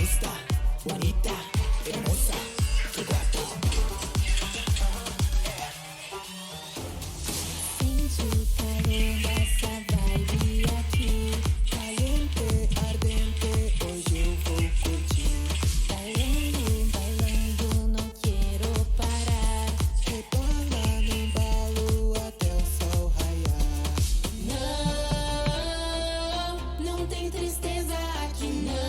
gusta, bonita, hermosa, chegou aqui. Sente o calor dessa vibe aqui, caliente, ardente, hoje eu vou curtir. Bailando, bailando, não quero parar, rebola no embalo até o sol raiar. Não tem tristeza aqui não.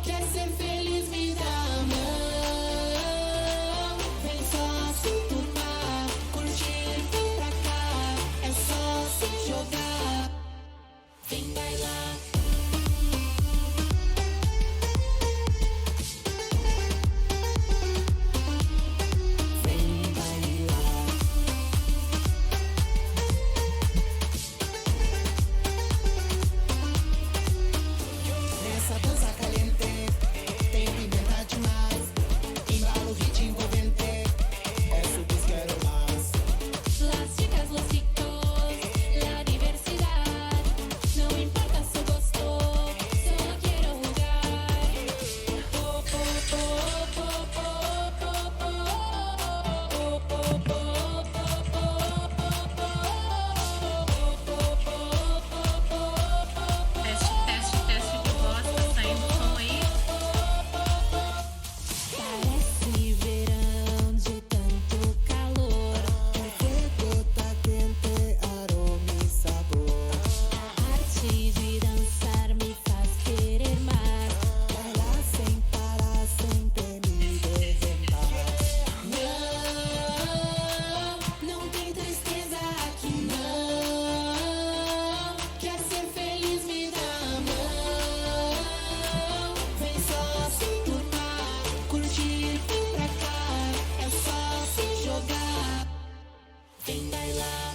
Quer ser feliz, me dá a mão. Vem só se turbar, curtir, vem pra cá. É só se jogar, vem bailar. Vem bailar. Nessa dança caliente, tem pimenta demais. Embalo, ritmo envolvente, eso que quero mais. Las chicas, los chicos, la diversidad. No importa su gosto, solo quiero jugar. Oh, oh, oh, oh, oh, oh, oh, oh, oh, Teste, teste de voz, tá saindo som aí? Parece verão de tanto calor. O corpo tá quente, aroma e sabor. A arte de dançar me faz querer mais. Bailar sem parar, sempre me derramar. Não tem tristeza aqui não. Quer ser feliz, me dá a mão. Vem só se turbar, curtir, vem pra cá. É só se jogar, vem bailar.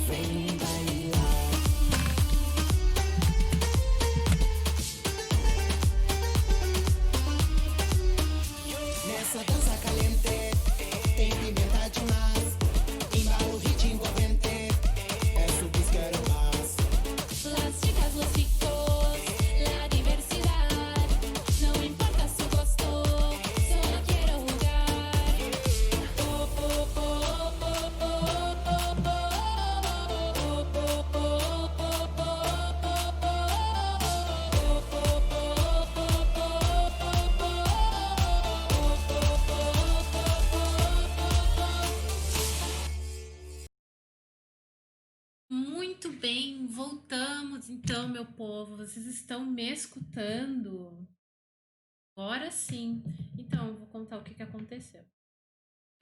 Vem bailar. Nessa dança caliente, tem pimenta demais. Embalo, ritmo envolvente, eso que quero mais. Las chicas, los chicos, la diversidad. No importa su gosto, solo quiero jugar. Oh, oh, oh, oh, oh, oh, oh, Muito bem, voltamos então, meu povo. Vocês estão me escutando? Agora sim. Então, eu vou contar o que aconteceu.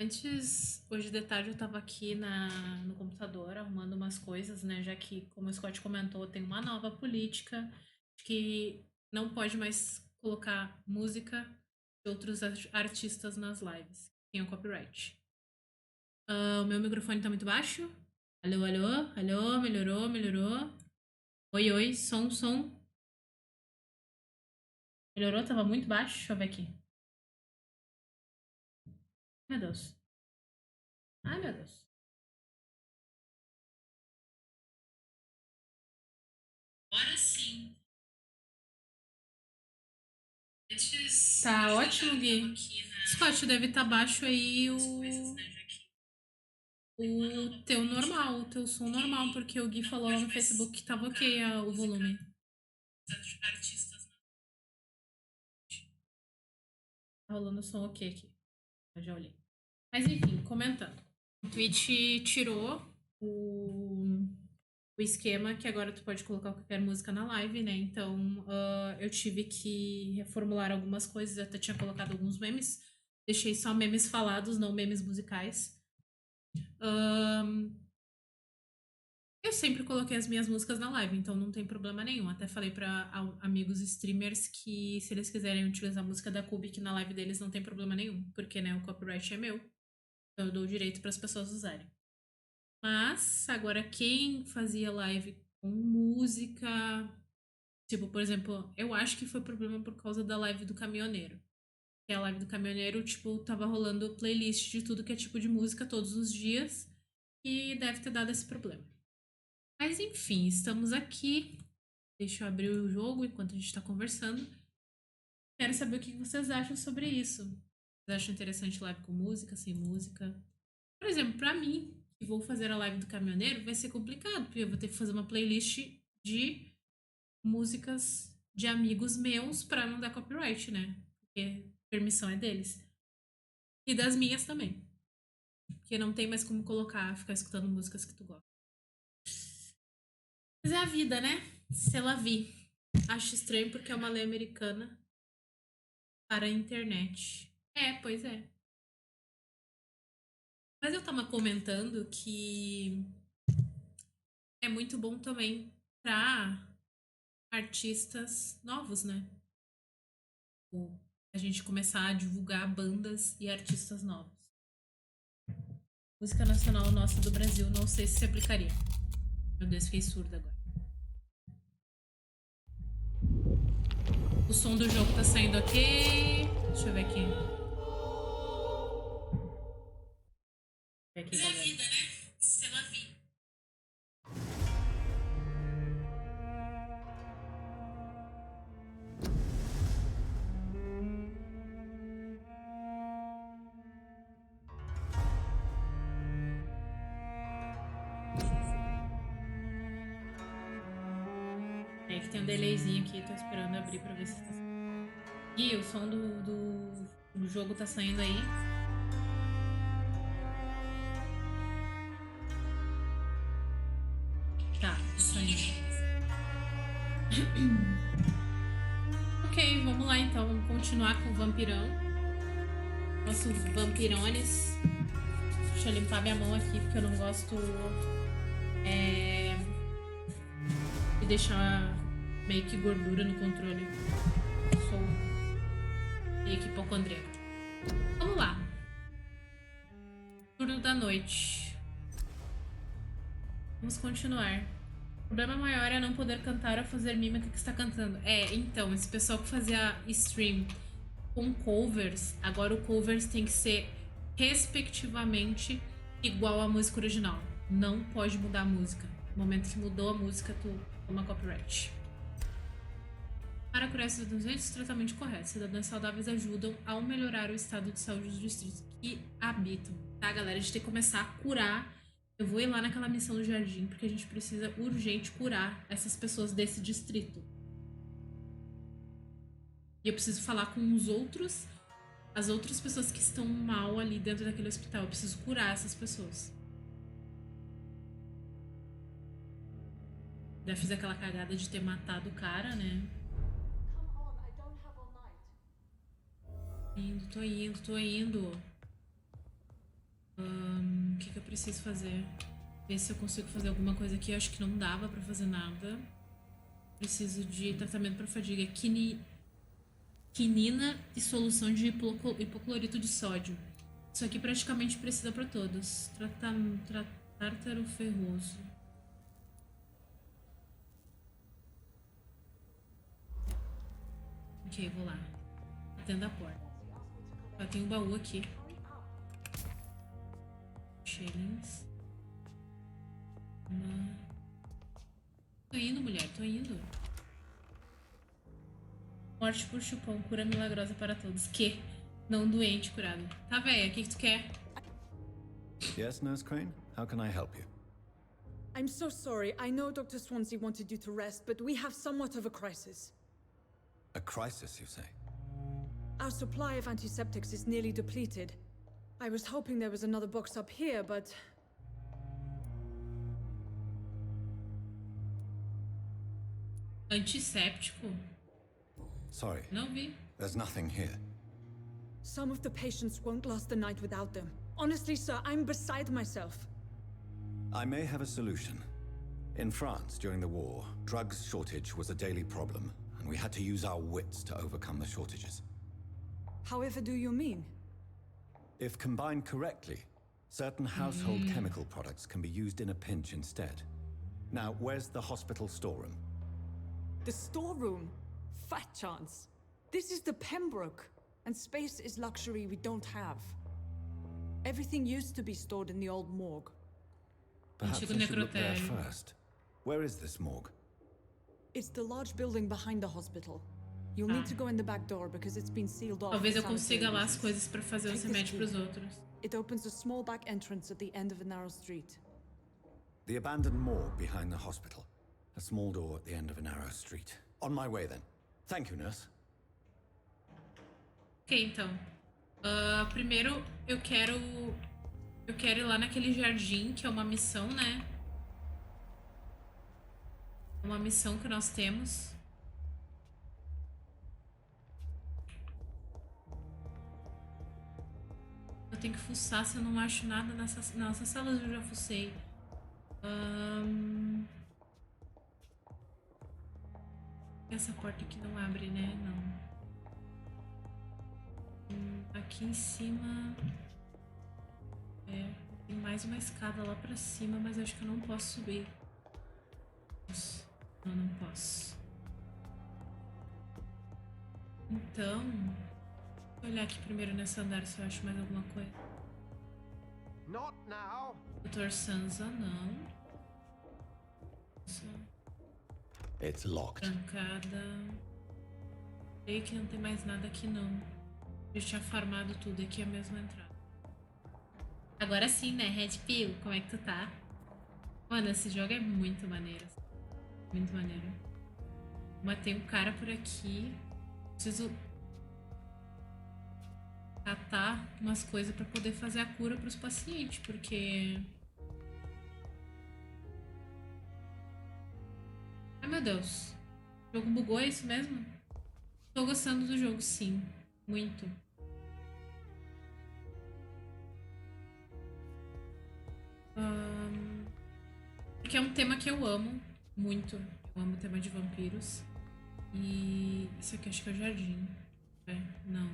Antes, hoje de tarde, eu tava aqui no computador arrumando umas coisas, né? Já que, como o Scott comentou, tem uma nova política de que não pode mais colocar música de outros artistas nas lives. Tem o copyright. O meu microfone tá muito baixo? Alô, alô, alô, melhorou, melhorou. Oi, oi, som, som. Melhorou? Tava muito baixo? Deixa eu ver aqui. Meu Deus. Ai, meu Deus. Agora sim. Tá ótimo, Gui. Scott, deve estar baixo aí o teu normal, o teu som normal, porque o Gui falou lá no Facebook que tava ok o volume. Tá rolando som ok aqui. Eu já olhei. Mas enfim, comentando. O Twitch tirou o esquema que agora tu pode colocar qualquer música na live, né? Então eu tive que reformular algumas coisas. Eu até tinha colocado alguns memes. Deixei só memes falados, não memes musicais. Eu sempre coloquei as minhas músicas na live, então não tem problema nenhum. Até falei pra amigos streamers que se eles quiserem utilizar a música da Kubik na live deles, não tem problema nenhum, porque né, o copyright é meu. Então eu dou o direito para as pessoas usarem. Mas agora quem fazia live com música, tipo, por exemplo, eu acho que foi problema por causa da live do caminhoneiro. Que a live do caminhoneiro, tipo, tava rolando playlist de tudo que é tipo de música todos os dias. e deve ter dado esse problema. Mas enfim, estamos aqui. Deixa eu abrir o jogo enquanto a gente está conversando. Quero saber o que vocês acham sobre isso. Vocês acham interessante live com música, sem música? Por exemplo, pra mim, que vou fazer a live do caminhoneiro, vai ser complicado, porque eu vou ter que fazer uma playlist de músicas de amigos meus pra não dar copyright, né? Porque permissão é deles. E das minhas também. Porque não tem mais como colocar, ficar escutando músicas que tu gosta. Mas é a vida, né? C'est la vie. Acho estranho porque é uma lei americana para a internet. É, pois é. Mas eu tava comentando que é muito bom também para artistas novos, né? A gente começar a divulgar bandas e artistas novos. Música nacional nossa do Brasil, não sei se aplicaria. Meu Deus, fiquei surda agora. O som do jogo tá saindo ok. Deixa eu ver aqui. Mas é a vida, né? C'est la vie. É que tem um delayzinho aqui, tô esperando abrir pra ver se tá. Gui, o som do jogo tá saindo aí. Tá saindo. Ok, vamos lá então. Vamos continuar com o Vampyrão. Nossos vampirones. Deixa eu limpar minha mão aqui, porque eu não gosto de deixar meio que gordura no controle. Sou meio que hipocondríaca. Vamos lá. Turno da noite. Vamos continuar. O problema maior é não poder cantar ou fazer mímica que está cantando. Então, esse pessoal que fazia stream com covers, agora o covers tem que ser respectivamente igual à música original. Não pode mudar a música. No momento que mudou a música, tu toma copyright. Para curar cidadãos doentes, tratamento correto. Cidadãos saudáveis ajudam a melhorar o estado de saúde dos distritos que habitam. Tá, galera? A gente tem que começar a curar. Eu vou ir lá naquela missão do jardim, porque a gente precisa urgente curar essas pessoas desse distrito. E eu preciso falar com as outras pessoas que estão mal ali dentro daquele hospital. Eu preciso curar essas pessoas. Já fiz aquela cagada de ter matado o cara, né? Tô indo. O que eu preciso fazer? Ver se eu consigo fazer alguma coisa aqui. Eu acho que não dava pra fazer nada. Preciso de tratamento pra fadiga. Quinina e solução de hipoclorito de sódio. Isso aqui praticamente precisa pra todos. Tártaro ferroso. Ok, vou lá. Atendo a porta. Tem um baú aqui. Shillings. Tô indo, mulher, tô indo. Morte por chupão, cura milagrosa para todos. Que? Não doente curado. Tá, véia, o que tu quer? Yes, Nurse Crane? How can I help you? I'm so sorry. I know Dr. Swansea wanted you to rest, but we have somewhat of a crisis. A crisis, you say? Our supply of antiseptics is nearly depleted. I was hoping there was another box up here, but... Antisséptico? Sorry. Não vi. There's nothing here. Some of the patients won't last the night without them. Honestly, sir, I'm beside myself. I may have a solution. In France, during the war, drugs shortage was a daily problem, and we had to use our wits to overcome the shortages. However do you mean? If combined correctly, certain household chemical products can be used in a pinch instead. Now, where's the hospital storeroom? The storeroom? Fat chance. This is the Pembroke, and space is luxury we don't have. Everything used to be stored in the old morgue. Perhaps Antigo I should look there necrotério. first. Where is this morgue? It's the large building behind the hospital. You'll need to go in the back door because it's been sealed off. Talvez for eu consiga sanitary lá as reasons. coisas pra fazer os Take this remédios key. pros outros. It opens a small back entrance at the end of a narrow street. The abandoned morgue behind the hospital. A small door at the end of a narrow street. On my way then. Thank you, nurse. Ok, então. Primeiro eu quero ir lá naquele jardim, que é uma missão, né? Uma missão que nós temos. Eu tenho que fuçar se eu não acho nada nessas salas eu já fucei. Essa porta aqui não abre, né? Não. Aqui em cima... tem mais uma escada lá pra cima, mas acho que eu não posso subir. Não posso. Então... Vou olhar aqui primeiro nesse andar se eu acho mais alguma coisa. Not now. Dr. Sansa, não. It's locked. Trancada. Sei que não tem mais nada aqui, não. Eu tinha farmado tudo, aqui é a mesma entrada. Agora sim, né, Red Pill? Como é que tu tá? Mano, esse jogo é muito maneiro. Muito maneiro. Matei um cara por aqui. Preciso catar umas coisas pra poder fazer a cura pros pacientes, porque... Ai, meu Deus. O jogo bugou, é isso mesmo? Tô gostando do jogo, sim. Muito. Porque é um tema que eu amo muito. Eu amo o tema de vampiros. E isso aqui acho que é o jardim. Não.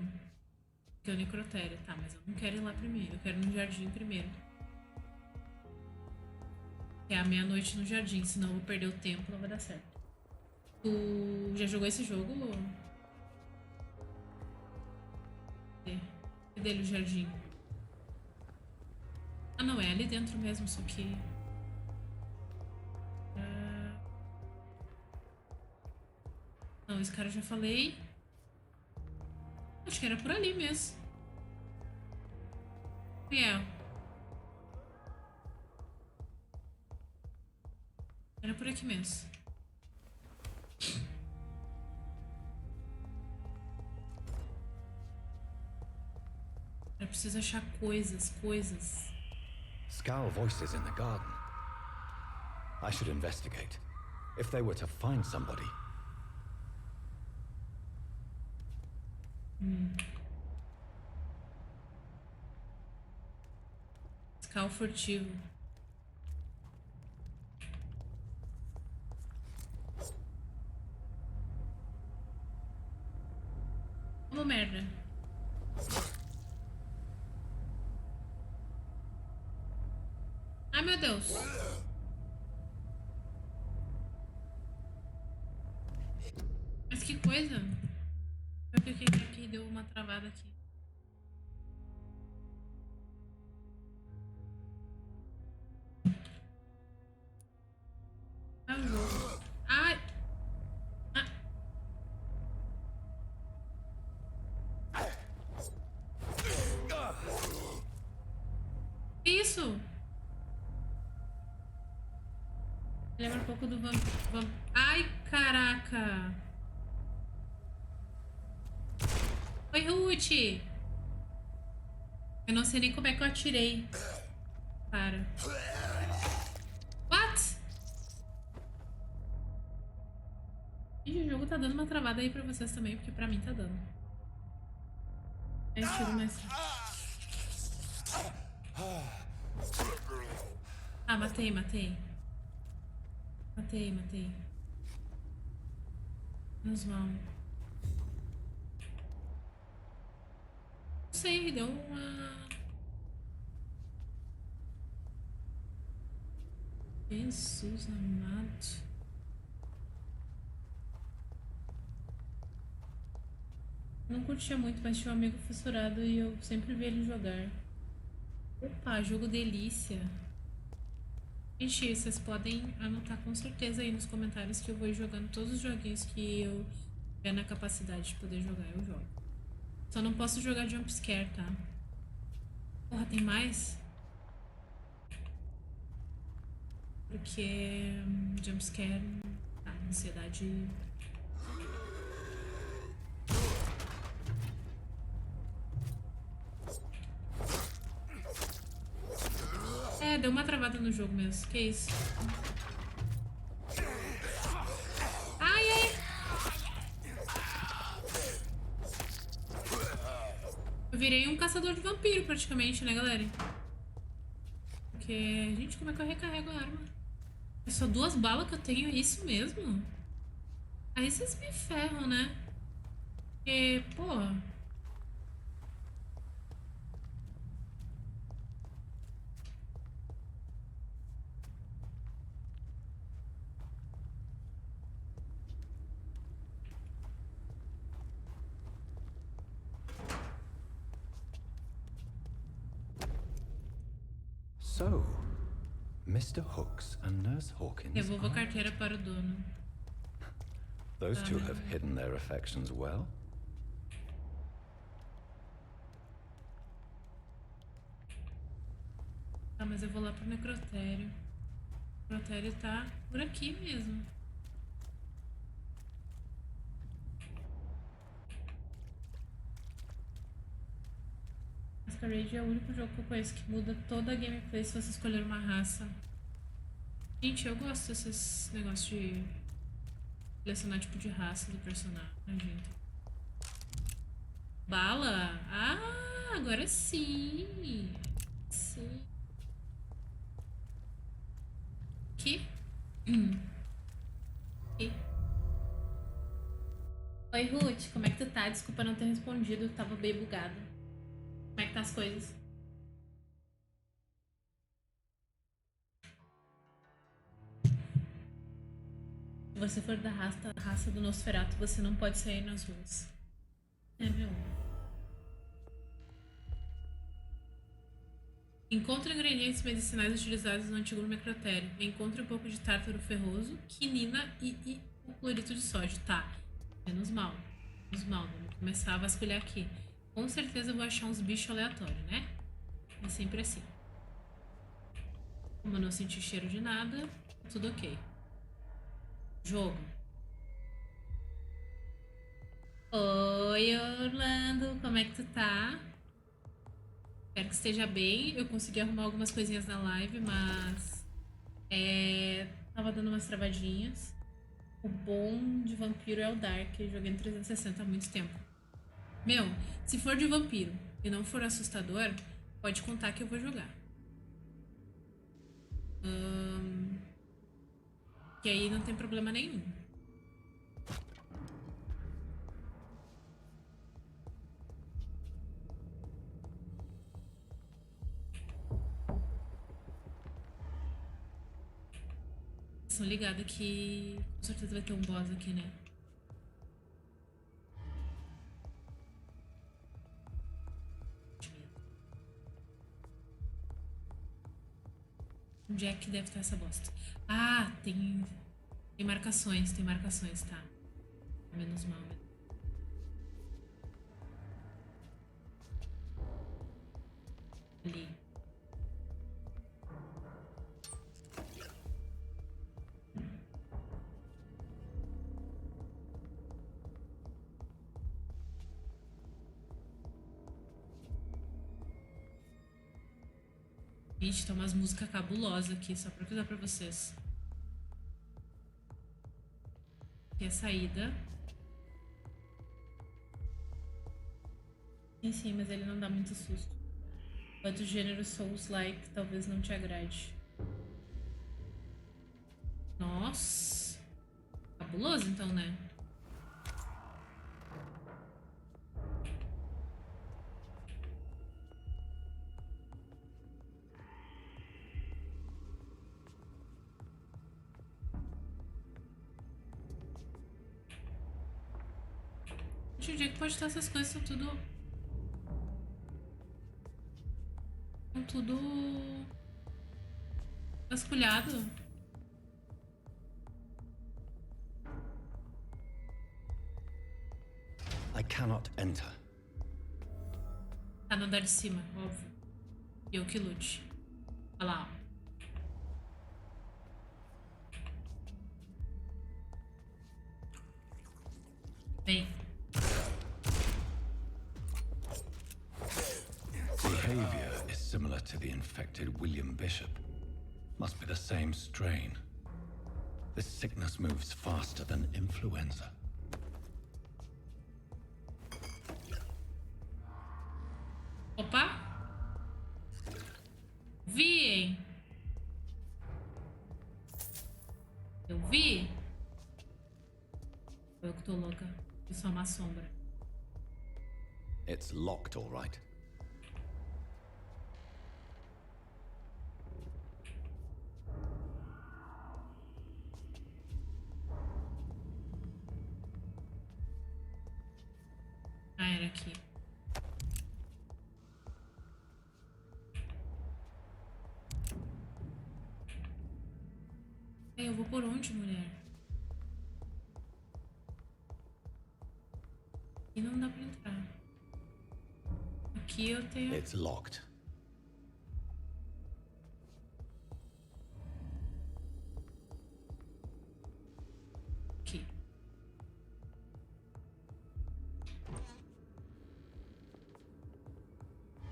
Aqui é o necrotério. Tá, mas eu não quero ir lá primeiro. Eu quero ir no jardim primeiro. É a meia-noite no jardim, senão eu vou perder o tempo, não vai dar certo. Tu já jogou esse jogo? Cadê ele, o jardim? Ah, não, é ali dentro mesmo, só que... Não, esse cara eu já falei. Acho que era por ali mesmo. Era por aqui mesmo. Eu preciso achar coisas. Scowl voices in the garden. I should investigate. If they were to find somebody. Scowl furtivo. Uma merda. Ai, meu Deus. Mas que coisa. O que aqui deu uma travada aqui. Ah, o jogo. Ai. Que isso? Lembra um pouco do Ai, caraca! Oi, Ruth! Eu não sei nem como é que eu atirei. Para. What? E o jogo tá dando uma travada aí pra vocês também, porque pra mim tá dando. Aí eu tiro mais... Ah, matei. Menos mal. Não sei, deu uma... Jesus amado. Não curtia muito, mas tinha um amigo fissurado e eu sempre vi ele jogar. Opa, jogo delícia. Gente, vocês podem anotar com certeza aí nos comentários que eu vou jogando todos os joguinhos que eu tiver na capacidade de poder jogar, eu jogo. Só não posso jogar jumpscare, tá? Porra, tem mais? Porque jumpscare, tá, ansiedade... É, deu uma travada no jogo mesmo. Que isso? Ai, ai! Eu virei um caçador de vampiro praticamente, né, galera? Porque... Gente, como é que eu recarrego a arma? É só 2 balas que eu tenho, é isso mesmo? Aí vocês me ferram, né? Porque, pô... So, Mr. Hooks and Nurse Hawkins. Devolva a carteira para o dono. Those two have hidden their affections well. Tá, mas eu vou lá pro necrotério. O necrotério tá por aqui mesmo. Masquerade é o único jogo que eu conheço que muda toda a gameplay se você escolher uma raça. Gente, eu gosto desses negócios de selecionar tipo de raça do personagem, gente. Bala? Ah, agora sim. Sim. Que? Que? Oi, Ruth, como é que tu tá? Desculpa não ter respondido, eu tava bem bugada. Como é que tá as coisas? Se você for da raça do Nosferatu, você não pode sair nas ruas. É, meu. Encontre ingredientes medicinais utilizados no antigo necrotério. Encontre um pouco de tártaro ferroso, quinina e o cloreto de sódio. Tá, menos mal. Menos mal, vamos começar a vasculhar aqui. Com certeza eu vou achar uns bichos aleatórios, né? É sempre assim. Como eu não senti cheiro de nada, tudo ok. Jogo. Oi, Orlando, como é que tu tá? Espero que esteja bem. Eu consegui arrumar algumas coisinhas na live, mas tava dando umas travadinhas. O bom de vampiro é o Dark. Eu joguei no 360 há muito tempo. Meu, se for de vampiro e não for assustador, pode contar que eu vou jogar. Que aí não tem problema nenhum. Estão ligados que com certeza vai ter um boss aqui, né? Onde é que deve estar essa bosta? Ah, tem marcações, tá. Menos mal, né? Ali. Gente, tem umas músicas cabulosas aqui, só pra avisar pra vocês. Aqui é a saída. Sim, mas ele não dá muito susto. O do gênero Souls-like talvez não te agrade. Nossa! Cabuloso então, né? Gente, onde é que pode estar essas coisas? São tudo... São tudo... Vasculhado. I cannot enter. Tá no andar de cima, óbvio. E eu que lute. Olha lá, ó. Vem. Behavior is similar to the infected William Bishop. Must be the same strain. This sickness moves faster than influenza. Opa! Vi, hein? Eu vi? Eu que tô louca. Eu sou uma sombra. It's locked, all right. Ah, era aqui. Eu vou por onde, mulher? Aqui não dá pra entrar. Aqui eu tenho... It's locked. Aqui.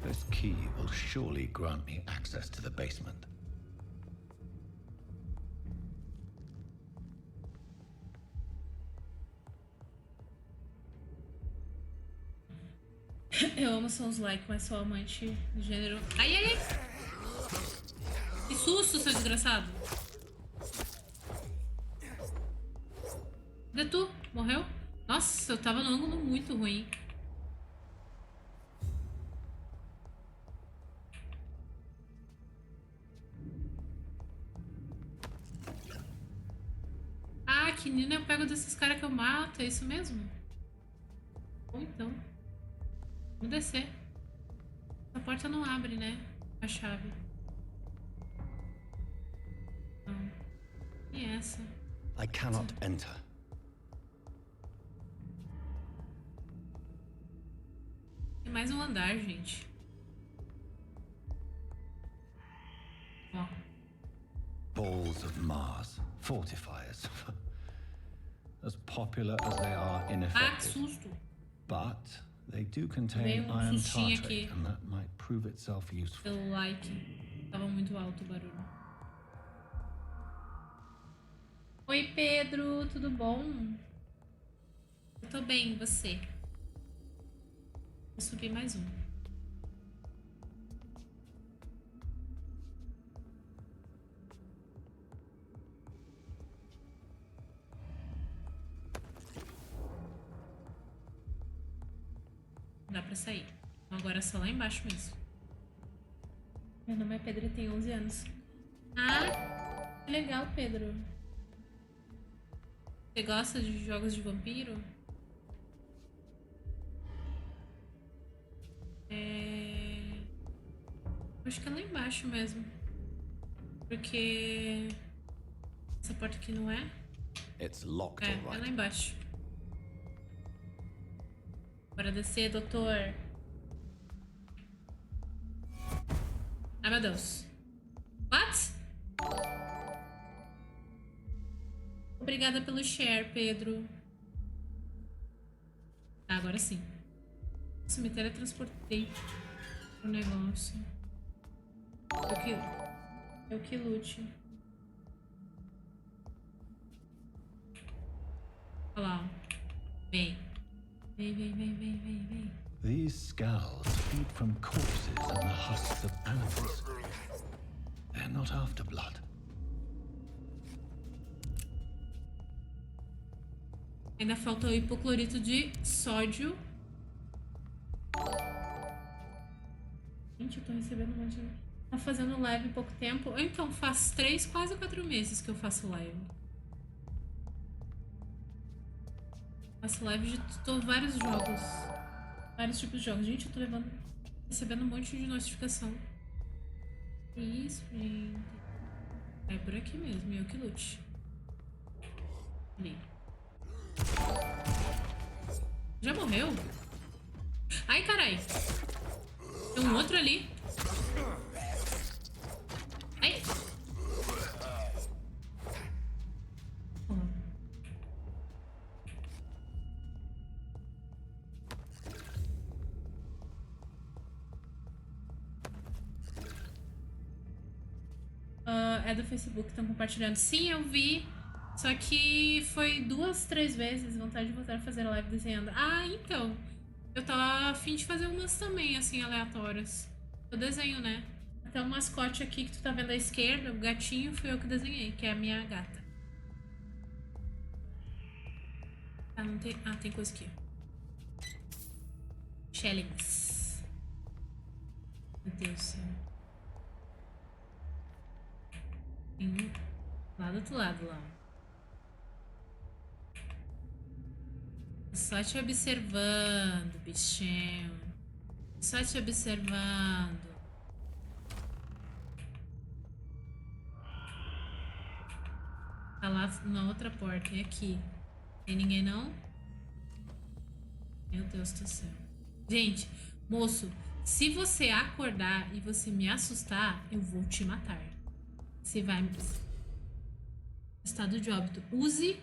This key will surely grant me access to the basement. Eu amo Sons Like, mas sou amante do gênero... Ai, ai, ai! Que susto, seu desgraçado! Cadê tu? Morreu? Nossa, eu tava num ângulo muito ruim. Ah, que Nina eu pego desses caras que eu mato, é isso mesmo? Ou então... Vamos descer. A porta não abre, né? A chave. Não. E essa? I cannot enter. Tem mais um andar, gente. Ó. Balls of Mars. Fortifiers. As popular as they are Ah, que ineffective. susto. But they do contain Veio um iron sustinho tartrate, aqui. and that might prove itself useful. Pelo like. Tava muito alto o barulho. Oi, Pedro. Tudo bom? Eu tô bem, e você? Vou subir mais um. Dá pra sair. Então agora é só lá embaixo mesmo. Meu nome é Pedro e tenho 11 anos. Ah, que legal, Pedro. Você gosta de jogos de vampiro? Acho que é lá embaixo mesmo. Porque... essa porta aqui não é? It's locked, É, all é lá right. embaixo. Bora descer, doutor. Ai, meu Deus. What? Obrigada pelo share, Pedro. Ah, agora sim. Nossa, me teletransportei pro negócio. Eu que lute. Olha lá, ó. Vem. Vem, vem, vem, vem, vem, vem. These skulls feed from corpses and the husks of animals. They're not after blood. Ainda falta o hipoclorito de sódio. Gente, eu tô recebendo um monte de... Tá fazendo live há pouco tempo. Então, faz 3, quase 4 meses que eu faço live. Faço live de vários jogos. Vários tipos de jogos. Gente, eu tô recebendo um monte de notificação. Que isso, gente. É por aqui mesmo, eu que lute. Ali. Já morreu? Ai, carai. Tem um outro ali. Ai. É do Facebook, estão compartilhando. Sim, eu vi. Só que foi 2, 3 vezes. Vontade de voltar a fazer live desenhando. Ah, então. Eu tava a fim de fazer umas também, assim, aleatórias. Eu desenho, né? Até o mascote aqui que tu tá vendo à esquerda, o gatinho, fui eu que desenhei, que é a minha gata. Ah, não tem. Ah, tem coisa aqui. Shellings. Meu Deus do céu. Tem um lá do outro lado, lá. Só te observando, bichinho. Só te observando. Tá lá na outra porta. E aqui? Tem ninguém, não? Meu Deus do céu. Gente, moço, se você acordar e você me assustar, eu vou te matar. Você vai... Estado de óbito. Use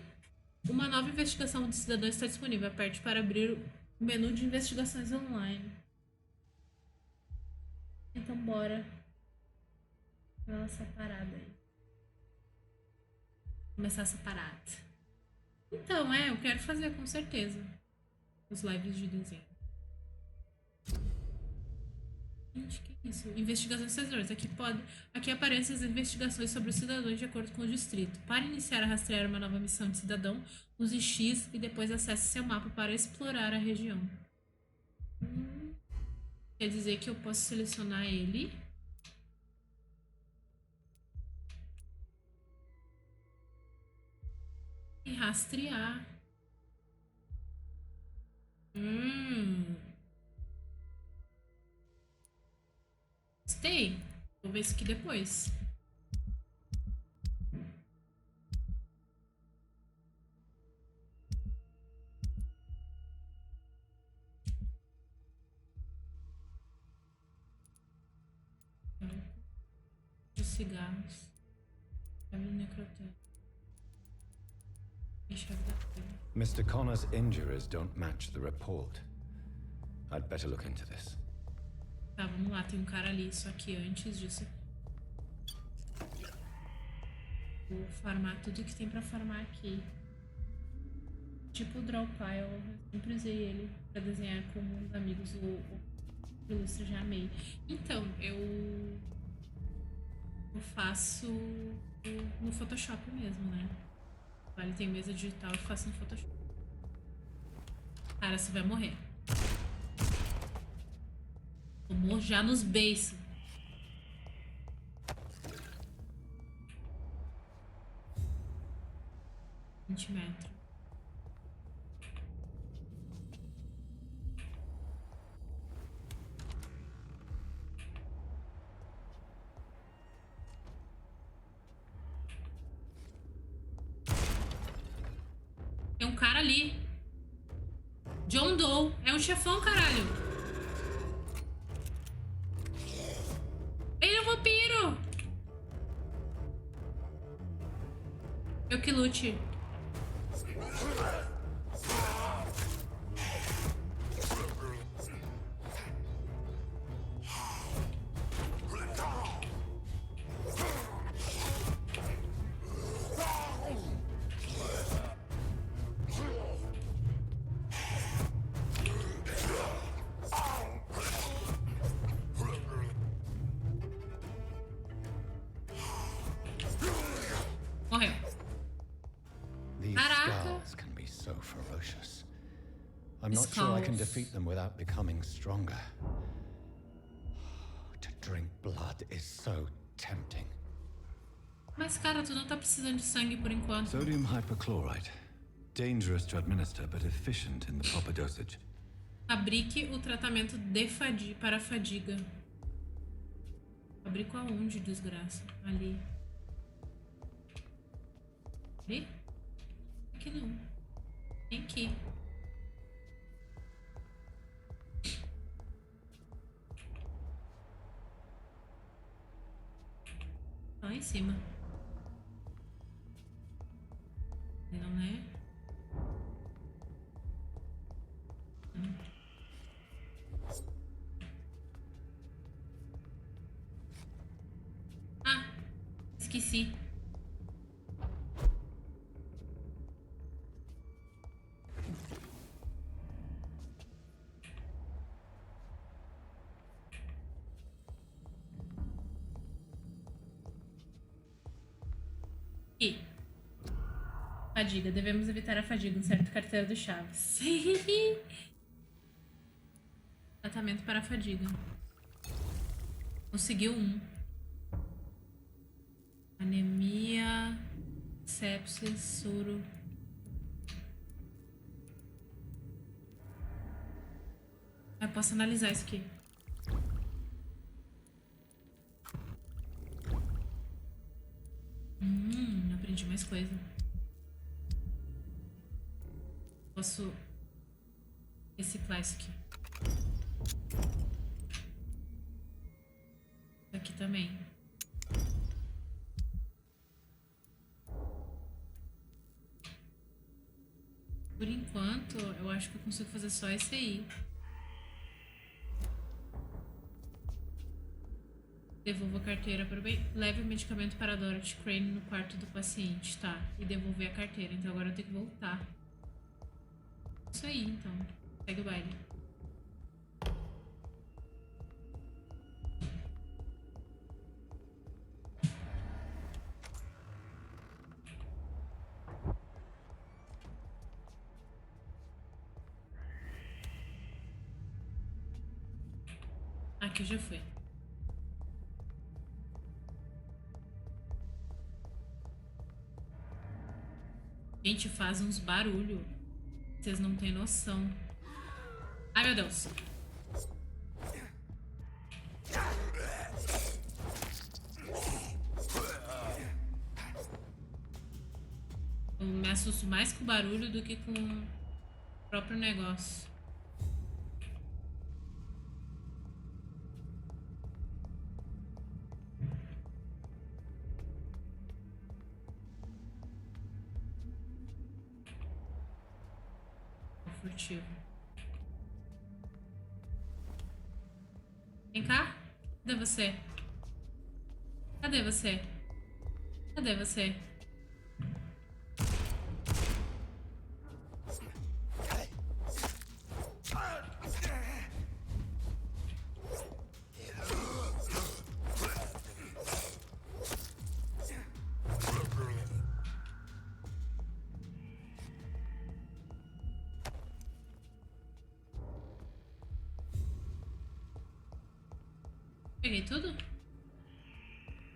uma nova investigação de cidadão está disponível. Aperte para abrir o menu de investigações online. Então, bora. Olha essa parada aí. Começar essa parada. Então, eu quero fazer, com certeza. Os lives de desenho. Gente, que isso? Investigações cidadãs. Aqui aparecem as investigações sobre os cidadãos de acordo com o distrito. Para iniciar a rastrear uma nova missão de cidadão, use X e depois acesse seu mapa para explorar a região. Quer dizer que eu posso selecionar ele. E rastrear. Gostei. Vou ver isso aqui depois. De cigarros. Chave do necrotério. E chave da pele. Mr. Connor's injuries don't match the report. I'd better look into this. Tá, vamos lá. Tem um cara ali. Só que antes disso... Vou farmar tudo que tem pra farmar aqui. Tipo o Draw Pile. Eu sempre usei ele pra desenhar com os amigos do Ilustre, já amei. Então, eu faço no Photoshop mesmo, né? Vale, tem mesa digital, eu faço no Photoshop. Cara, você vai morrer. Tomou já nos beiços. $20. Tem um cara ali. John Doe. É um chefão, caralho. Ele é um vampiro. Eu que lute. Morreu. These skulls can be so ferocious. I'm not sure I can defeat them without becoming stronger. To drink blood is so tempting. Mas, cara, tu não tá precisando de sangue por enquanto. Sodium hypochlorite. Dangerous to administer, but efficient in the proper dosage. Fabrique o tratamento para a fadiga. Fabrico aonde, desgraça? Ali. Ali? Aqui não. Tem aqui. Lá em cima. Não, né? Não. Ah, esqueci. Aqui. Fadiga. Devemos evitar a fadiga. Um certo carteiro de chaves. Tratamento para a fadiga. Conseguiu um. Anemia, sepsis, soro. Eu posso analisar isso aqui. Aprendi mais coisa. Posso reciclar isso aqui. Aqui também. Por enquanto, eu acho que eu consigo fazer só esse aí. Devolva a carteira para o bem. Leve o medicamento para Dorothy Crane no quarto do paciente, tá? E devolver a carteira. Então agora eu tenho que voltar. Isso aí, então. Segue o baile. Aqui já foi. Gente, faz uns barulho. Vocês não têm noção. Ai, meu Deus. Eu me assusto mais com o barulho do que com o próprio negócio. Furtivo. Vem cá. Cadê você? Cadê você? Cadê você? Peguei tudo?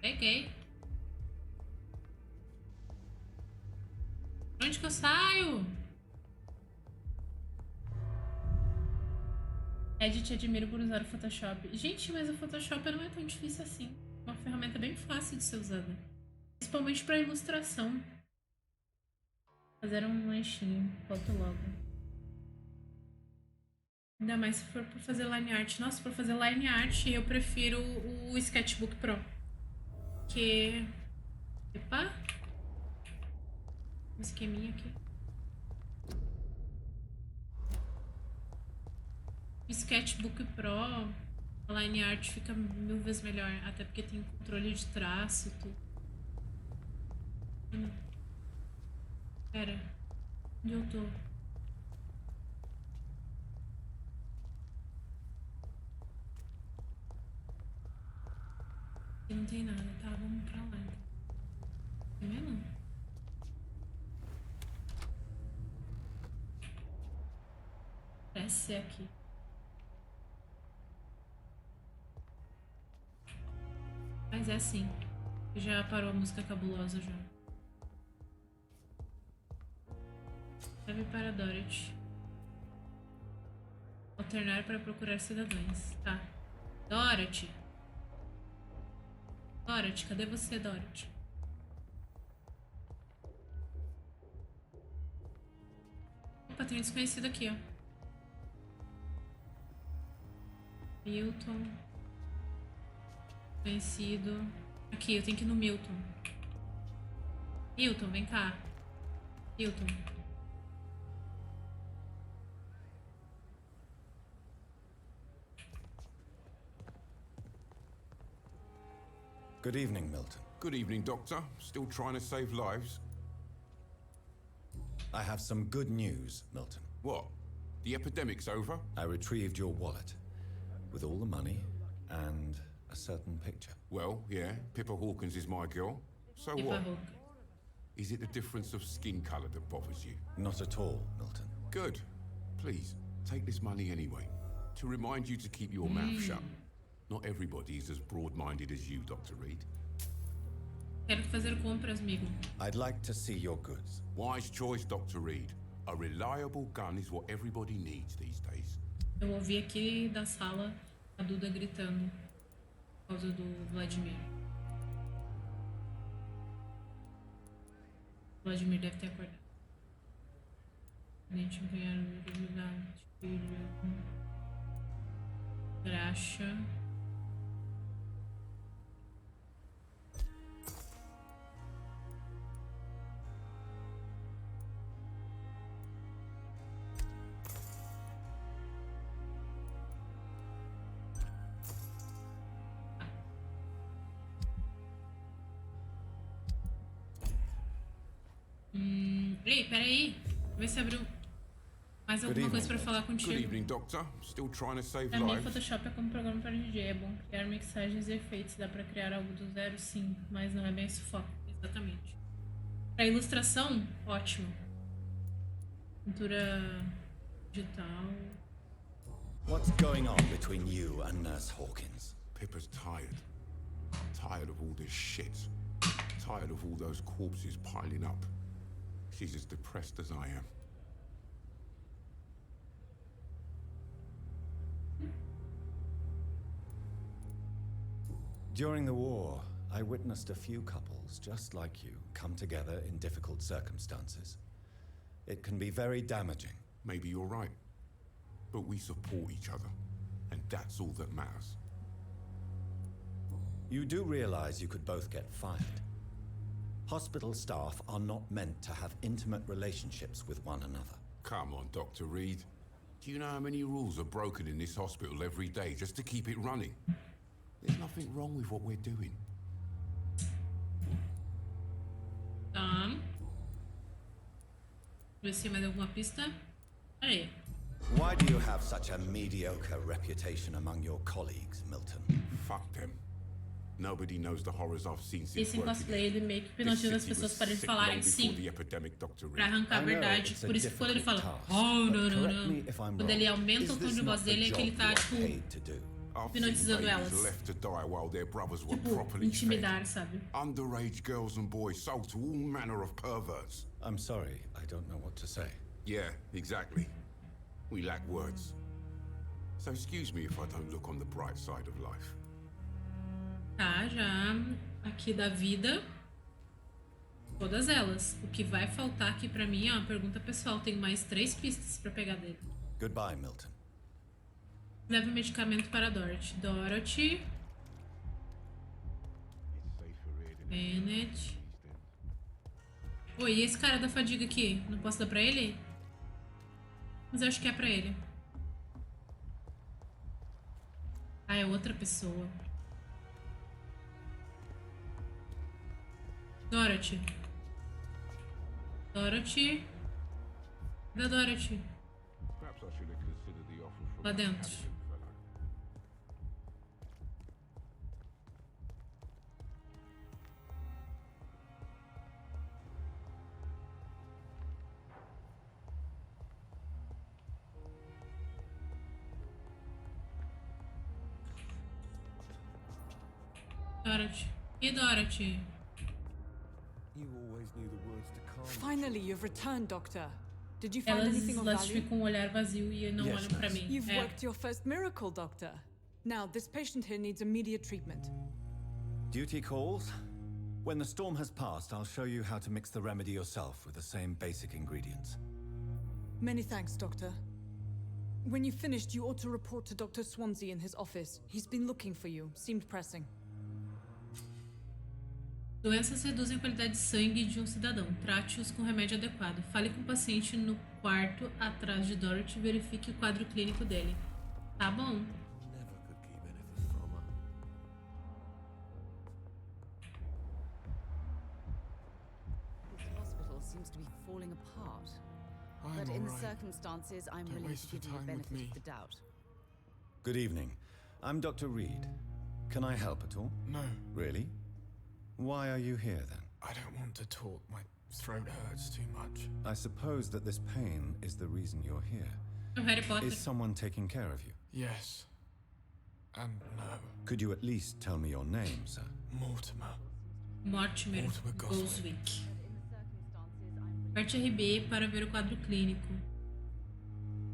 Peguei. Pra onde que eu saio? Ed, te admiro por usar o Photoshop. Gente, mas o Photoshop não é tão difícil assim. É uma ferramenta bem fácil de ser usada. Principalmente para ilustração. Fazer um lanchinho. Volto logo. Ainda mais se for pra fazer line art. Nossa, pra fazer line art eu prefiro o Sketchbook Pro. Que... Epa! Um esqueminha aqui. O Sketchbook Pro, a line art fica 1000 vezes melhor. Até porque tem controle de traço e tudo. Pera. Onde eu tô? Aqui não tem nada, tá? Vamos pra lá. Tem mesmo? Parece ser aqui. Mas é assim. Já parou a música cabulosa já. Leve para Dorothy. Alternar para procurar cidadãos. Tá. Dorothy. Dorothy, cadê você, Dorothy? tem desconhecido aqui, ó. Milton. Desconhecido. Aqui, eu tenho que ir no Milton. Milton, vem cá. Milton. Good evening, Milton. Good evening, Doctor. Still trying to save lives? I have some good news, Milton. What? The epidemic's over? I retrieved your wallet with all the money and a certain picture. Well, yeah, Pippa Hawkins is my girl. So what? Is it the difference of skin colour that bothers you? Not at all, Milton. Good. Please, take this money anyway. To remind you to keep your mouth shut. Not everybody is as broad-minded as you, Dr. Reed. Quero fazer compras, amigo. I'd like to see your goods. Wise choice, Dr. Reed. A reliable gun is what everybody needs these days. Eu ouvi aqui da sala a Duda gritando por causa do Vladimir. Vladimir deve ter acordado. Gente, ganhar habilidade, filho. Graxa. Ei, peraí. Vê se abriu mais alguma coisa pra falar contigo. Good evening, Doctor. Still trying to save Pra mim, lives? Photoshop é como programa para DJ. É bom criar mixagens e efeitos. Dá pra criar algo do zero, sim. Mas não é bem esse foco. Exatamente. Pra ilustração, ótimo. Pintura digital. What's going on between you and Nurse Hawkins? Pippa's tired. Tired of all this shit. Tired of all those corpses piling up. She's as depressed as I am. During the war, I witnessed a few couples just like you come together in difficult circumstances. It can be very damaging. Maybe you're right. But we support each other. And that's all that matters. You do realize you could both get fired. Hospital staff are not meant to have intimate relationships with one another. Come on, Dr. Reed. Do you know how many rules are broken in this hospital every day just to keep it running? There's nothing wrong with what we're doing. Vê se tem mais alguma pista. Aí. Why do you have such a mediocre reputation among your colleagues, Milton? Fuck them. Nobody knows the horrors I've seen since Esse em working cosplay ele meio que here. hipnotiza This as city was pessoas para eles sick falarem long before sim. the epidemic, Dr. Pra Reed. arrancar a I know verdade. it's a Por isso que quando ele fala, difficult task, oh, but não, não, correct me não. if I'm Quando ele wrong. aumenta Is o tom this de voz not the dele é que ele job tá, you are tipo, paid to do? I've seen hipnotizando babies elas. left to die while their brothers were tipo, properly fed. intimidar, sabe? Underage girls and boys sold to all manner of perverts. I'm sorry, I don't know what to say. Yeah, exactly. We lack words. So excuse me if I don't look on the bright side of life. Tá, já aqui da vida. Todas elas. O que vai faltar aqui pra mim é uma pergunta pessoal. Tenho mais 3 pistas pra pegar dele. Goodbye, Milton. Leve o medicamento para Dorothy. Dorothy. Bennett. Oi, e esse cara da fadiga aqui? Não posso dar pra ele? Mas eu acho que é pra ele. Ah, é outra pessoa. Dorothy. Dorothy. Da Dorothy. Perhaps I should have considered the offer from Lá that dentro. African fellow. Dorothy. E Dorothy? You always knew the words to calm. Finally, you've returned, Doctor. Did you find Elas anything of value? ficam com um olhar vazio e não Yes, olham pra nurse. mim. You've É. worked your first miracle, Doctor. Now, this patient here needs immediate treatment. Duty calls? When the storm has passed, I'll show you how to mix the remedy yourself with the same basic ingredients. Many thanks, Doctor. When you finished, you ought to report to Dr. Swansea in his office. He's been looking for you. Seemed pressing. Doenças reduzem a qualidade de sangue de um cidadão. Trate-os com remédio adequado. Fale com o paciente no quarto atrás de Dorothy e verifique o quadro clínico dele. Tá bom. Never could keep anything from her. This hospital seems to be falling apart. But in the circumstances, I'm willing to give you the benefit of the doubt. Good evening. I'm Dr. Reed. Can I help at all? No, Really? Why are you here then? I don't want to talk. My throat hurts too much. I suppose that this pain is the reason you're here. O Harry Potter. Is someone taking care of you? Yes. And no. Could you at least tell me your name, sir? Mortimer. Mortimer Mortimer Goswick. Goswick. Aperte RB para ver o quadro clínico.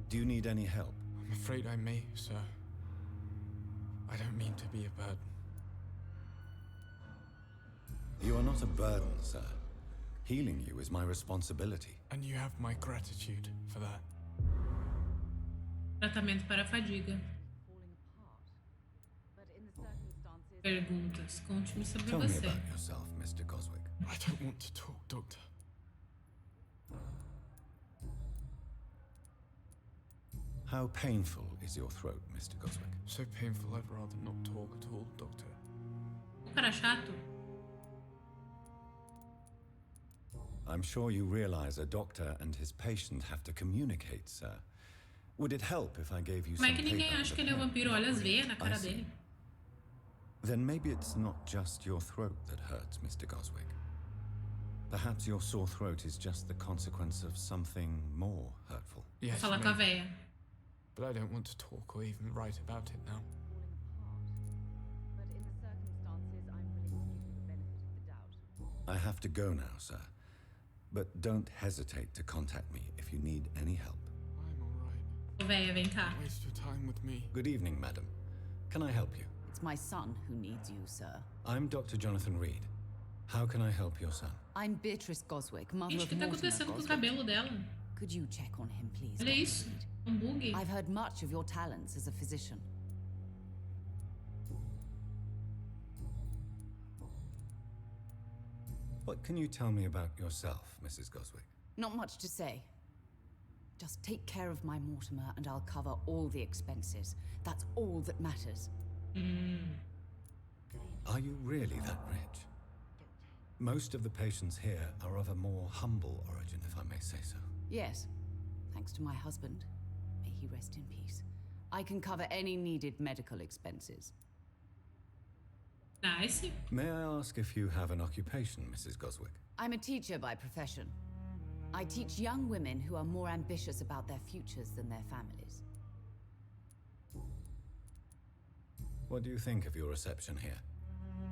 Do you need any help? I'm afraid I may, sir. I don't mean to be a burden. You are not a burden, sir. Healing you is my responsibility. And you have my gratitude for that. Tratamento para a fadiga. Falling apart. But in the circumstances, Perguntas. Conte-me sobre Tell me você. about yourself, Mr. Goswick. I don't want to talk, Doctor. How painful is your throat, Mr. Goswick? So painful, I'd rather not talk at all, Doctor. O cara chato. I'm sure you realize a doctor and his patient have to communicate, sir. Would it help if I gave you Como some é que ninguém paper acha and que ele é a um pen? vampiro? Olha as veias na cara I see. dele. Then maybe it's not just your throat that hurts, Mr. Goswick. Perhaps your sore throat is just the consequence of something more hurtful. Yes, Falar com a maybe. véia. But I don't want to talk or even write about it now. but in the circumstances, I'm willing to give you the benefit of the doubt. I have to go now, sir. But don't hesitate to contact me if you need any help. I'm alright. Ô, véia, vem cá. Waste your time with me. Good evening, madam. Can I help you? It's my son who needs you, sir. I'm Dr. Jonathan Reed. How can I help your son? I'm Beatrice Goswick, mother Gente, o of que tá Mortimer acontecendo com o Goswick. cabelo dela? Could you check on him, please, Olha Dr. isso. Reed? Um bug. I've heard much of your talents as a physician. What can you tell me about yourself, Mrs. Goswick? Not much to say. Just take care of my Mortimer and I'll cover all the expenses. That's all that matters. Are you really that rich? Most of the patients here are of a more humble origin, if I may say so. Yes, thanks to my husband. May he rest in peace. I can cover any needed medical expenses. Nice. May I ask if you have an occupation, Mrs. Goswick? I'm a teacher by profession. I teach young women who are more ambitious about their futures than their families. What do you think of your reception here?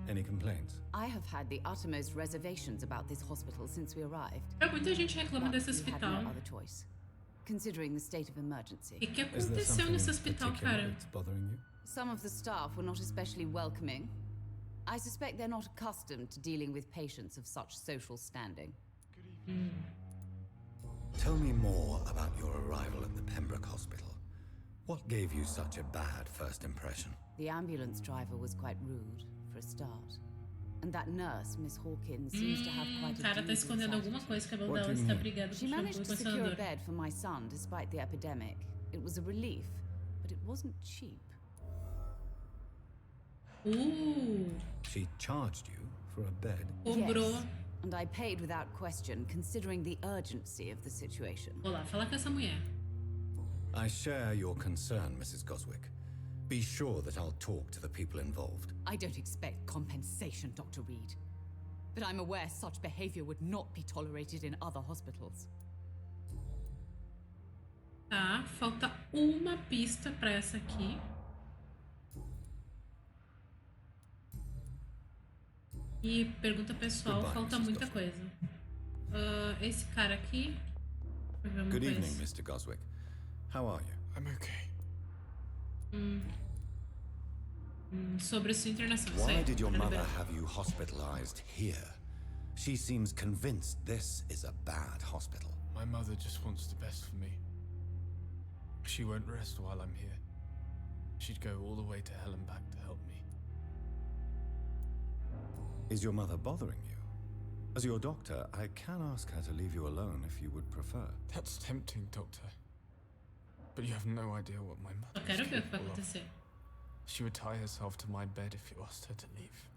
Any complaints? I have had the uttermost reservations about this hospital since we arrived. Muita gente reclama But desse we had hospital. no other choice, considering the state of O emergency. que Is there aconteceu something nesse in hospital, particular cara? that's bothering you? Some of the staff were not especially welcoming. I suspect they're not accustomed to dealing with patients of such social standing. Tell me more about your arrival at the Pembroke Hospital. What gave you such a bad first impression? The ambulance driver was quite rude, for a start. And that nurse, Miss Hawkins, seems to have quite a Cara, tá dubious escondendo alguma attitude. coisa. O cabelo What dela do you está mean? brigado com She o shampoo managed e to secure a condicionador. bed for my son despite the epidemic. It was a relief, but it wasn't cheap. She charged you for a bed? Cobrou. Yes, and I paid without question, considering the urgency of the situation. Vou lá falar com essa mulher. I share your concern, Mrs. Goswick. Be sure that I'll talk to the people involved. I don't expect compensation, Dr. Reed. But I'm aware such behavior would not be tolerated in other hospitals. Tá, falta uma pista pra essa aqui. E pergunta pessoal, Goodbye, falta Mrs. muita Goswick. coisa. Esse cara aqui. Vamos Good ver evening, esse. Mr. Goswick. How are you? I'm okay. Sobre sua internação. Isso Why aí, did your quero mother ver. have you hospitalized here? She seems convinced this is a bad hospital. My mother just wants the best for me. She won't rest while I'm here. She'd go all the way to hell and back to help me. Is your mother bothering you? As your doctor, I can ask her to leave you alone if you would prefer. That's tempting, Doctor. But you have no idea what my Só mother is quero ver o que vai capable of. acontecer. She would tie herself to my bed if you asked her to leave.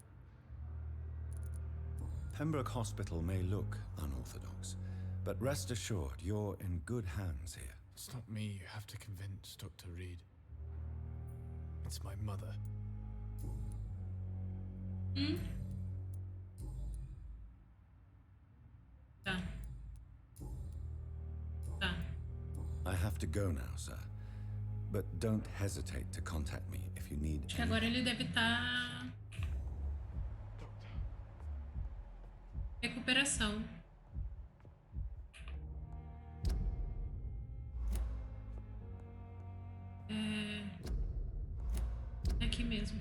Pembroke Hospital may look unorthodox, but rest assured you're in good hands here. It's not me you have to convince, Dr. Reed. It's my mother. Tá. Tá. I have to go now, sir. But don't hesitate to contact me if you need Acho que agora ele deve estar. Recuperação. É aqui mesmo.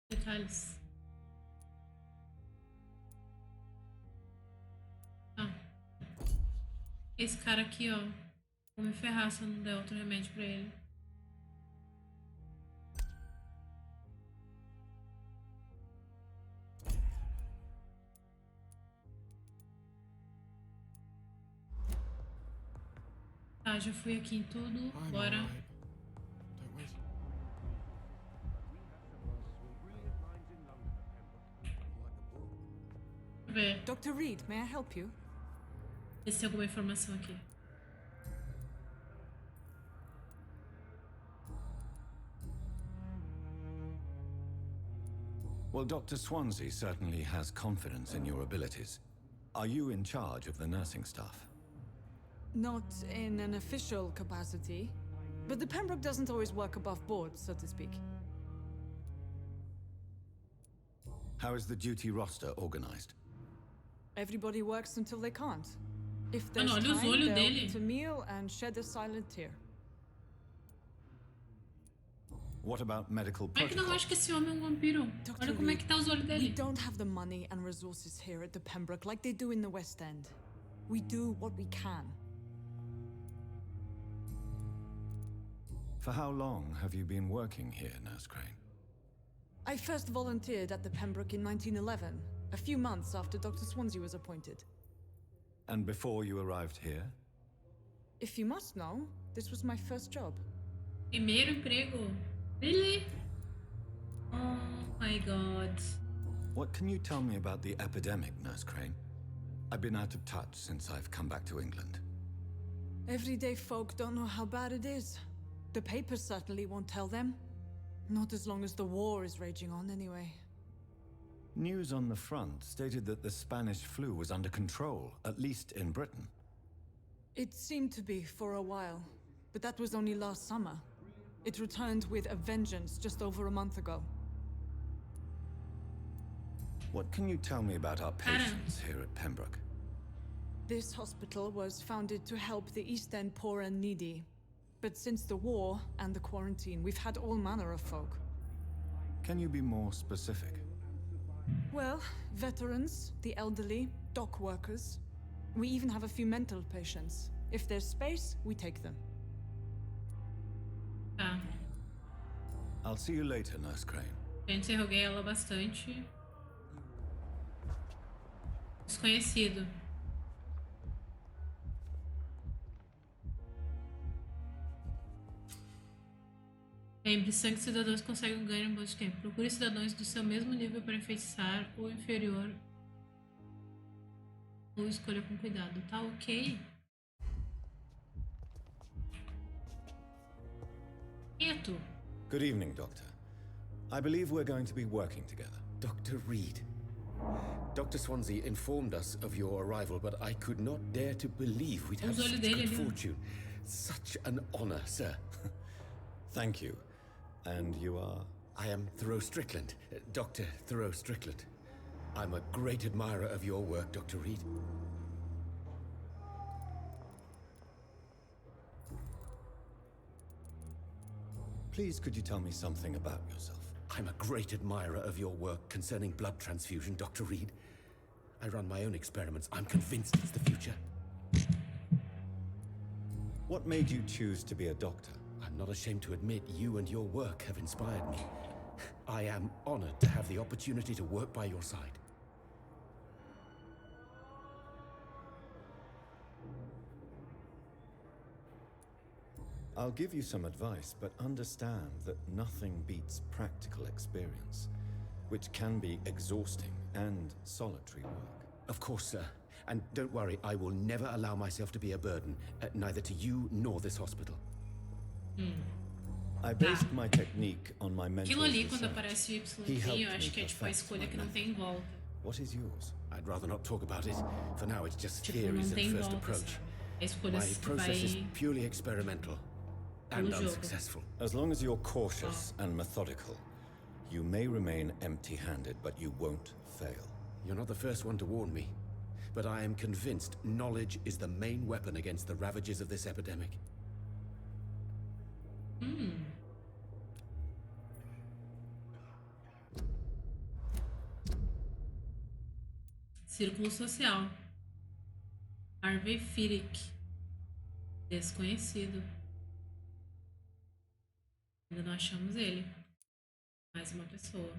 Detalhes. Ah. Esse cara aqui, ó. Vou me ferrar se eu não der outro remédio pra ele. Tá, já fui aqui em tudo. Bora. Don't wait. Ver. Dr. Reed, may I help you? Ver se tem alguma informação aqui. Well, Dr. Swansea certainly has confidence in your abilities. Are you in charge of the nursing staff? Not in an official capacity, but the Pembroke doesn't always work above board, so to speak. How is the duty roster organized? Everybody works until they can't. If Ah, there's não, olha os time, olhos they'll dele. eat a meal and shed a silent tear. What about medical Como é que não protocols? acho que esse homem é um vampiro? Dr. Olha como é que tá os olhos We dele. don't have the money and resources here at the Pembroke like they do in the West End. We do what we can. For how long have you been working here, Nurse Crane? I first volunteered at the Pembroke in 1911, a few months after Dr. Swansea was appointed. And before you arrived here? If you must know, this was my first job. Primeiro emprego. Really? Oh my god. What can you tell me about the epidemic, Nurse Crane? I've been out of touch since I've come back to England. Everyday folk don't know how bad it is. The papers certainly won't tell them. Not as long as the war is raging on, anyway. News on the front stated that the Spanish flu was under control, at least in Britain. It seemed to be for a while, but that was only last summer. It returned with a vengeance just over a month ago. What can you tell me about our patients here at Pembroke? This hospital was founded to help the East End poor and needy. But since the war and the quarantine, we've had all manner of folk. Can you be more specific? Well, veterans, the elderly, dock workers. We even have a few mental patients. If there's space, we take them. Tá. I'll see you later, Nurse Crane. Já interroguei ela bastante. Desconhecido. Lembre, sangue de cidadãos conseguem um ganho em bom tempo. Procure cidadãos do seu mesmo nível para enfeitiçar ou inferior. Ou escolha com cuidado. Tá ok? Quem é tu? Good evening, Doctor. I believe we're going to be working together. Dr. Reed. Dr. Swansea informed us of your arrival, but I could not dare to believe we'd have Os olhos such dele good ali, ó. fortune. Such an honor, sir. Thank you. And you are? I am Thoreau Strickland, Dr. Thoreau Strickland. I'm a great admirer of your work, Dr. Reed. Please, could you tell me something about yourself? I'm a great admirer of your work concerning blood transfusion, Dr. Reed. I run my own experiments. I'm convinced it's the future. What made you choose to be a doctor? I'm not ashamed to admit you and your work have inspired me. I am honored to have the opportunity to work by your side. I'll give you some advice, but understand that nothing beats practical experience, which can be exhausting and solitary work. Of course, sir. And don't worry, I will never allow myself to be a burden, neither to you nor this hospital. I based my technique on my Aquilo mentor's ali, quando research. aparece o He Y, helped eu acho me que é tipo a perfect escolha my que não method. tem volta. What is yours? I'd rather not talk about it. For now, it's just Tipo, theories não and tem first volta, approach. sabe? A escolha My se process is vai purely experimental and pelo jogo. unsuccessful. As long as you're cautious and methodical, you may remain empty-handed, but you won't fail. You're not the first one to warn me, but I am convinced knowledge is the main weapon against the ravages of this epidemic. Círculo social. Vampyr. Desconhecido. Ainda não achamos ele. Mais uma pessoa.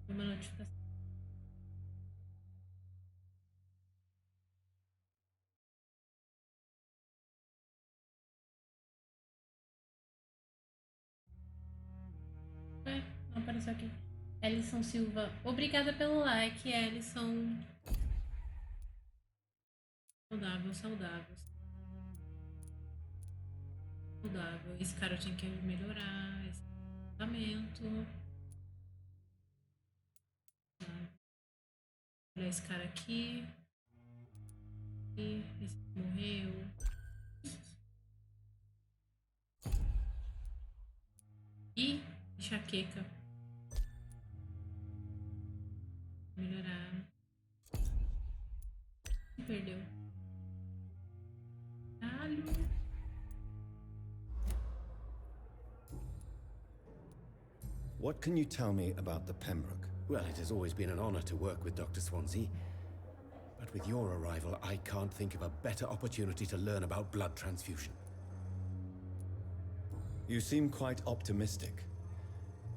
Uma notificação. Não apareceu aqui. Ellison Silva. Obrigada pelo like, Ellison. Saudável, saudável. Saudável. Esse cara tinha que melhorar. Esse tratamento. Olha esse cara aqui. E esse morreu. E enxaqueca. Melhorar. Perdeu. Caralho. What can you tell me about the Pembroke? Well, it has always been an honor to work with Dr. Swansea. But with your arrival, I can't think of a better opportunity to learn about blood transfusion. You seem quite optimistic.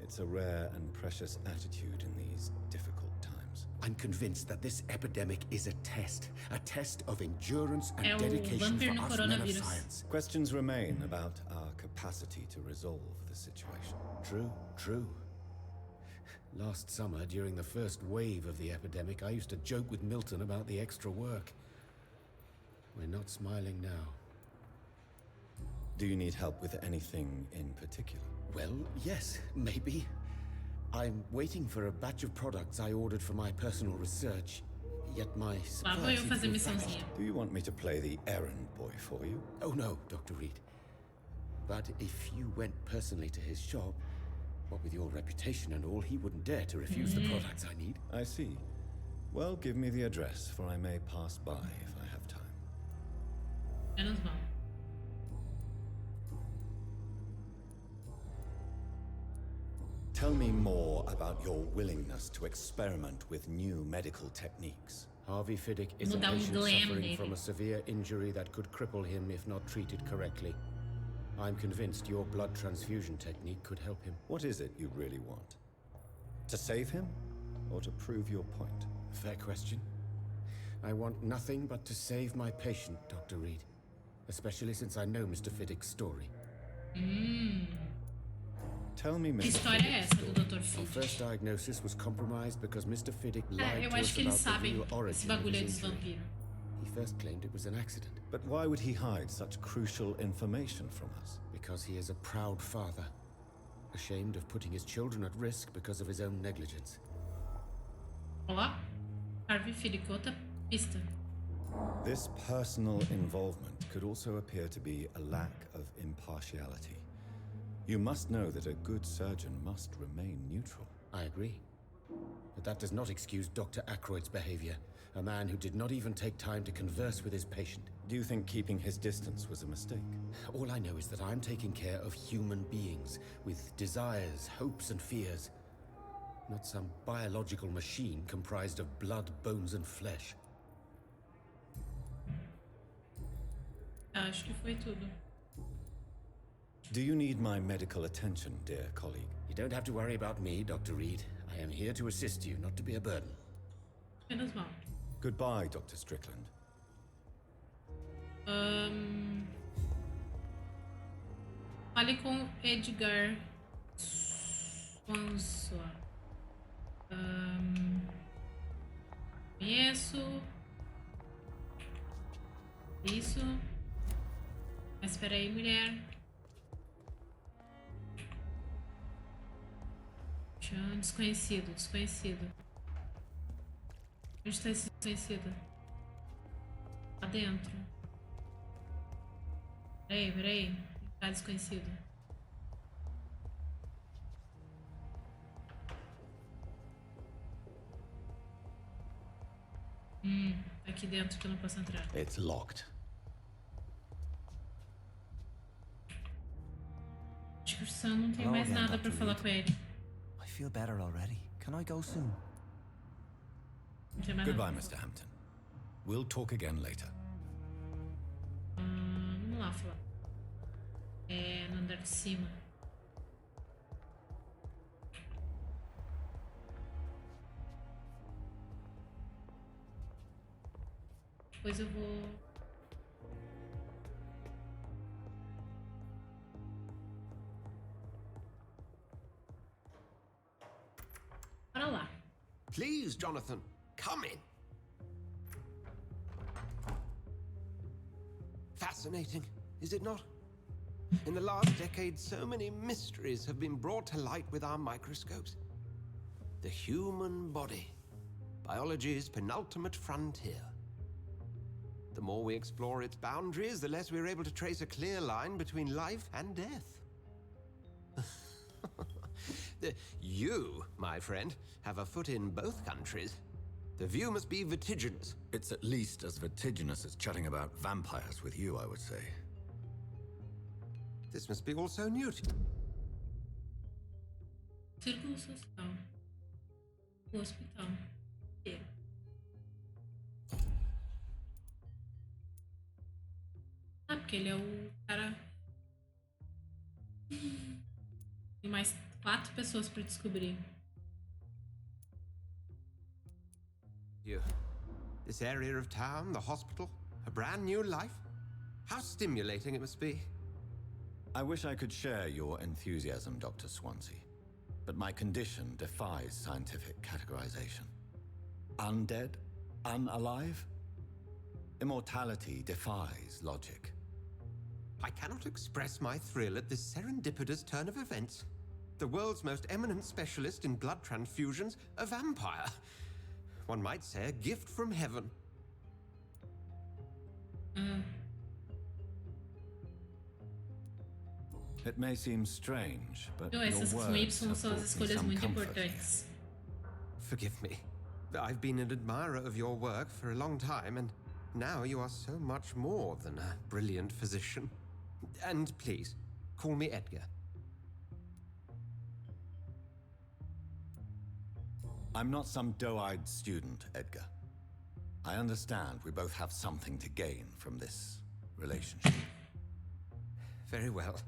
It's a rare and precious attitude in these difficult times. I'm convinced that this epidemic is a test of endurance É and o dedication Vampyr for no us men of coronavírus. science. Questions remain about our capacity to resolve the situation. True, true. Last summer, during the first wave of the epidemic, I used to joke with Milton about the extra work. We're not smiling now. Do you need help with anything in particular? Well, yes, maybe. I'm waiting for a batch of products I ordered for my personal research, yet my Lá vou supply eu seems fazer to be missãozinha. vanished. Do you want me to play the errand boy for you? Oh no, Dr. Reed. But if you went personally to his shop, what with your reputation and all, he wouldn't dare to refuse the products I need. I see. Well, give me the address, for I may pass by if I have time. Menos mal. Tell me more about your willingness to experiment with new medical techniques. Harvey Fiddick is a Mudar patient glam suffering nele. from a severe injury that could cripple him if not treated correctly. I'm convinced your blood transfusion technique could help him. What is it you really want? To save him, or to prove your point? Fair question. I want nothing but to save my patient, Dr. Reed. Especially since I know Mr. Fiddick's story. Tell me, Que Mr. história é essa do Dr. Our Fiddick? first diagnosis was compromised because Mr. Fiddick Cara, lied eu to acho us que eles about the sabem real esse origin of bagulho aí his dos injury. vampiros. He first claimed it was an accident. But why would he hide such crucial information from us? Because he is a proud father, ashamed of putting his children at risk because of his own negligence. Ó, Harvey Fiddick, outra pista. This personal involvement could also appear to be a lack of impartiality. You must know that a good surgeon must remain neutral. I agree. But that does not excuse Dr. Ackroyd's behavior, a man who did not even take time to converse with his patient. Do you think keeping his distance was a mistake? All I know is that I'm taking care of human beings with desires, hopes, and fears. Not some biological machine comprised of blood, bones, and flesh. Acho que foi tudo. Do you need my medical attention, dear colleague? You don't have to worry about me, Dr. Reed. I am here to assist you, not to be a burden. Menos mal. Goodbye, Dr. Strickland. Fale com Edgar Swanson. Conheço. Isso. Mas espera aí, mulher. Desconhecido, desconhecido. Onde está esse desconhecido? Lá dentro. Peraí. Tá desconhecido. Tá aqui dentro que eu não posso entrar. It's locked. Discussão, não tem mais nada pra falar com ele. I feel better already. Can I go soon? Não tem mais Goodbye, nada. Mr. Hampton. We'll talk again later. Vamos lá falar. No andar de cima. Depois eu vou... Bora lá. Please, Jonathan, come in. Fascinating, is it not? In the last decade, so many mysteries have been brought to light with our microscopes. The human body, biology's penultimate frontier. The more we explore its boundaries, the less we're able to trace a clear line between life and death. You, my friend, have a foot in both countries. The view must be vertiginous. It's at least as vertiginous as chatting about vampires with you, I would say. This must be all so new to you. Círculo social. O hospital. Porque ele é o cara... Tem mais 4 pessoas pra descobrir. You. This area of town, the hospital, a brand new life. How stimulating it must be. I wish I could share your enthusiasm, Dr. Swansea, but my condition defies scientific categorization. Undead? Unalive? Immortality defies logic. I cannot express my thrill at this serendipitous turn of events. The world's most eminent specialist in blood transfusions, a vampire. One might say a gift from heaven. It may seem strange, but Não, your essas com Y words have são as brought me escolhas some muito comfort here. importantes. Forgive me. I've been an admirer of your work for a long time, and now you are so much more than a brilliant physician. And please, call me Edgar. I'm not some doe-eyed student, Edgar. I understand we both have something to gain from this relationship. Very well.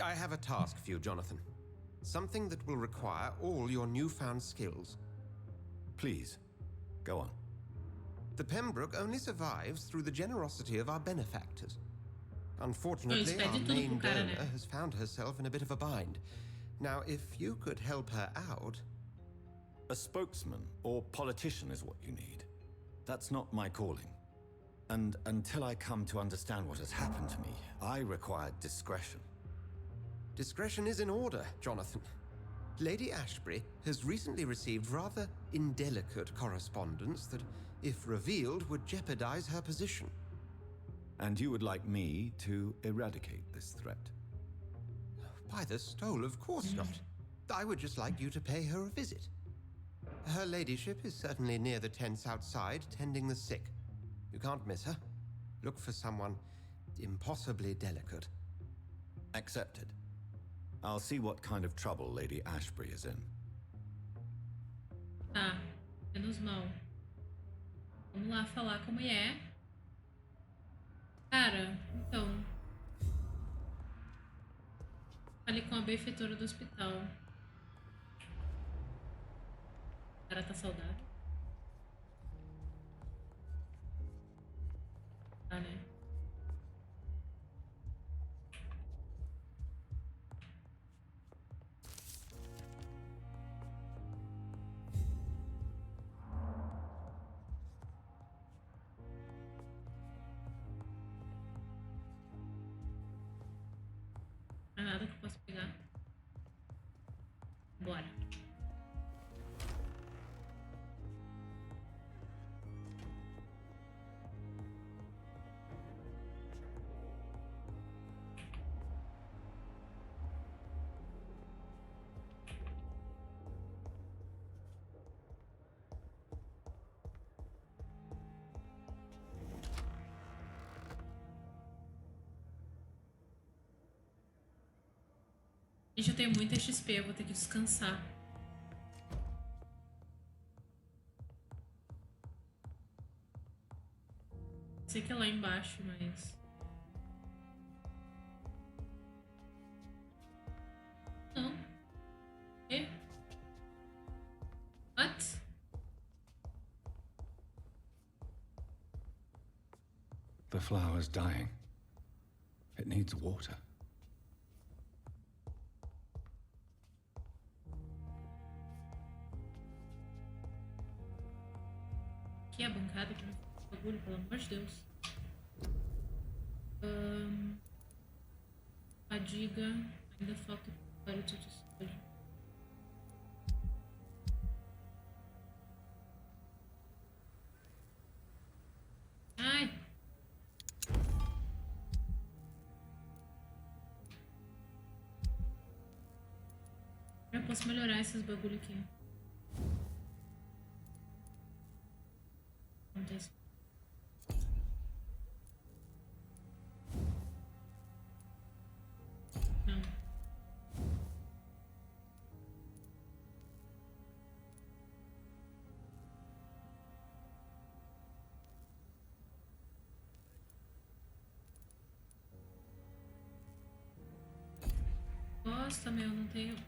I have a task for you, Jonathan. Something that will require all your newfound skills. Please, go on. The Pembroke only survives through the generosity of our benefactors. Unfortunately, pede our tudo main pro cara, donor né? has found herself in a bit of a bind. Now, if you could help her out... A spokesman or politician is what you need. That's not my calling. And until I come to understand what has happened to me, I require discretion. Discretion is in order, Jonathan. Lady Ashbury has recently received rather indelicate correspondence that, if revealed, would jeopardize her position. And you would like me to eradicate this threat? By the stole, of course not. I would just like you to pay her a visit. Her ladyship is certainly near the tents outside, tending the sick. You can't miss her. Look for someone impossibly delicate. Accepted. I'll see what kind of trouble Lady Ashbury is in. Tá, menos mal. Vamos lá falar com a mulher. Cara, então. Falei com a benfeitora do hospital. O cara tá saudável? Tá, né? Não é nada que eu possa pegar. Bora. Gente, eu tenho muita XP, eu vou ter que descansar. Sei que é lá embaixo, mas... Não. E? What? The flower's dying. It needs water. Aqui é a bancada que não faz bagulho, pelo amor de Deus. Fadiga. Ainda falta para o desespero. Ai! Eu posso melhorar esses bagulho aqui. Acontece. Não. Nossa, meu, não tenho. Não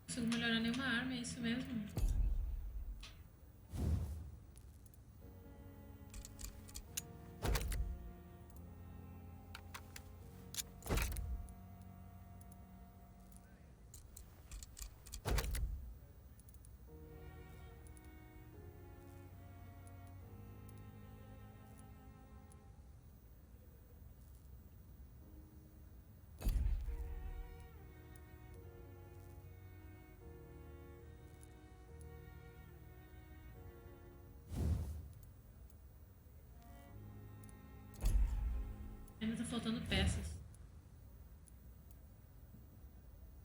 consigo melhorar nenhuma arma, é isso mesmo? Ainda tá faltando peças.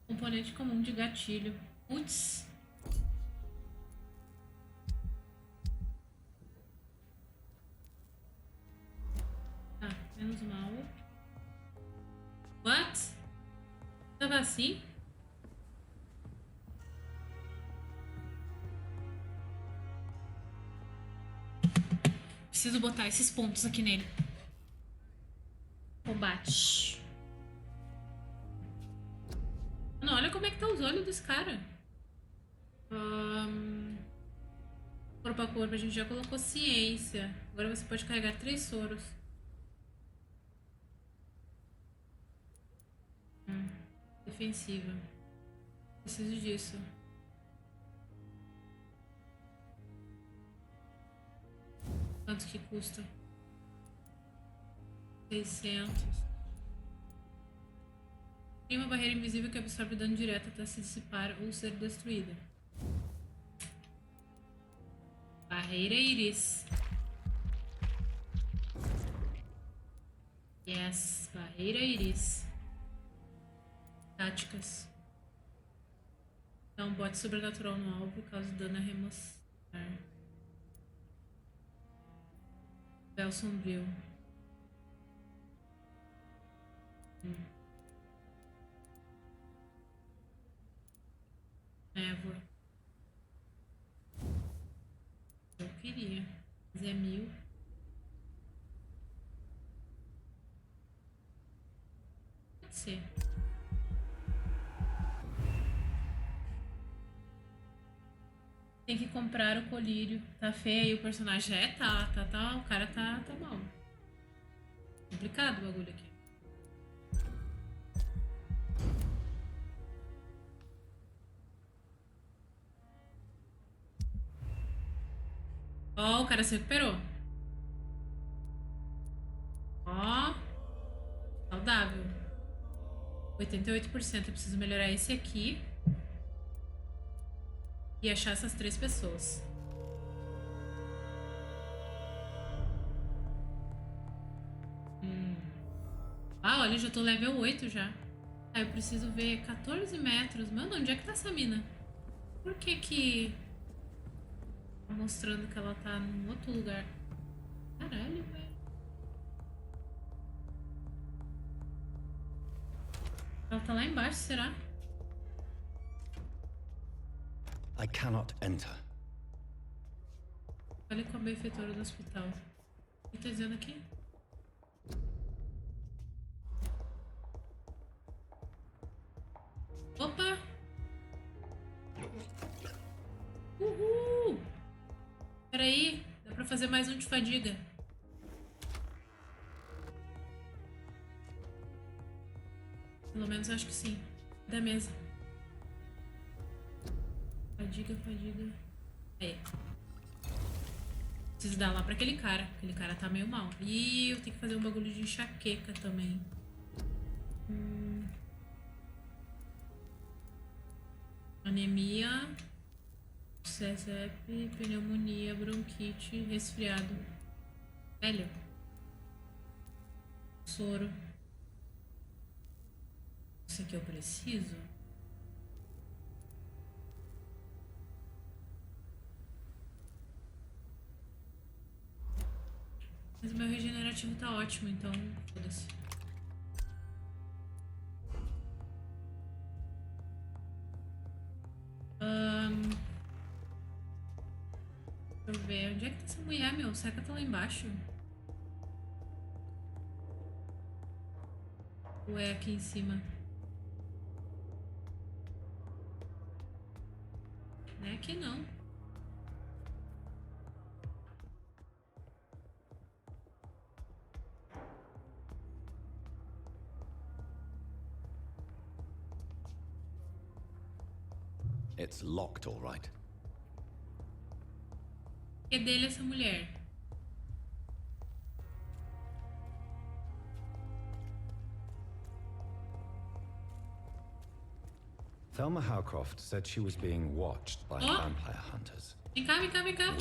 Componente comum de gatilho. Putz. Tá, menos mal. What? Tava assim? Preciso botar esses pontos aqui nele. Combate. Mano, olha como é que tá os olhos desse cara. Corpo a corpo, a gente já colocou ciência. Agora você pode carregar 3 soros. Defensiva. Preciso disso. Quanto que custa? 600. Tem uma barreira invisível que absorve dano direto até se dissipar ou ser destruída. Barreira íris. Yes, barreira íris. Táticas. Dá um bote sobrenatural no alvo, causa dano a remoção. Véu sombrio. Névoa. Eu queria. Mas é 1000. Pode ser. Tem que comprar o colírio. Tá feio o personagem. Tá. O cara tá mal. Complicado o bagulho aqui. Ó, o cara se recuperou. Ó. Saudável. 88%. Eu preciso melhorar esse aqui. E achar essas 3 pessoas. Ah, olha, eu já tô level 8 já. Ah, eu preciso ver 14 metros. Mano, onde é que tá essa mina? Por que tá mostrando que ela tá num outro lugar? Caralho, velho. Ela tá lá embaixo, será? I cannot enter. Olha com a benfeitora do hospital. O que tá dizendo aqui? Opa! Uhul! Peraí, dá pra fazer mais um de fadiga. Pelo menos acho que sim. Da mesa. Fadiga. Aí. Preciso dar lá pra aquele cara. Aquele cara tá meio mal. E eu tenho que fazer um bagulho de enxaqueca também. Anemia. CSF, pneumonia, bronquite, resfriado. Velho. Soro. Isso aqui eu preciso? Mas o meu regenerativo tá ótimo, então foda-se. Deixa eu ver, onde é que tá essa mulher, meu? Será que ela tá lá embaixo? Ou é aqui em cima? Não é aqui não. It's locked, all right. É dele essa mulher. Thelma Howcroft said she was being watched by vampire hunters. Vem cá.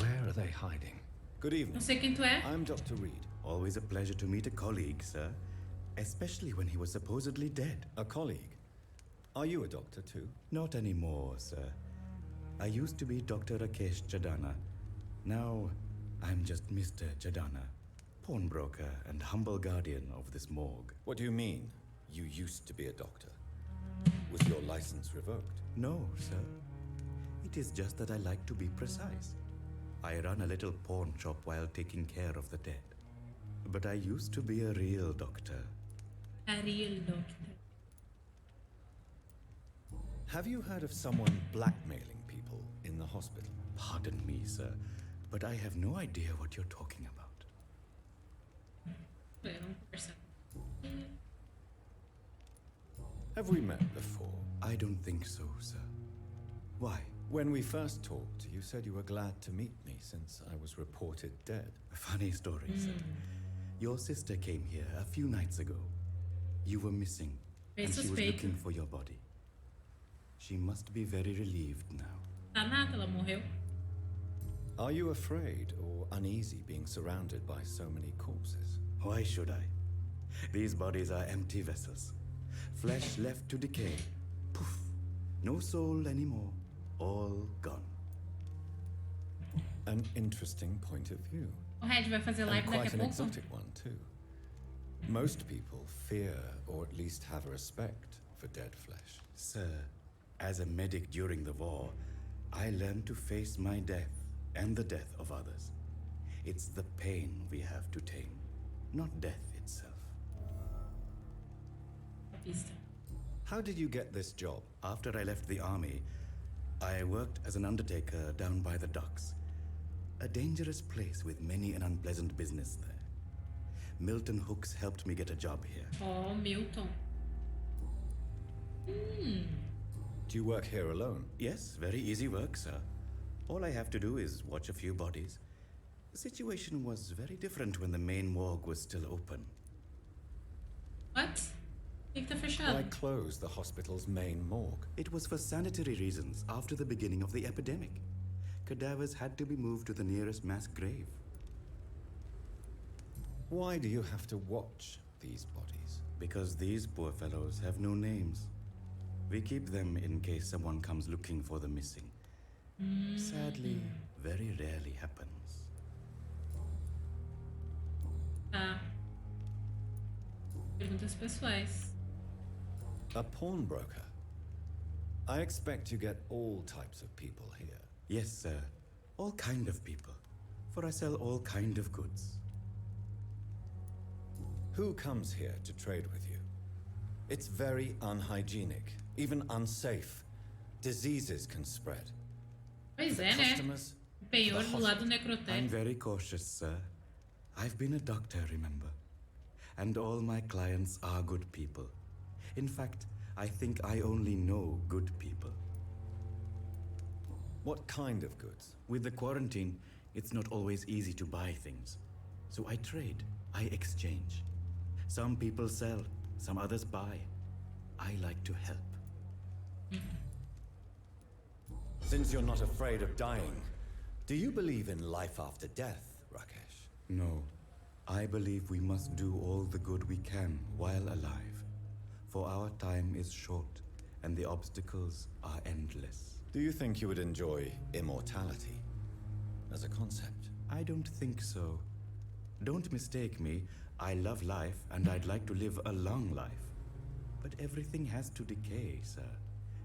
Where are they hiding? Good evening. Não sei quem tu é. I'm Dr. Reed. Always a pleasure to meet a colleague, sir. Especially when he was supposedly dead. A colleague? Are you a doctor too? Not anymore, sir. I used to be Dr. Rakesh Jadana. Now, I'm just Mr. Jadana, pawnbroker and humble guardian of this morgue. What do you mean, you used to be a doctor? Was your license revoked? No, sir. It is just that I like to be precise. I run a little pawn shop while taking care of the dead. But I used to be a real doctor. A real doctor. Have you heard of someone blackmailing people in the hospital? Pardon me, sir, but I have no idea what you're talking about. Have we met before? I don't think so, sir. Why? When we first talked, you said you were glad to meet me since I was reported dead. A funny story, sir. Your sister came here a few nights ago. You were missing, and she was looking for your body. She must be very relieved now. Tá nada, ela morreu. Are you afraid or uneasy being surrounded by so many corpses? Why should I? These bodies are empty vessels. Flesh left to decay. Poof. No soul anymore. All gone. An interesting point of view. O Red vai fazer And live daqui quite a an pouco. exotic one, too. Most people fear, or at least have a respect, for dead flesh. Sir, as a medic during the war, I learned to face my death and the death of others. It's the pain we have to tame, not death itself. Pista. How did you get this job? After I left the army, I worked as an undertaker down by the docks. A dangerous place with many an unpleasant business there. Milton Hooks helped me get a job here. Oh, Milton. Do you work here alone? Yes, very easy work, sir. All I have to do is watch a few bodies. The situation was very different when the main morgue was still open. What? O que tá fechado? Why close the hospital's main morgue? It was for sanitary reasons after the beginning of the epidemic. Cadavers had to be moved to the nearest mass grave. Why do you have to watch these bodies? Because these poor fellows have no names. We keep them in case someone comes looking for the missing. Sadly, very rarely happens. Tá. Perguntas pessoais. A pawnbroker? I expect you get all types of people here. Yes, sir. All kind of people. For I sell all kind of goods. Who comes here to trade with you? It's very unhygienic, even unsafe. Diseases can spread. Pois The é, né? customers, O penhor the do lado do I'm necrotério. very cautious, sir. I've been a doctor, remember? And all my clients are good people. In fact, I think I only know good people. What kind of goods? With the quarantine, it's not always easy to buy things. So I trade, I exchange. Some people sell, some others buy. I like to help. Since you're not afraid of dying, do you believe in life after death, Rakesh? No, I believe we must do all the good we can while alive. For our time is short, and the obstacles are endless. Do you think you would enjoy immortality as a concept? I don't think so. Don't mistake me. I love life, and I'd like to live a long life. But everything has to decay, sir.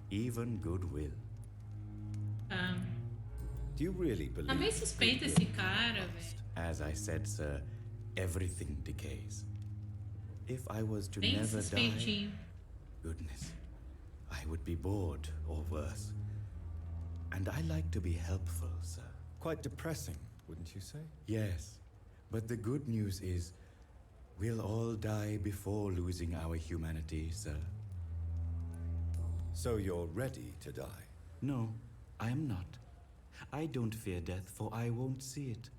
Even goodwill. Tá. Do you really believe? Tá meio suspeito esse cara, velho. As I said, sir, everything decays. If I was to Bem never die, suspeitinho. goodness, I would be bored or worse. And I like to be helpful, sir. Quite depressing, wouldn't you say? Yes, but the good news is we'll all die before losing our humanity, sir. So you're ready to die? No, I am not. I don't fear death, for I won't see it.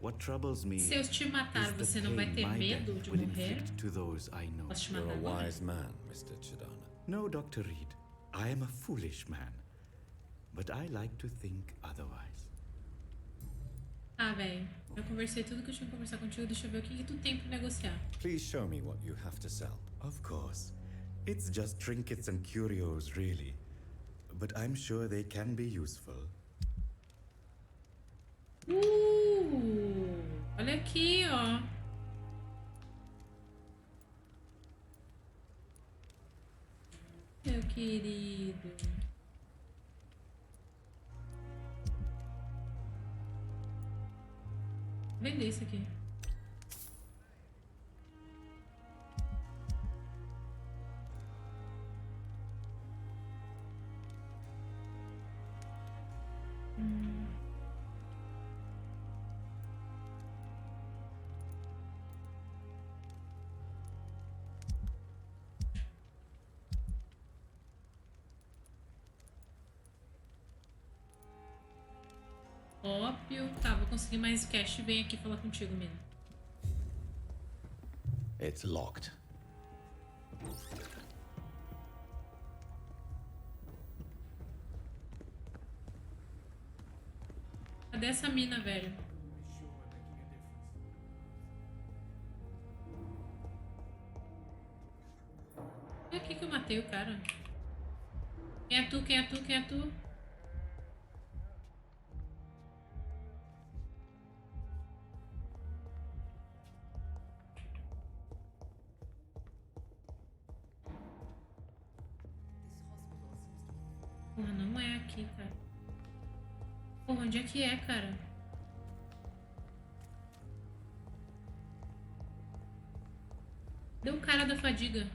What troubles me Se eu te matar, is você the não vai pain ter my medo death de will morrer? inflict to those I know. Posso te You're matar a agora? wise man, Mr. Chidana. No, Dr. Reed, I am a foolish man. But I like to think otherwise. Ah, velho. Eu conversei tudo que eu tinha que conversar contigo. Deixa eu ver o que tu tem pra negociar. Please show me what you have to sell. Of course. It's just trinkets and curios, really. But I'm sure they can be useful. Olha aqui, ó. Meu querido. Vou vender isso aqui. Ópio. Tá, vou conseguir mais cash. Vem aqui falar contigo, menino. It's locked. Cadê essa mina, velho? É aqui que eu matei o cara. Quem é tu? Quem é tu? Quem é tu? Porra, não é aqui, cara. Porra, onde é que é, cara? Deu o cara da fadiga.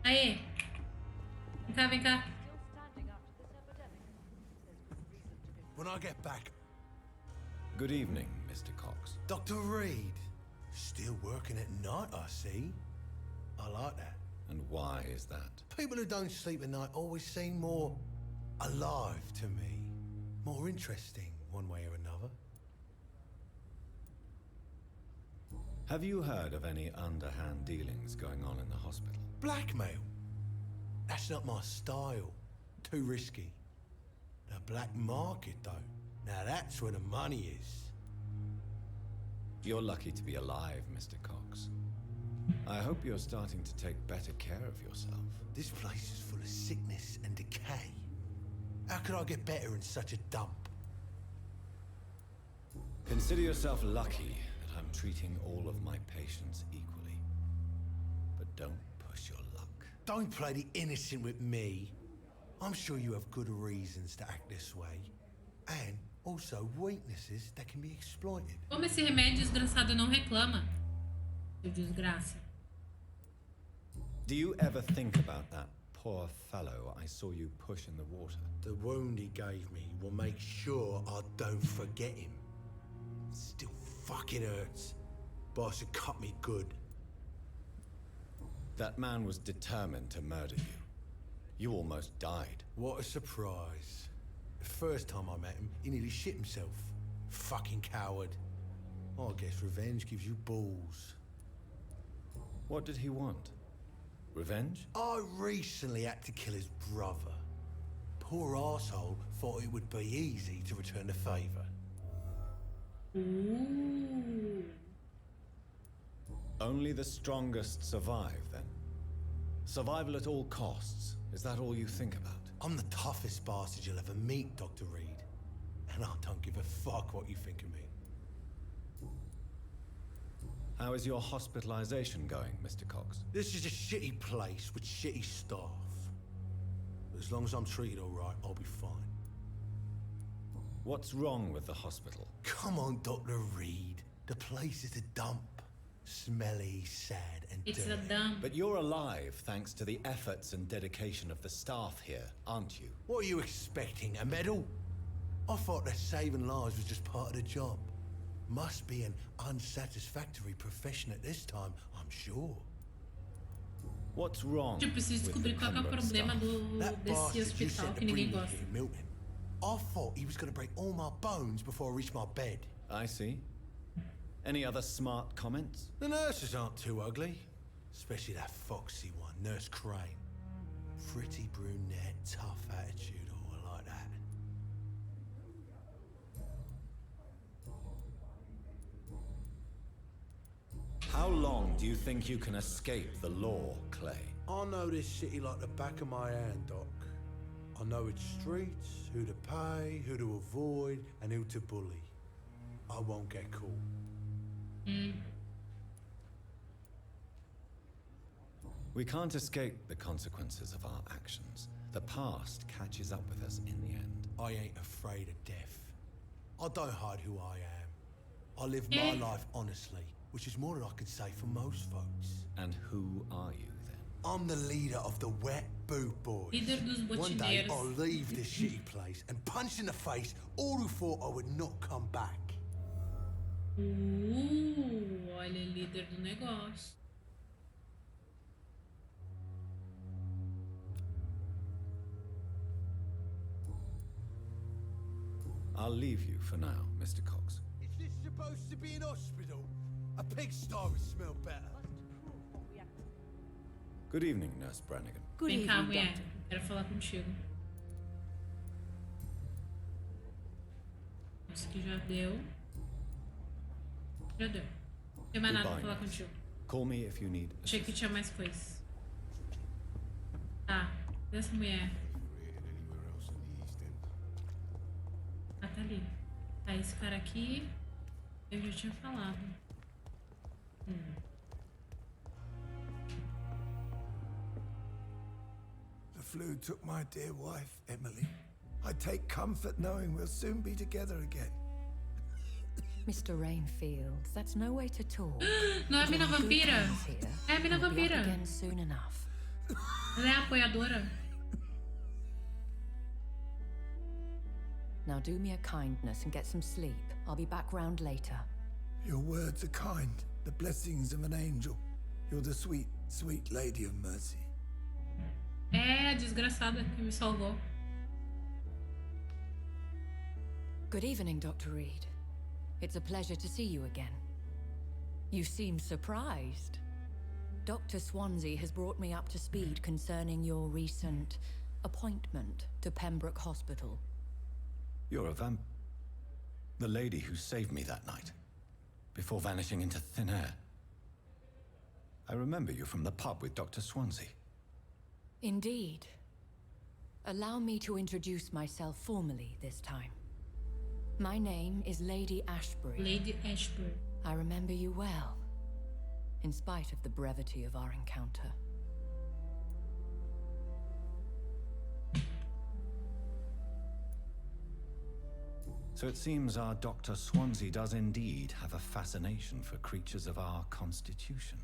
Aê! Vem cá, vem cá. When I get back... Good evening, Mr. Cox. Dr. Reed. Still working at night, I see. I like that. And why is that? People who don't sleep at night always seem more alive to me. More interesting, one way or another. Have you heard of any underhand dealings going on in the hospital? Blackmail? That's not my style. Too risky. The black market, though. Now that's where the money is. You're lucky to be alive, Mr. Cox. I hope you're starting to take better care of yourself. This place is full of sickness and decay. How could I get better in such a dump? Consider yourself lucky that I'm treating all of my patients equally. But don't push your luck. Don't play the innocent with me. I'm sure you have good reasons to act this way. And also weaknesses that can be exploited. Como esse remédio desgraçado não reclama? Seu desgraça. Do you ever think about that poor fellow I saw you push in the water? The wound he gave me will make sure I don't forget him. Still fucking hurts. Boss had cut me good. That man was determined to murder you. You almost died. What a surprise. The first time I met him, he nearly shit himself. Fucking coward. I guess revenge gives you balls. What did he want? Revenge? I recently had to kill his brother. Poor arsehole thought it would be easy to return the favor. Ooh. Only the strongest survive, then? Survival at all costs. Is that all you think about? I'm the toughest bastard you'll ever meet, Dr. Reed. And I don't give a fuck what you think of me. How is your hospitalization going, Mr. Cox? This is a shitty place with shitty staff. But as long as I'm treated all right, I'll be fine. What's wrong with the hospital? Come on, Dr. Reed. The place is a dump. Smelly, sad, and It's dirty. a dump. But you're alive thanks to the efforts and dedication of the staff here, aren't you? What are you expecting, a medal? I thought that saving lives was just part of the job. Must be an unsatisfactory profession at this time, I'm sure. What's wrong Eu preciso with the descobrir qual é o Pembroke problema staff? That desse bastard you hospital sent que to bring ninguém me gosta. here, Milton. I thought he was going to break all my bones before I reached my bed. I see. Any other smart comments? The nurses aren't too ugly. Especially that foxy one, Nurse Crane. Pretty brunette, tough attitude, oh, I like that. How long do you think you can escape the law, Clay? I know this city like the back of my hand, Doc. I know its streets, who to pay, who to avoid, and who to bully. I won't get caught. We can't escape the consequences of our actions. The past catches up with us in the end. I ain't afraid of death. I don't hide who I am. I live my life honestly, which is more than I can say for most folks. And who are you then? I'm the leader of the Wet Boot Boys. Líder dos One day botineiros. I'll leave this shitty place and punch in the face all who thought I would not come back. Olha, líder do negócio. I'll leave you for now, Mr. Cox. Is this supposed to be an hospital? A pigsty would smell better. Good evening, Nurse Brannigan. Good Vem cá, evening, mulher. Doctor. Quero falar contigo. Isso que já deu. Já deu. Não tem mais nada pra Goodbye, falar nurse. contigo. Call me if you need Achei que tinha mais coisas. Tá. Dessa mulher. Anywhere else in the East End. Ah, tá ali. Tá, esse cara aqui. Eu já tinha falado. flu took my dear wife, Emily. I take comfort knowing we'll soon be together again. Mr. Rainfield, that's no way to talk. Não é a mina We're in good vampira. hands here. É a mina We'll be up vampira. again soon enough. Ela é a apoiadora. Now do me a kindness and get some sleep. I'll be back round later. Your words are kind, the blessings of an angel. You're the sweet, sweet lady of mercy. É a desgraçada que me salvou. Good evening, Dr. Reed. It's a pleasure to see you again. You seem surprised. Dr. Swansea has brought me up to speed concerning your recent appointment to Pembroke Hospital. You're a the lady who saved me that night, before vanishing into thin air. I remember you from the pub with Dr. Swansea. Indeed. Allow me to introduce myself formally this time. My name is Lady Ashbury. Lady Ashbury. I remember you well, in spite of the brevity of our encounter. So it seems our Dr. Swansea does indeed have a fascination for creatures of our constitution.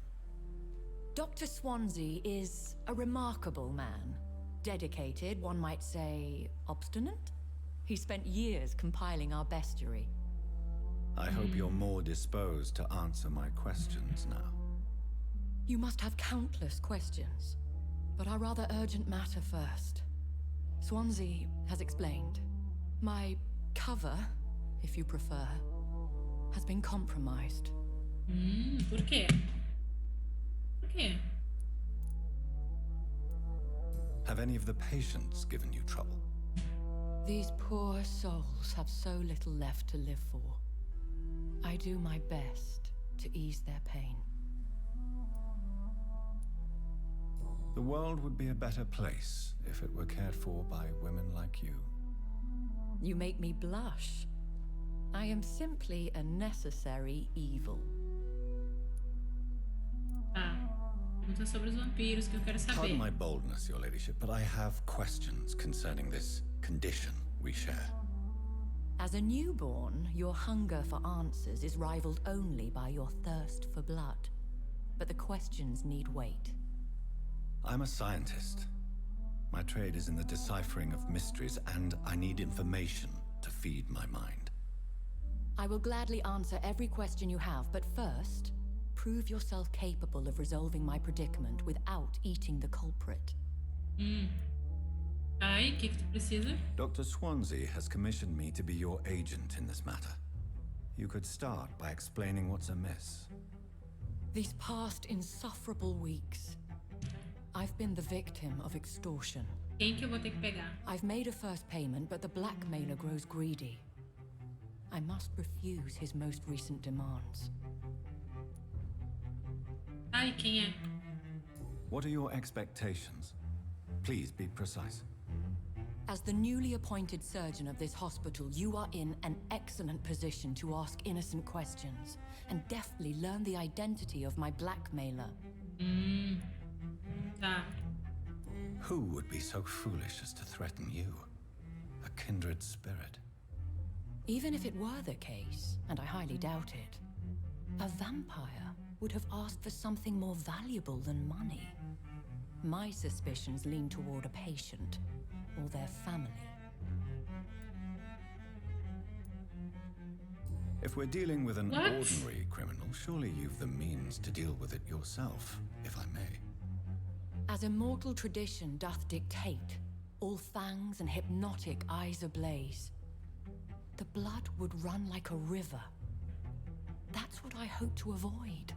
Dr. Swansea is a remarkable man. Dedicated, one might say, obstinate? He spent years compiling our bestiary. I hope you're more disposed to answer my questions now. You must have countless questions, but our rather urgent matter first. Swansea has explained. My cover, if you prefer, has been compromised. Por quê? Por quê? Have any of the patients given you trouble? These poor souls have so little left to live for. I do my best to ease their pain. The world would be a better place if it were cared for by women like you. You make me blush. I am simply a necessary evil. Pergunta sobre os vampiros que eu quero saber. Pardon my boldness, your ladyship, but I have questions concerning this condition we share. As a newborn, your hunger for answers is rivaled only by your thirst for blood. But the questions need wait. I'm a scientist. My trade is in the deciphering of mysteries, and I need information to feed my mind. I will gladly answer every question you have, but first, prove yourself capable of resolving my predicament without eating the culprit. Ai, o que tu precisa? Dr. Swansea has commissioned me to be your agent in this matter. You could start by explaining what's amiss. These past insufferable weeks, I've been the victim of extortion. Quem que eu vou ter que pegar? I've made a first payment, but the blackmailer grows greedy. I must refuse his most recent demands. Ai, quem é? What are your expectations? Please be precise. As the newly appointed surgeon of this hospital, you are in an excellent position to ask innocent questions and deftly learn the identity of my blackmailer. Tá. Who would be so foolish as to threaten you? A kindred spirit. Even if it were the case, and I highly doubt it, a vampire would have asked for something more valuable than money. My suspicions lean toward a patient or their family. If we're dealing with an What? ordinary criminal, surely you've the means to deal with it yourself, if I may. As immortal tradition doth dictate, all fangs and hypnotic eyes ablaze, the blood would run like a river. That's what I hope to avoid.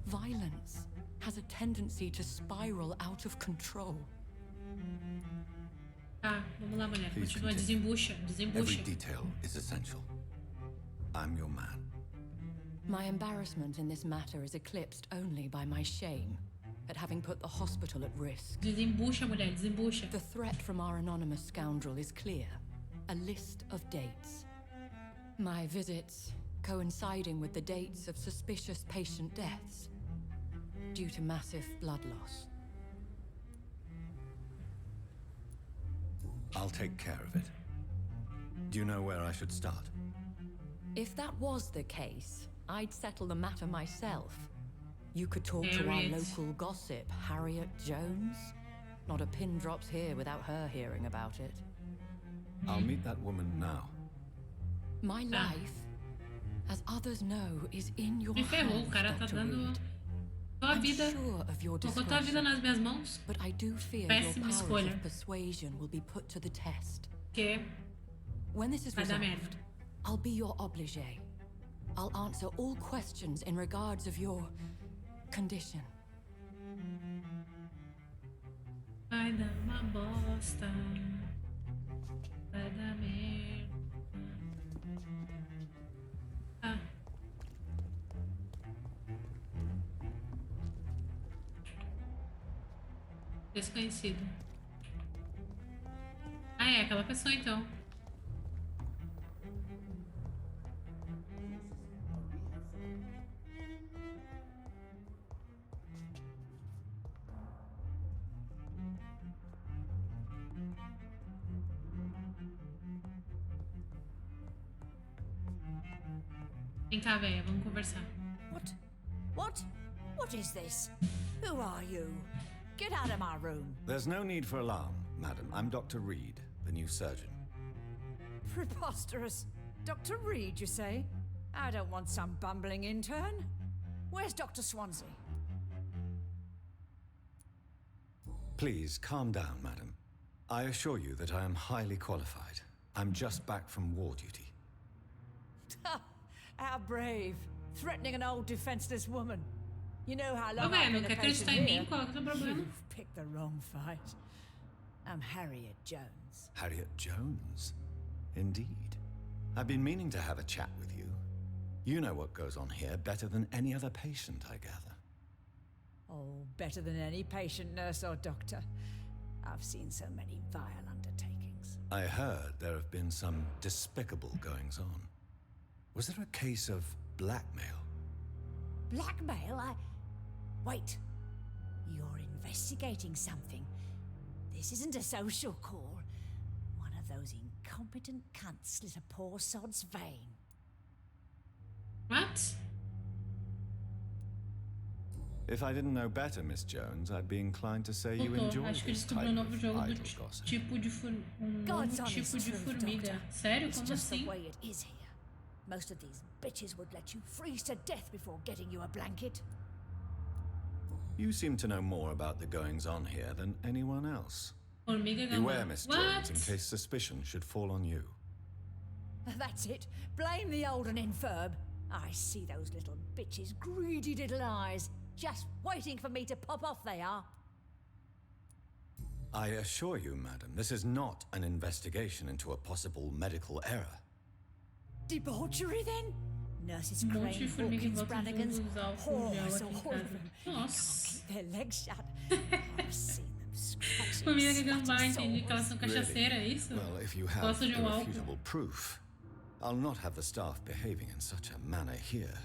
Violence has a tendency to spiral out of control. Tá, vamos lá, mulher. Please Continua, continue. desembucha, Every desembucha. detail is essential. I'm your man. My embarrassment in this matter is eclipsed only by my shame at having put the hospital at risk. Desembucha, mulher, desembucha. The threat from our anonymous scoundrel is clear. A list of dates. My visits coinciding with the dates of suspicious patient deaths due to massive blood loss. I'll take care of it. Do you know where I should start? If that was the case, I'd settle the matter myself. You could talk to our local gossip, Harriet Jones. Not a pin drops here without her hearing about it. I'll meet that woman now. My life, as others know, is in your Me ferrou, o hands, cara tá Dr. dando Reed. tua I'm vida. sure of your Colocou tua vida discretion, nas minhas mãos. but I do fear your Péssima powers escolha. of persuasion will be put to the test. Que When this is vai dar resolved, merda. I'll be your obligé. I'll answer all questions in regards of your condition. Vai dar uma bosta. Vai dar merda. Ah. Desconhecido. Ah, é aquela pessoa então. Vem cá, velha, vamos conversar. What is this? Who are you? Get out of my room. There's no need for alarm, madam. I'm Dr. Reed, the new surgeon. Preposterous. Dr. Reed, you say? I don't want some bumbling intern. Where's Dr. Swansea? Please, calm down, madam. I assure you that I am highly qualified. I'm just back from war duty. How brave. Threatening an old defenseless woman. You know how long Ô, velho, I've não been a quer patient acreditar em here. mim? Qual é o teu problema? You've picked the wrong fight. I'm Harriet Jones. Harriet Jones? Indeed. I've been meaning to have a chat with you. You know what goes on here better than any other patient, I gather. Oh, better than any patient, nurse, or doctor. I've seen so many vile undertakings. I heard there have been some despicable goings-on. Was there a case of blackmail? Blackmail? Wait. You're investigating something. This isn't a social call. One of those incompetent cunts slit a poor sod's vein. What? If I didn't know better, Miss Jones, I'd be inclined to say you Voltou. enjoy Acho que this descobriu type um novo of jogo do idle gossip. tipo de novo God's tipo honest de truth, formiga. Doctor. Sério? It's Como just assim? the way it is here. Most of these bitches would let you freeze to death before getting you a blanket. You seem to know more about the goings-on here than anyone else. Formiga Beware, gamma. Miss What? Jones, in case suspicion should fall on you. That's it. Blame the old and infirm. I see those little bitches' greedy little eyes. Just waiting for me to pop off they are. I assure you, madam, this is not an investigation into a possible medical error. Debauchery then? Nurses Monte de Crane, formiga em Hawkins, volta de Brannigan's, uns álcool gel whores, aqui em all of casa. them. Nossa. Keep their legs shut. I've seen them scratching, Formiga gambá, smutty entendi que elas são sores. cachaceiras, é isso? Well, if you have Gosto de um álcool. irrefutable proof, I'll not have the staff behaving in such a manner here.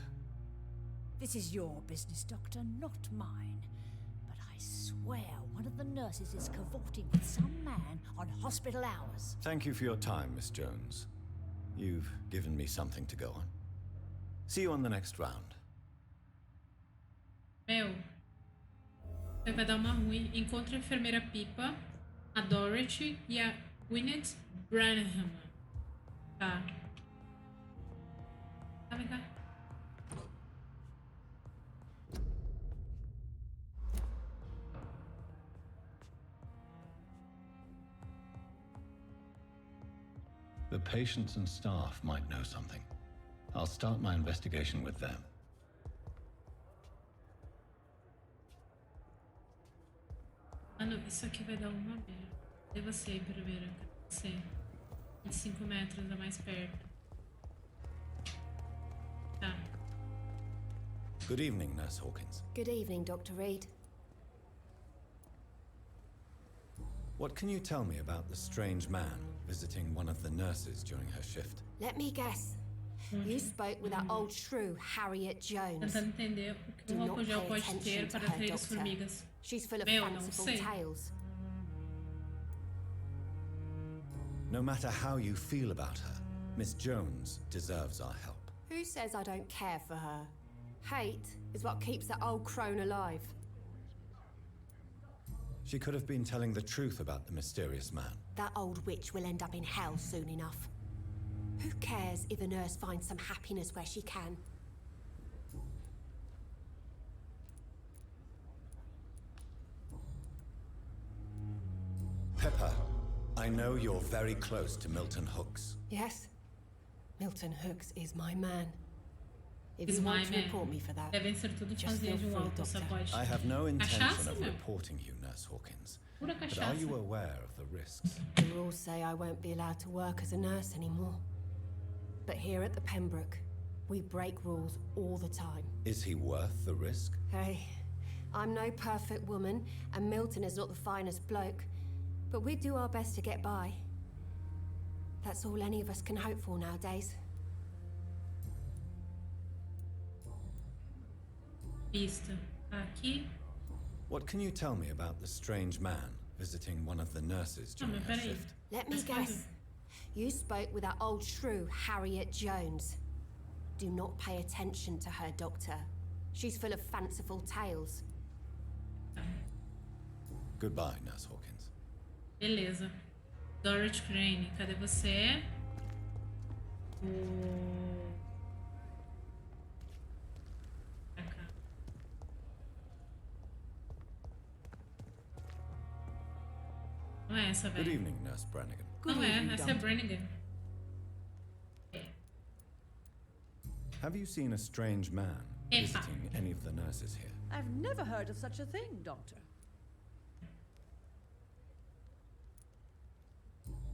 This is your business, Doctor, not mine. But I swear one of the nurses is cavorting with some man on hospital hours. Thank you for your time, Miss Jones. You've given me something to go on. See you on the next round. Meu, vai dar uma ruim. Encontre a enfermeira Pipa, a Dorothy e a Gwyneth Branham. Tá. Tá, vem cá. The patients and staff might know something. I'll start my investigation with them. Mano, isso aqui vai dar uma merda. Cadê você, enfermeira? Cadê você? 25 metros, é mais perto. Tá. Good evening, Nurse Hawkins. Good evening, Dr. Reed. What can you tell me about the strange man visiting one of the nurses during her shift? Let me guess. You spoke with that old shrew, Harriet Jones. Tentando entender o que Do o not álcool gel pay pode attention ter to para her, atrair as Doctor. formigas. She's full of Meu, não fanciful sei. tales. No matter how you feel about her, Miss Jones deserves our help. Who says I don't care for her? Hate is what keeps that old crone alive. She could have been telling the truth about the mysterious man. That old witch will end up in hell soon enough. Who cares if a nurse finds some happiness where she can? Pepper, I know you're very close to Milton Hooks. Yes, Milton Hooks is my man. If Is you my want to man. report me for that, Devem ser tudo just feel fazer de free, alto, Doctor. só pode. I have no intention Cachaça, of meu? reporting you, Nurse Hawkins. Pura But are you cachaça. aware of the risks? The rules say I won't be allowed to work as a nurse anymore. But here at the Pembroke, we break rules all the time. Is he worth the risk? Hey, I'm no perfect woman, and Milton is not the finest bloke. But we do our best to get by. That's all any of us can hope for nowadays. Pista. Aqui. What can you tell me about the strange man visiting one of the nurses Não, during mas her peraí. Ah, shift? Let me Mas guess. You spoke with that old shrew, Harriet Jones. Do not pay attention to her, Doctor. She's full of fanciful tales. Goodbye, Nurse Hawkins. Beleza. Dorothy Crane, cadê você? Pra cá. Não é essa, Good velho. evening, Nurse Brannigan. Não é, essa é Brannigan. Have you seen a strange man Epa. visiting any of the nurses here? I've never heard of such a thing, Doctor.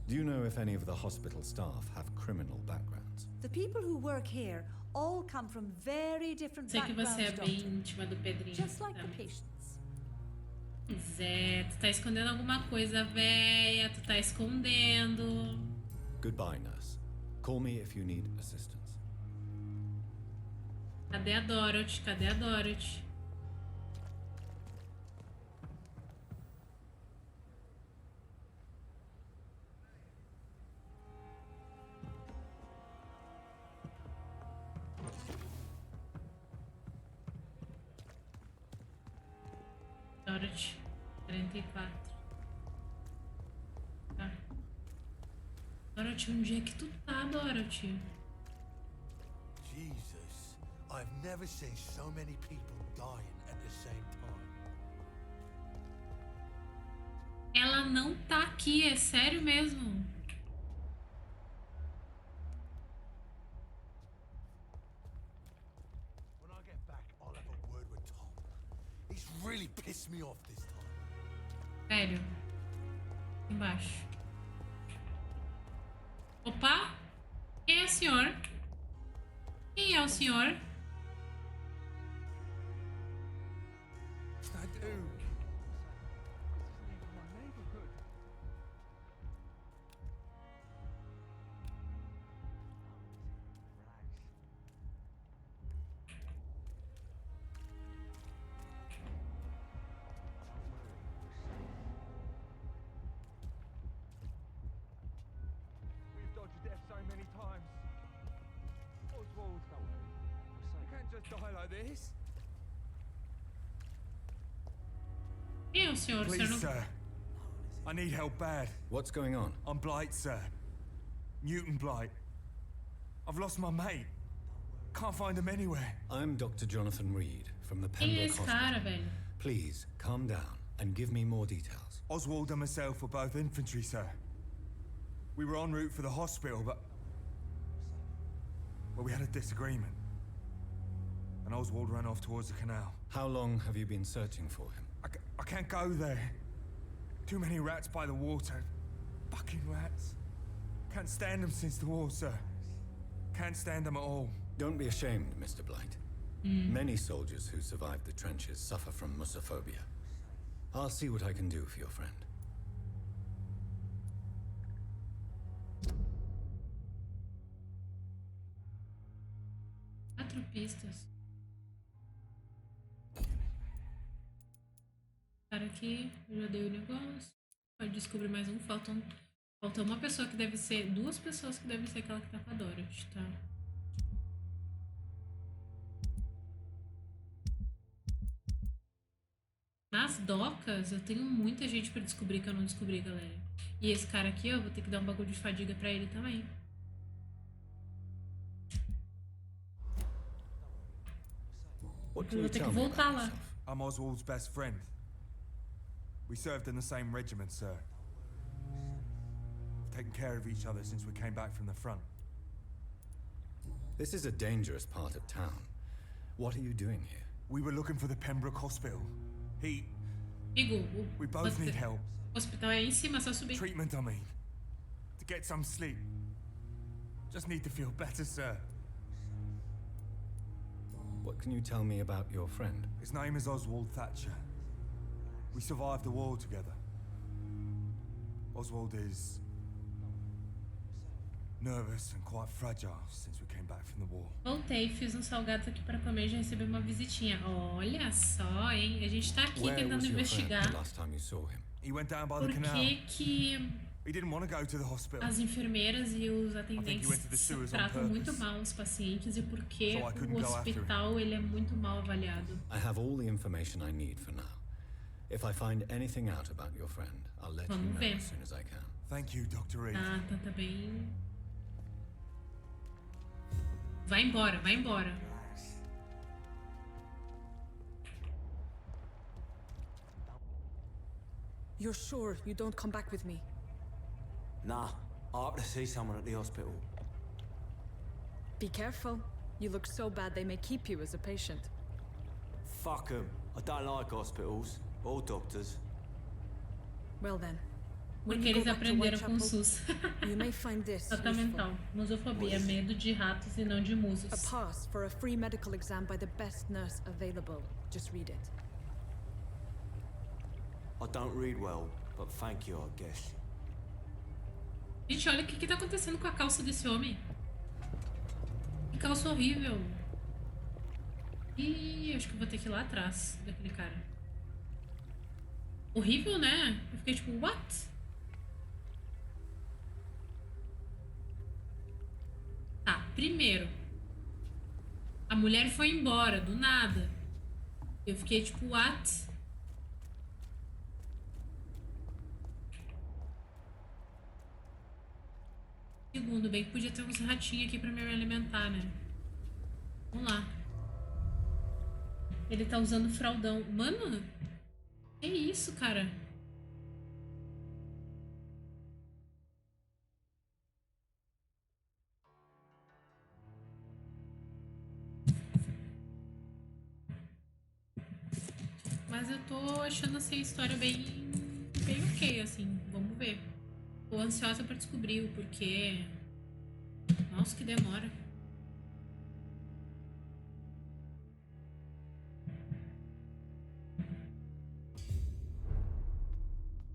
Do you know if any of the hospital staff have criminal backgrounds? The people who work here all come from very different Sei que você é backgrounds, bem Doctor. íntima do Pedrinho. Just like the Tá. patients. Zé, tu tá escondendo alguma coisa, véia. Tu tá escondendo. Goodbye, nurse. Call me if you need assistance. Cadê a Dorothy? Cadê a Dorothy? Dorothy, 44. Tá. Dorothy, onde é que tu tá, Dorothy? Jesus, I've never seen so many people dying at the same time. Ela não tá aqui, é sério mesmo. When I get back, I'll have a word with Tom. He's really pissed me off this time. Sério. Embaixo. Opa! Quem é o senhor? Quem é o senhor? I do. We've dodged death so many times. Oswald, you can't just die like this. Quem é o senhor? O senhor Please, não... sir. I need help bad. What's going on? I'm Blight, sir. Newton Blight. I've lost my mate. Can't find him anywhere. I'm Dr. Jonathan Reed from the Quem é Pembroke esse Hospital. cara, velho? Please, calm down and give me more details. Oswald and myself were both infantry, sir. We were en route for the hospital, but... Well, we had a disagreement. And Oswald ran off towards the canal. How long have you been searching for him? I can't go there. Too many rats by the water. Fucking rats. Can't stand them since the war, sir. Can't stand them at all. Don't be ashamed, Mr. Blight. Many soldiers who survived the trenches suffer from musophobia. I'll see what I can do for your friend. 4 pistas. Cara aqui, eu já dei o negócio. Pode descobrir mais um, faltam Falta uma pessoa que deve ser... 2 pessoas que devem ser aquela que tá com a Dorothy, tá? Nas docas, eu tenho muita gente pra descobrir que eu não descobri, galera. E esse cara aqui, eu vou ter que dar um bagulho de fadiga pra ele também. Eu vou ter que voltar lá. I'm Oswald's best friend. We served in the same regiment, sir. We've taken care of each other since we came back from the front. This is a dangerous part of town. What are you doing here? We were looking for the Pembroke Hospital. Amigo, we both need help. O hospital é em cima, só subir. Treatment, I mean. To get some sleep. Just need to feel better, sir. What can you tell me about your friend? His name is Oswald Thatcher. We survived the war together. Oswald is nervous and quite fragile since we came back from the war. Voltei, fiz uns salgados aqui pra comer e já recebi uma visitinha. Olha só, hein? A gente tá aqui tentando investigar He went down by the por canal. que He didn't want to go to the hospital. as enfermeiras e os atendentes tratam muito mal os pacientes e por que o hospital ele é muito mal avaliado. I have all the information I need for now. If I find anything out about your friend, I'll let you know as soon as I can. Thank you, Dr. Reed. Tá bem. Vai embora, vai embora. You're sure you don't come back with me? Nah, I have to see someone at the hospital. Be careful. You look so bad they may keep you as a patient. Fuck 'em. I don't like hospitals or doctors. Well then. Porque eles aprenderam com o SUS. You may find this Nota mental. Musofobia, medo de ratos e não de musos. A pass for a free medical exam by the best nurse available. Just read it. I don't read well, but thank you, I guess. Gente, olha o que tá acontecendo com a calça desse homem. Que calça horrível. Ih, acho que eu vou ter que ir lá atrás daquele cara. Horrível, né? Eu fiquei tipo, what? Tá, primeiro. A mulher foi embora, do nada. Eu fiquei tipo, what? Segundo, bem que podia ter uns ratinhos aqui pra me alimentar, né? Vamos lá. Ele tá usando fraldão. Mano, que isso, cara? Mas eu tô achando assim a história bem ok, assim. Vamos ver. Tô ansiosa pra descobrir o porquê. Nossa, que demora.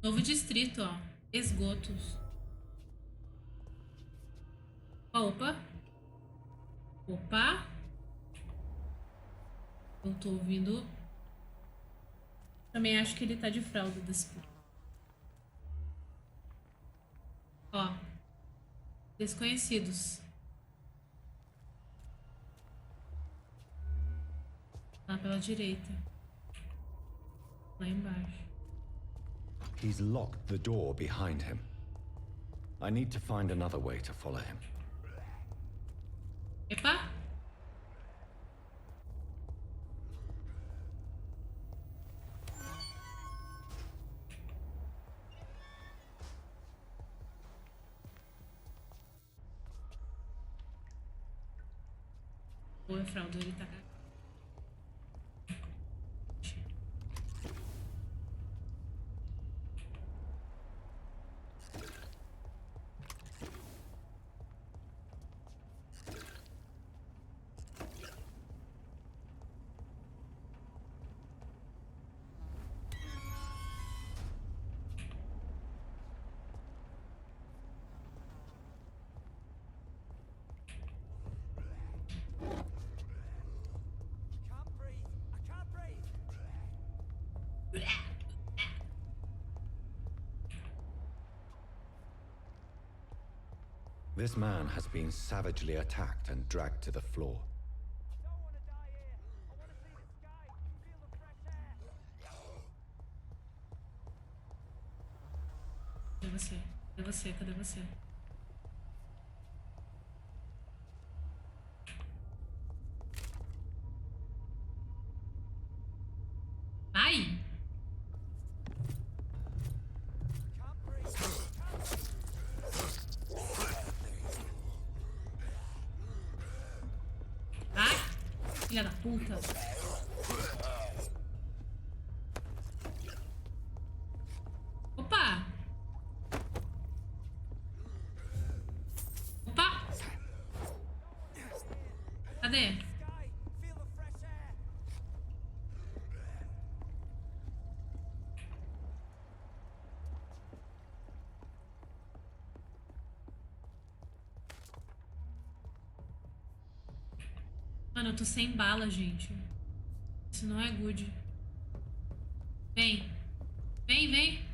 Novo distrito, ó. Esgotos. Opa. Opa. Eu tô ouvindo. Também acho que ele tá de fralda desse. Ó. Desconhecidos. Lá pela direita. Lá embaixo. He's locked the door behind him. I need to find another way to follow him. Epa! O fralda, ele tá... This man has been savagely attacked and dragged to the floor. Cadê você? Cadê você? Cadê você? Ai! Ai! Filha da puta! Opa! Opa! Cadê? Mano, eu tô sem bala, gente. Isso não é good. Vem. Vem, vem.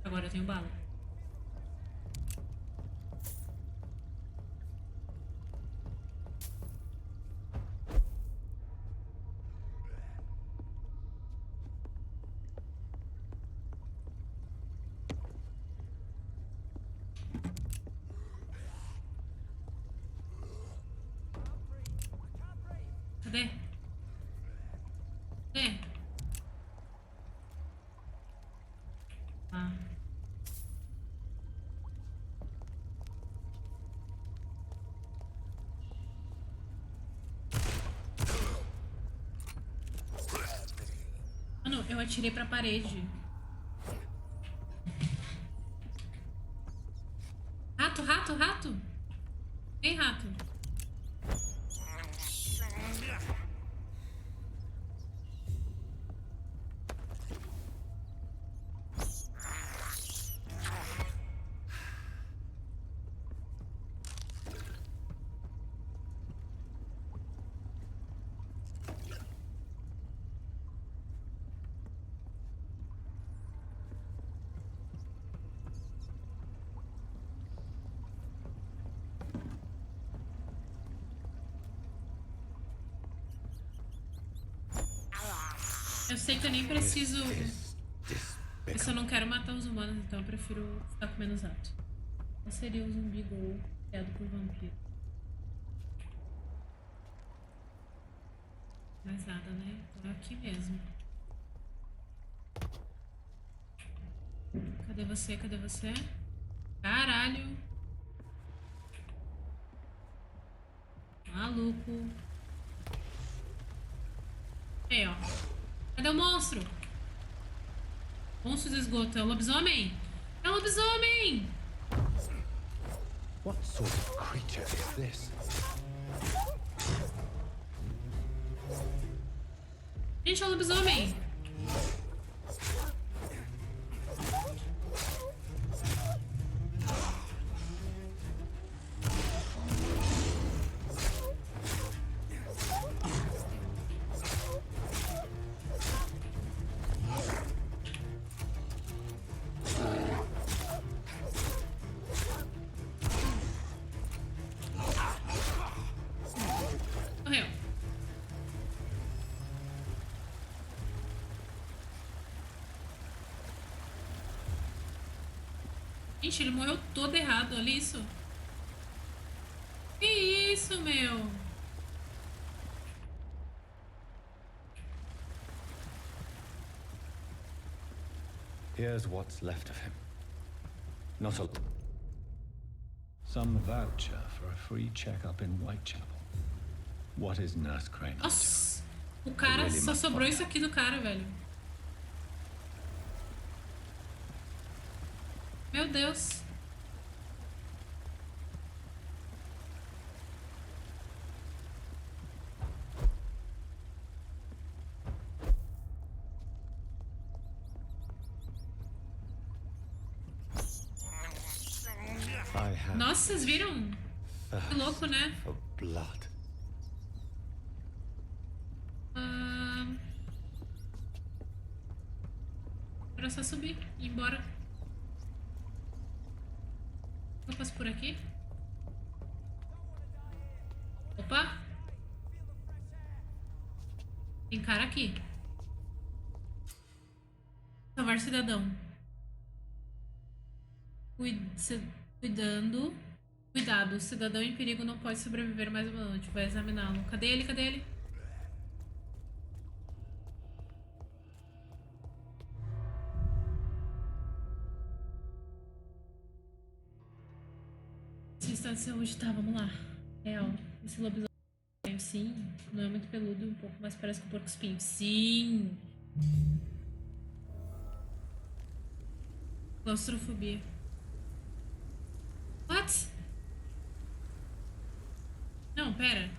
Agora eu tenho bala. Cadê? Cadê? Ah. Mano, eu atirei pra parede. Rato, rato, rato. Vem, rato. Eu sei que eu nem preciso... Se eu não quero matar os humanos, então eu prefiro ficar com menos rato. Qual seria o zumbi gol criado por vampiro? Mais nada, né? Então é aqui mesmo. Cadê você? Cadê você? Caralho! Maluco! Aí, ó. Cadê o monstro? Monstro de esgoto. É o lobisomem? É o lobisomem! What sort of creature is this? Gente, é o lobisomem! Morreu. Gente, ele morreu todo errado, olha isso. Que isso, meu? Here's what's left of him. Not a... Some voucher for a free checkup in Whitechapel. What is Nurse Crane? Nossa, o cara só sobrou isso aqui do cara, velho. Meu Deus. Nossa, vocês viram? Que louco, né? For blood. Era só subir e ir embora. Eu passo por aqui? Opa! Tem cara aqui. Salvar cidadão. Cuidando. Cuidado, o cidadão em perigo não pode sobreviver mais uma noite. Vai examiná-lo. Cadê ele? Cadê ele? Esse estado de saúde, tá, vamos lá. Real. Esse lobisomem, sim, não é muito peludo, um pouco mais parece com um porco espinho. Sim! Claustrofobia. What? Não, pera.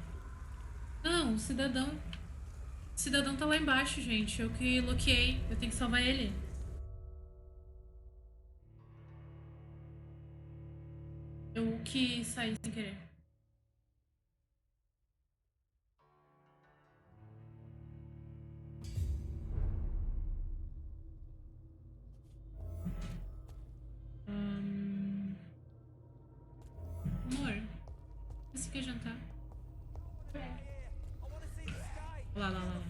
Não, o cidadão. O cidadão tá lá embaixo, gente. Eu que loqueei. Eu tenho que salvar ele. Eu que saí sem querer. Amor, você quer jantar? Lá, lá, lá.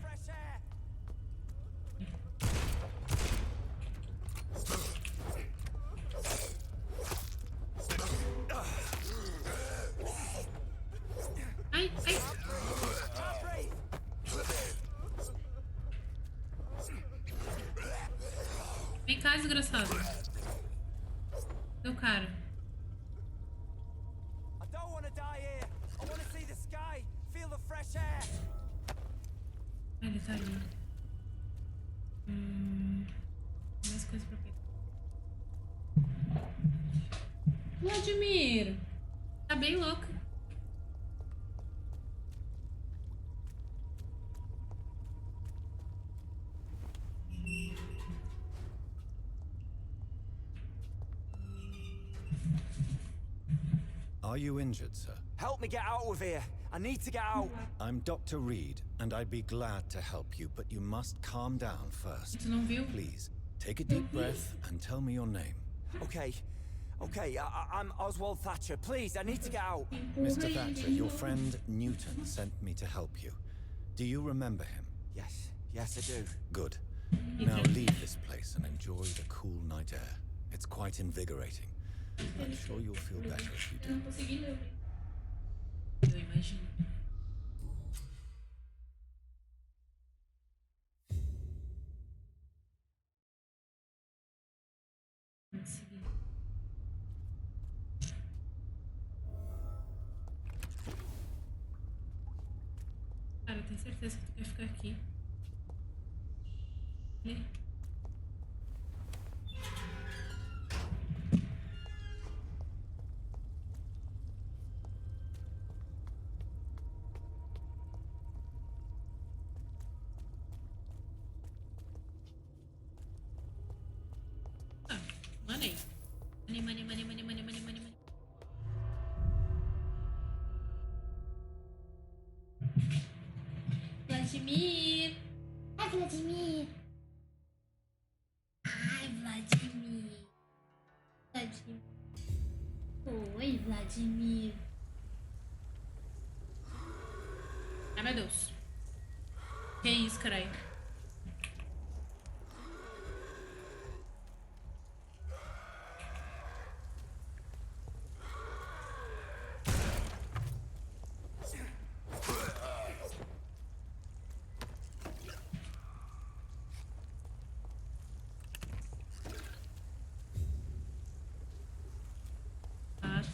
Ai, ai. Vem cá, desgraçado. Meu cara. Ele tá ali. Mais coisas pra pegar. Vladimir! Tá bem louca. Are you injured, sir? Help me get out of here. I need to get out. I'm Dr. Reed, and I'd be glad to help you, but you must calm down first. Please, take a deep breath and tell me your name. Okay. Okay, I'm Oswald Thatcher. Please, I need to get out. Mr. Thatcher, your friend Newton sent me to help you. Do you remember him? Yes, yes, I do. Good. Now leave this place and enjoy the cool night air. It's quite invigorating. I'm sure you'll feel better if you do. Eu imagino. Cara, eu tenho certeza que tu quer ficar aqui. Ali. Money. Money, money, money, money, money, money, money, money. Vladimir! Ai, Vladimir! Ai, Vladimir! Vladimir! Oi, Vladimir! Ai, meu Deus! Que isso, caralho?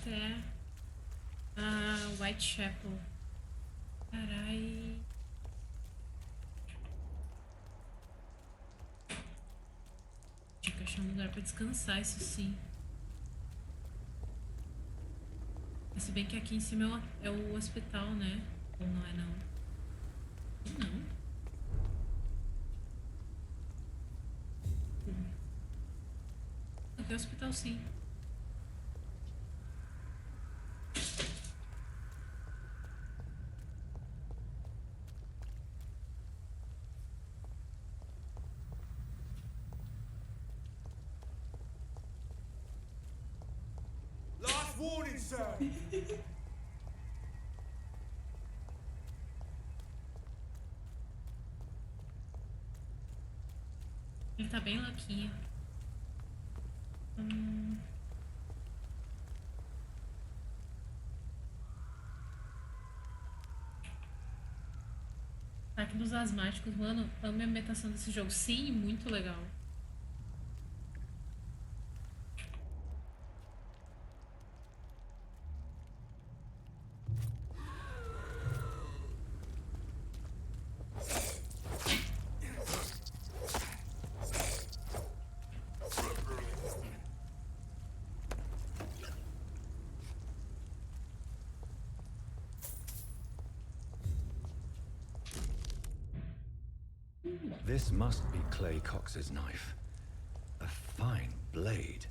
Até a Whitechapel. Carai. Tinha que achar um lugar pra descansar, isso sim. Mas se bem que aqui em cima é o hospital, né? Ou não é não? Não. Aqui é o hospital, sim. warning, sir. Ele tá bem louquinho. Ataque dos asmáticos. Mano, amo a ambientação desse jogo. Sim, muito legal. This must be Clay Cox's knife. A fine blade.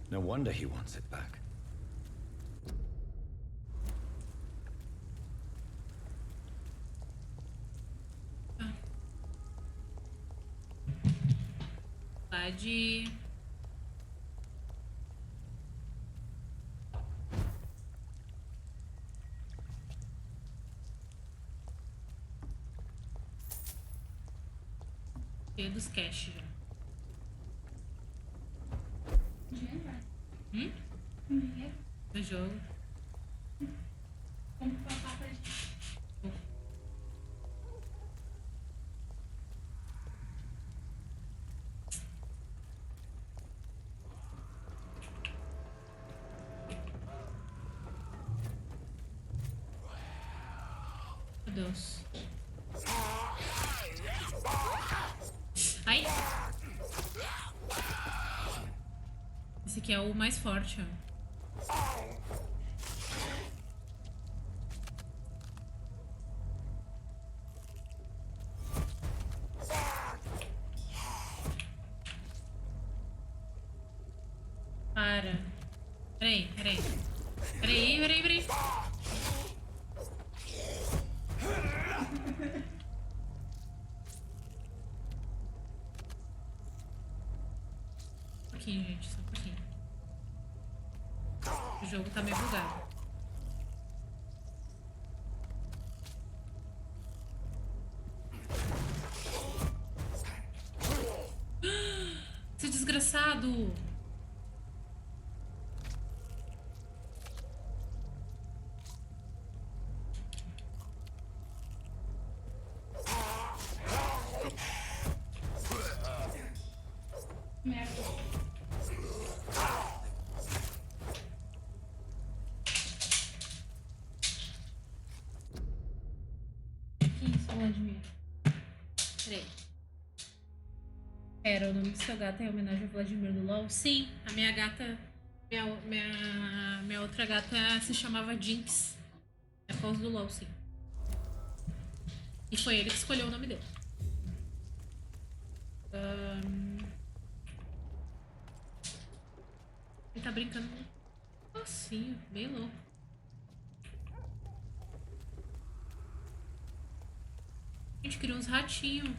No wonder he wants it back. De... Cheio dos cash já. Dinheiro? No jogo. Como passar pra gente? Meu Deus. Ai! Esse aqui é o mais forte, ó. Para. Peraí. Um pouquinho, gente, só um pouquinho. O jogo tá meio bugado. Seu desgraçado! Peraí. Era o nome do seu gato em homenagem ao Vladimir do LoL? Sim, a minha gata. Minha outra gata se chamava Jinx. É por causa do LoL, sim. E foi ele que escolheu o nome dele. Ele tá brincando. Nocinho, bem louco. A gente criou uns ratinhos.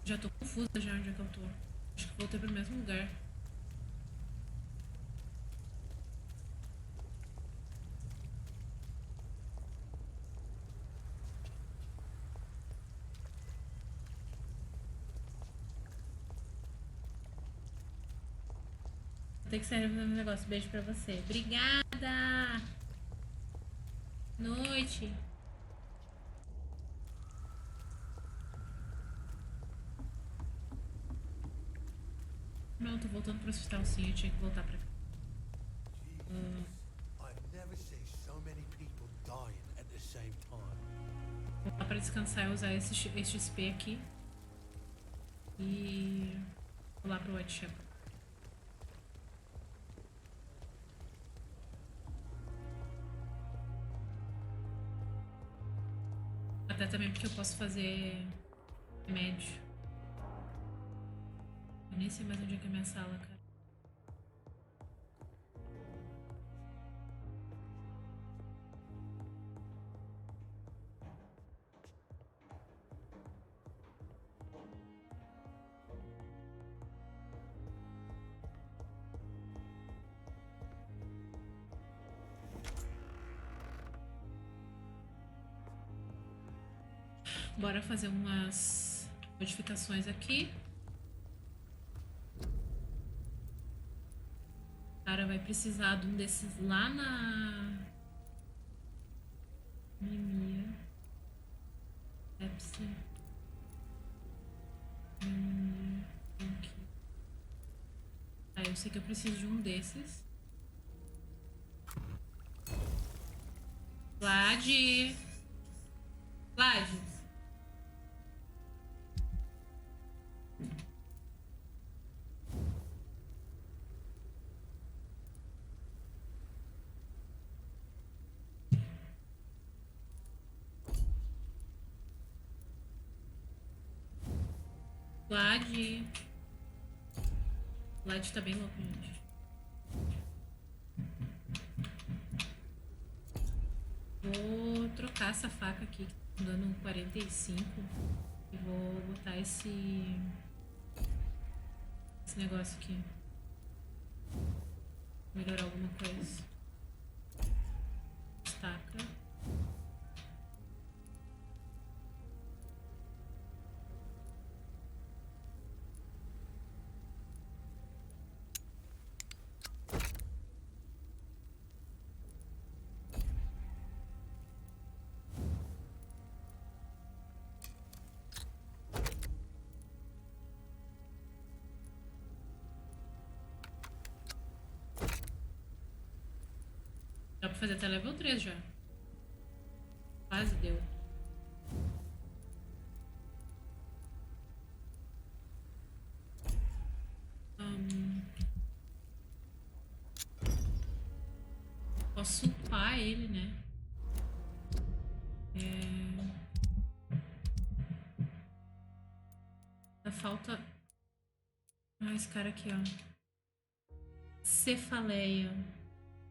Já tô confusa já onde é que eu tô. Acho que voltei pro mesmo lugar. Vou ter que sair fazendo um negócio. Beijo pra você. Obrigada! Noite. Não, tô voltando pro hospital sim, eu tinha que voltar pra cá. I've never seen so many people dying at the same time. Vou lá pra descansar e usar esse XP aqui. E vou lá pro White Shepherd. Até também porque eu posso fazer remédio. Eu nem sei mais onde é que é a minha sala, cara. Bora fazer umas modificações aqui. O cara vai precisar de um desses lá na anemia. Pepsi. Anemia. Aqui. Ah, eu sei que eu preciso de um desses. Vlad. Vlad. Vlad tá bem louco, gente. Vou trocar essa faca aqui, que tá dando 45. E vou botar esse negócio aqui. Melhorar alguma coisa. Estaca. Dá pra fazer até level 3 já. Quase deu. Posso upar ele, né? Falta... Ah, esse cara aqui, ó. Cefaleia.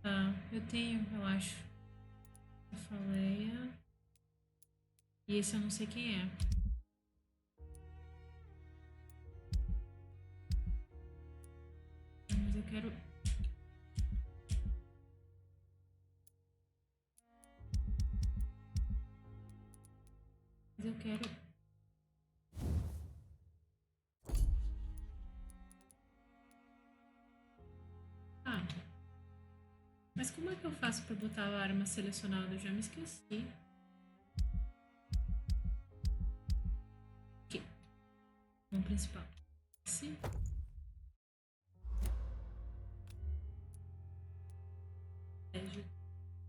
Tá, eu tenho, eu acho. Cefaleia. E esse eu não sei quem é. Mas eu quero... Mas eu quero... Ah. Mas como é que eu faço pra botar a arma selecionada? Eu já me esqueci. Aqui. Vamos principal. Esse. De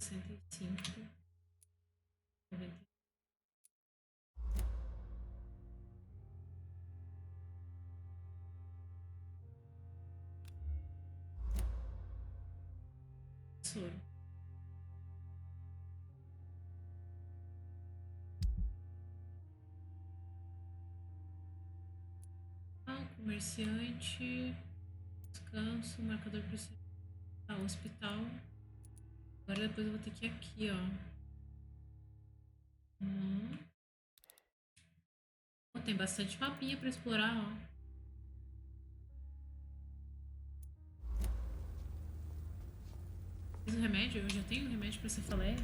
65. 90. Soro. Comerciante, descanso, marcador preciso. Tá, hospital. Agora depois eu vou ter que ir aqui, ó. Oh, tem bastante mapinha pra explorar, ó. Fiz o remédio? Eu já tenho remédio pra cefaleia?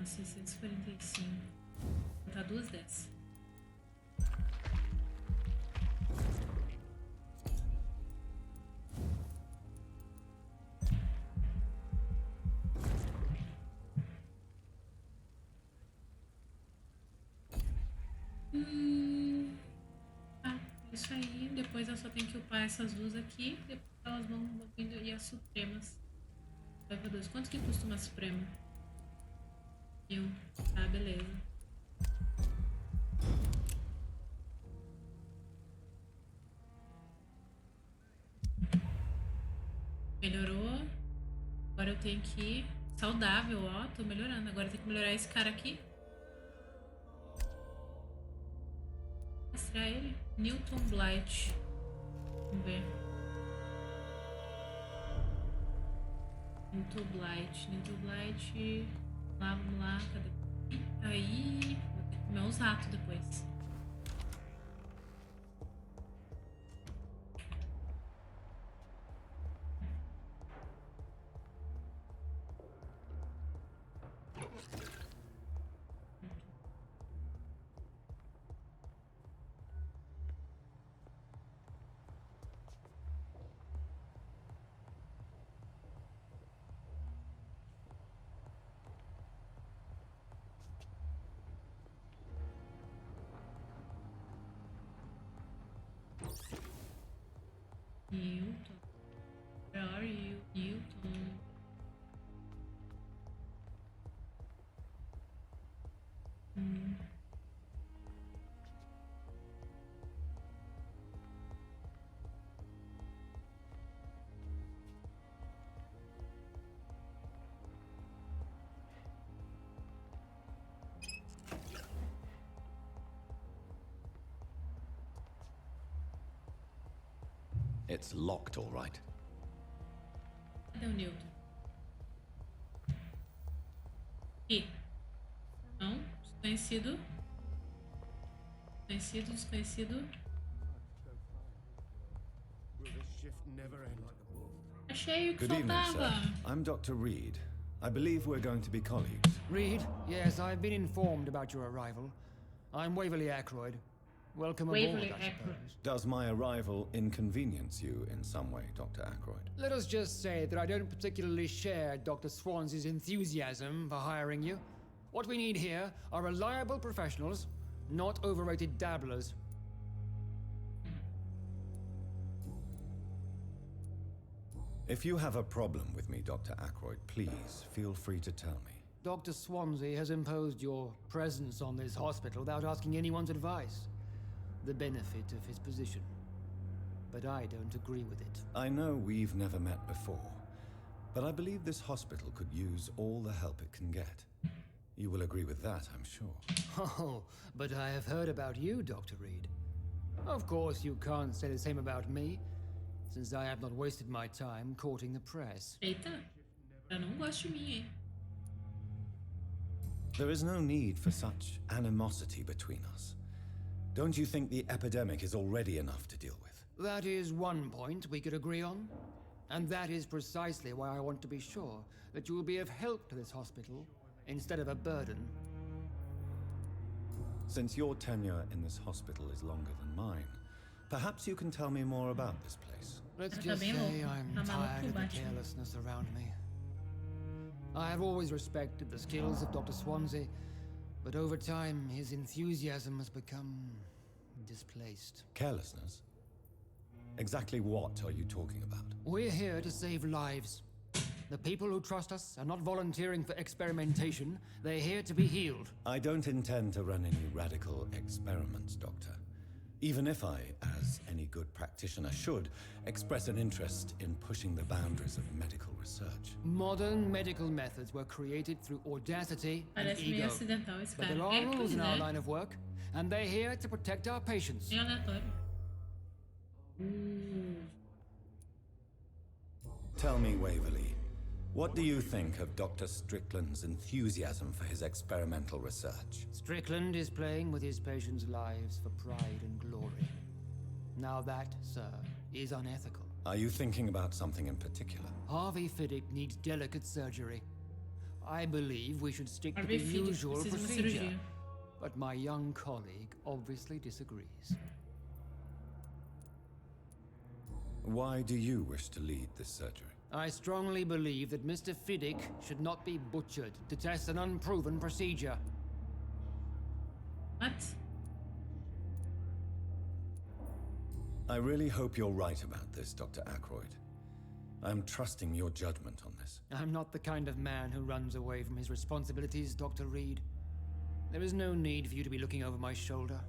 645. Vou botar 2 dessas. Isso aí, depois eu só tenho que upar essas duas aqui, depois elas vão vindo aí as supremas. Leva 2. Quanto que custa uma suprema? 1000. Tá, beleza. Melhorou. Agora eu tenho que ir saudável, ó, tô melhorando. Agora eu tenho que melhorar esse cara aqui. Mostrar ele. Newton Blight. Vamos ver. Newton Blight. Lá, vamos lá. Cadê? Aí. Vou ter que comer os ratos depois. Newton. Where are you, Newton? It's locked, all right. Cadê o Newton? Aqui. Não. Desconhecido. Desconhecido. Achei o que Good evening, sir. faltava. I'm Dr. Reed. I believe we're going to be colleagues. Reed? Yes, I've been informed about your arrival. I'm Waverly Ackroyd. Welcome Waverly aboard, I suppose. Does my arrival inconvenience you in some way, Dr. Ackroyd? Let us just say that I don't particularly share Dr. Swans's enthusiasm for hiring you. What we need here are reliable professionals, not overrated dabblers. If you have a problem with me, Dr. Ackroyd, please feel free to tell me. Dr. Swansea has imposed your presence on this hospital without asking anyone's advice. The benefit of his position. But I don't agree with it. I know we've never met before, but I believe this hospital could use all the help it can get. You will agree with that, I'm sure. Oh, but I have heard about you, Dr. Reed. Of course, you can't say the same about me, since I have not wasted my time courting the press. Eita, eu não gosto de mim, hein? There is no need for such animosity between us. Don't you think the epidemic is already enough to deal with? That is one point we could agree on. And that is precisely why I want to be sure that you will be of help to this hospital instead of a burden. Since your tenure in this hospital is longer than mine, perhaps you can tell me more about this place. Let's just say I'm tired of the carelessness around me. I have always respected the skills of Dr. Swansea, but over time, his enthusiasm has become displaced. Carelessness? Exactly what are you talking about? We're here to save lives. The people who trust us are not volunteering for experimentation. They're here to be healed. I don't intend to run any radical experiments, Doctor. Even if I, as any good practitioner should, express an interest in pushing the boundaries of medical research. Modern medical methods were created through audacity and Parece meio ego. acidental esse But cara. there are É, rules pois in our é. line of work, and they're here to protect our patients. É aleatório. Tell me, Waverly, what do you think of Dr. Strickland's enthusiasm for his experimental research? Strickland is playing with his patients' lives for pride and glory. Now that, sir, is unethical. Are you thinking about something in particular? Harvey Fiddick needs delicate surgery. I believe we should stick to the usual procedure. But my young colleague obviously disagrees. Why do you wish to lead this surgery? I strongly believe that Mr. Fiddick should not be butchered to test an unproven procedure. What? I really hope you're right about this, Dr. Ackroyd. I'm trusting your judgment on this. I'm not the kind of man who runs away from his responsibilities, Dr. Reed. There is no need for you to be looking over my shoulder.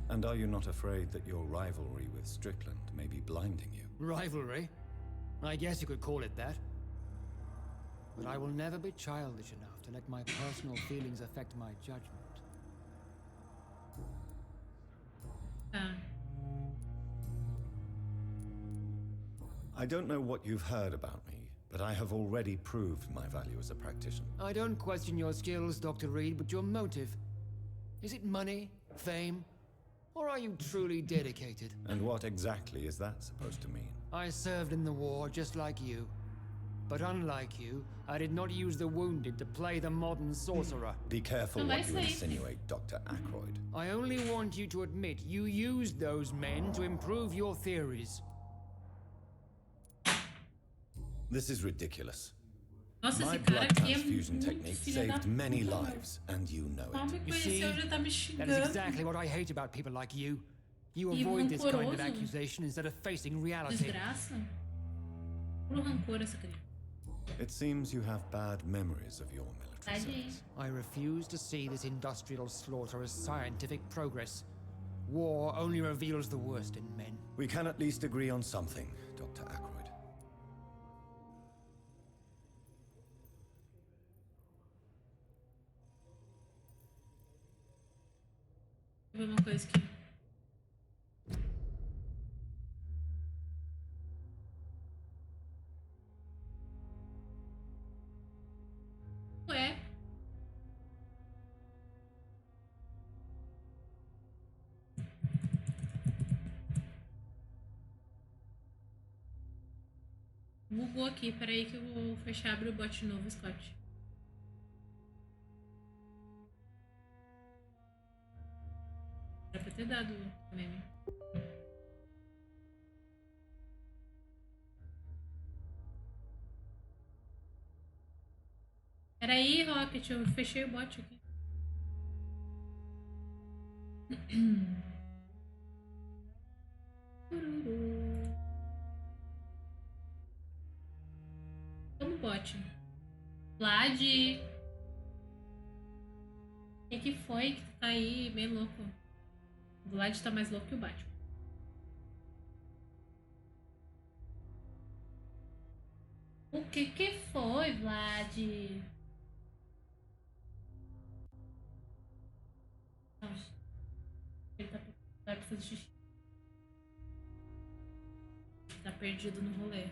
And are you not afraid that your rivalry with Strickland may be blinding you? Rivalry? I guess you could call it that. But I will never be childish enough to let my personal feelings affect my judgment. I don't know what you've heard about me, but I have already proved my value as a practitioner. I don't question your skills, Dr. Reed, but your motive. Is it money, fame, or are you truly dedicated? And what exactly is that supposed to mean? I served in the war just like you. But unlike you, I did not use the wounded to play the modern sorcerer. Be careful what you insinuate, Dr. Ackroyd. I only want you to admit you used those men to improve your theories. This is ridiculous. Nossa, My esse cara blood aqui é transfusion muito technique filha da saved many puta, lives, and you know Mal me it. You see, conheceu, já tá me that is xingando. exactly what I hate about people like you. You E avoid this kind of rancoroso. accusation instead of facing reality. Desgraça. Puro rancor essa criança. It seems you have bad memories of your military Tadinho. service. I refuse to see this industrial slaughter as scientific progress. War only reveals the worst in men. We can at least agree on something, Dr. Ackroyd. Deixa eu ver uma coisa aqui. Ué? Bugou aqui, peraí que eu vou fechar, abrir o bot de novo, Scott. Era pra ter dado o meme. Peraí, Rocket, eu fechei o bot aqui. Vamos, bot. Vlad. O que foi que tá aí bem louco? O Vlad tá mais louco que o Batman. O que foi, Vlad? Nossa. Ele tá vai fazer xixi. Tá perdido no rolê.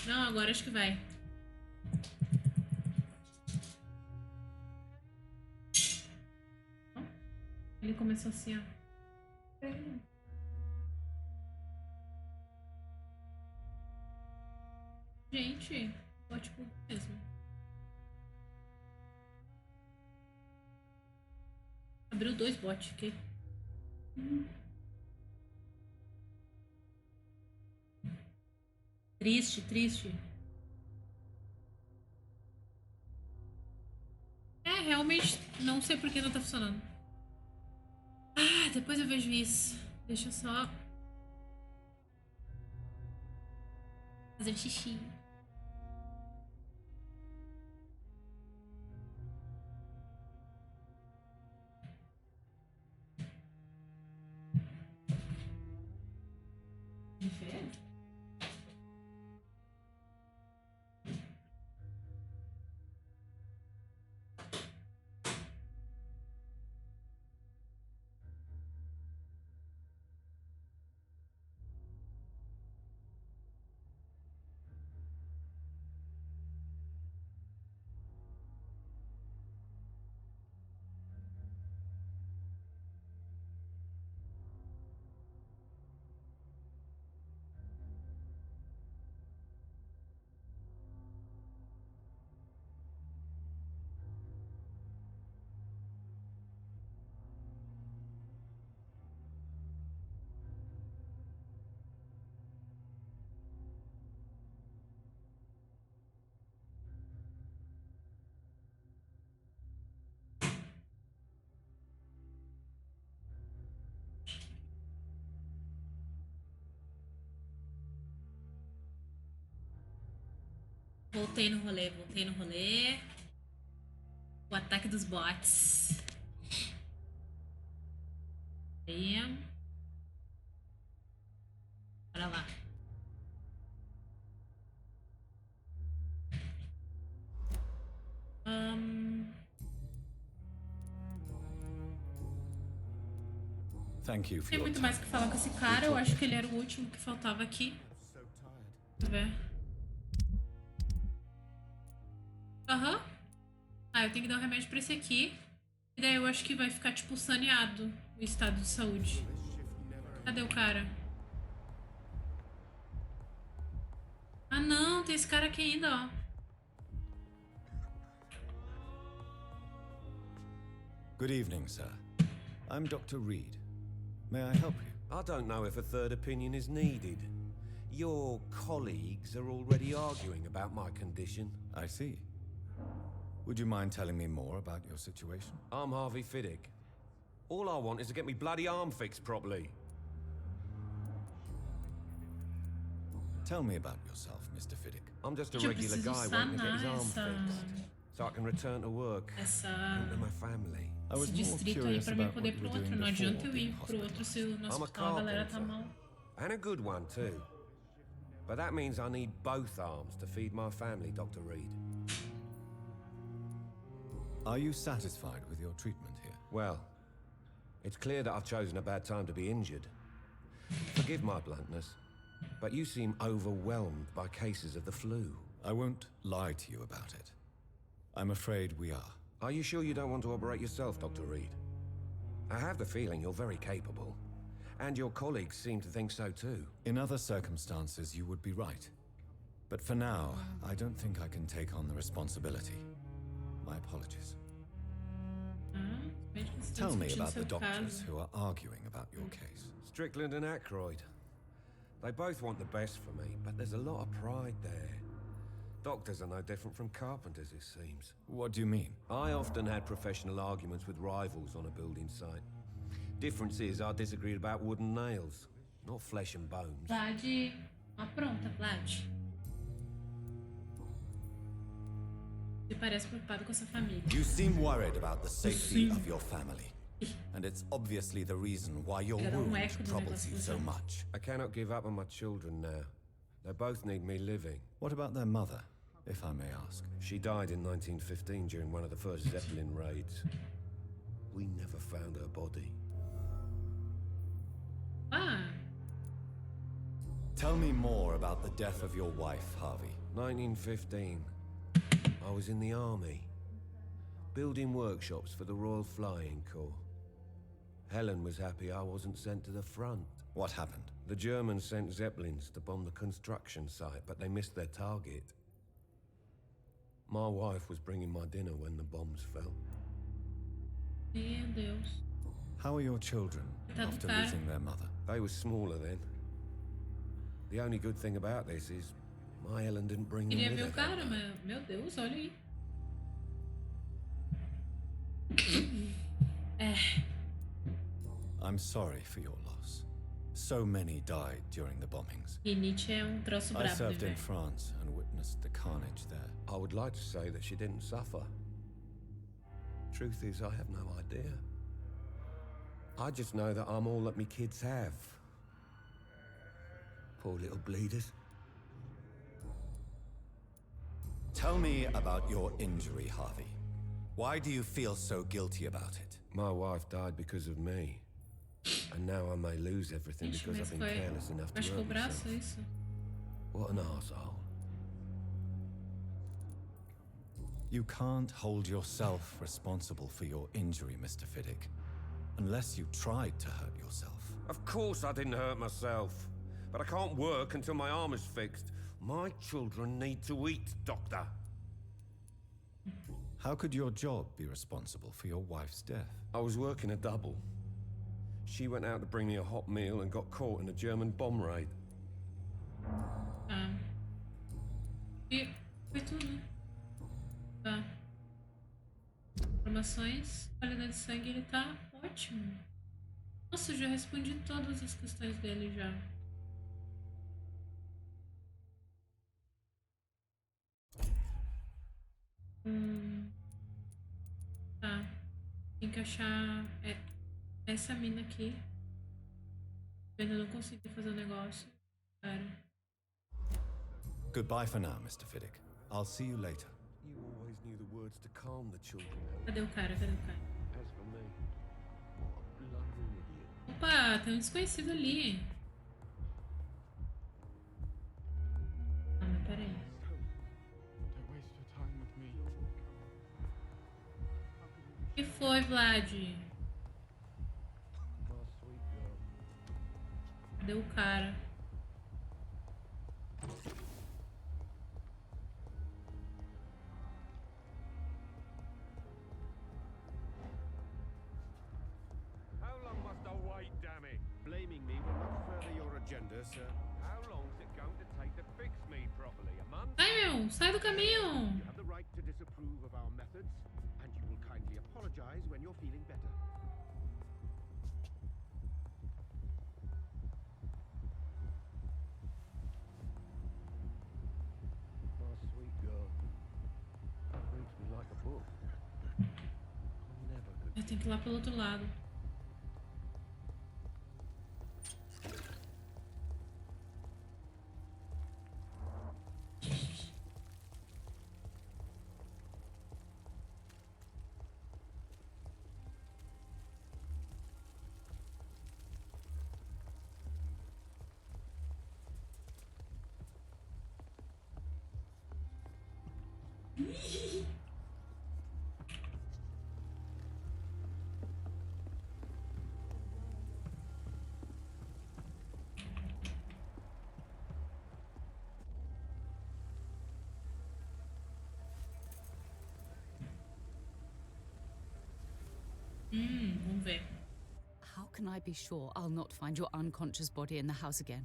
Não, agora acho que vai. Ele começou assim, ó. Gente, ótimo mesmo. Abriu 2 bots aqui. Triste, triste. É, realmente não sei por que não tá funcionando. Ah, depois eu vejo isso. Deixa eu só fazer xixi. Diferente? Voltei no rolê. O ataque dos bots. Aí. Bora lá. Thank you for Tem your muito time. mais o que falar com esse cara. Eu acho que ele era o último que faltava aqui. Deixa eu ver. Aham. Ah, eu tenho que dar um remédio pra esse aqui. E daí eu acho que vai ficar, tipo, saneado o estado de saúde. Cadê o cara? Ah, não. Tem esse cara aqui ainda, ó. Good evening, sir. I'm Dr. Reed. May I help you? I don't know if a third opinion is needed. Your colleagues are already arguing about my condition. I see. Would you mind telling me more about your situation? I'm Harvey Fiddick. All I want is to get me bloody arm fixed properly. Tell me about yourself, Mr. Fiddick. I'm just a regular guy waiting to get his arm fixed, so I can return to work and to my family. Esse distrito aí pra mim poder ir pro outro. Não adianta eu ir pro outro se no hospital a galera tá mal. And a good one too. But that means I need both arms to feed my family, Dr. Reed. Are you satisfied with your treatment here? Well, it's clear that I've chosen a bad time to be injured. Forgive my bluntness, but you seem overwhelmed by cases of the flu. I won't lie to you about it. I'm afraid we are. Are you sure you don't want to operate yourself, Dr. Reed? I have the feeling you're very capable, and your colleagues seem to think so too. In other circumstances, you would be right. But for now, I don't think I can take on the responsibility. My apologies. Tell me about the doctors who are arguing about your case. Strickland and Aykroyd. They both want the best for me, but there's a lot of pride there. Doctors are no different from carpenters, it seems. What do you mean? I often had professional arguments with rivals on a building site. Difference is I disagreed about wooden nails, not flesh and bones. Vlad, ó, pronta, Vlad. Você parece preocupado com a sua família. You seem worried about the safety of your family. And it's obviously the reason why your wound troubles you so much. I cannot give up on my children now. They both need me living. What about their mother, if I may ask? She died in 1915 during one of the first Zeppelin raids. We never found her body. Tell me more about the death of your wife, Harvey. 1915. I was in the army, building workshops for the Royal Flying Corps. Helen was happy I wasn't sent to the front. What happened? The Germans sent Zeppelins to bomb the construction site, but they missed their target. My wife was bringing my dinner when the bombs fell. Meu Deus. How are your children after losing their mother? They were smaller then. The only good thing about this is my Helen didn't bring them Queria with ver her. o cara, mas meu Deus, olha aí. I'm sorry for your loss. So many died during the bombings. Rinite é troço I brabo, served in velho. France and witnessed the carnage there. I would like to say that she didn't suffer. Truth is, I have no idea. I just know that I'm all that me kids have. Poor little bleeders. Tell me about your injury, Harvey. Why do you feel so guilty about it? My wife died because of me. And now I may lose everything Ixi, because mas I've been foi. careless enough to Machucou hurt o braço, myself. é isso? What an arsehole. You can't hold yourself responsible for your injury, Mr. Fiddick, unless you tried to hurt yourself. Of course I didn't hurt myself. But I can't work until my arm is fixed. My children need to eat, Doctor. How could your job be responsible for your wife's death? I was working a double. She went out to bring me a hot meal and got caught in a German bomb raid. E foi tudo, né? Tá. Informações, qualidade de sangue, ele tá ótimo. Nossa, eu já respondi todas as questões dele já. Tá. Tem que achar essa mina aqui. Eu ainda não consegui fazer o negócio. Cara. Goodbye for now, Mr. Fiddick. I'll see you later. You always knew the words to calm the children. Cadê o cara? Cadê o cara? As for me, what a blundering idiot. Opa, tem um desconhecido ali. Ah, mas peraí. Don't waste your time with me. O que foi, Vlad? Cadê o cara? How long must I wait, damn it? Blaming me will not further your agenda, sir. How long is it going to take to fix me properly? A month? Sai, meu! Sai do caminho! You have the right to disapprove of our methods, and you will kindly apologize when you're feeling better. My sweet girl. Reads me like a book. I'm never good. Eu tenho que ir lá pelo outro lado. Vamos ver. How can I be sure I'll not find your unconscious body in the house again?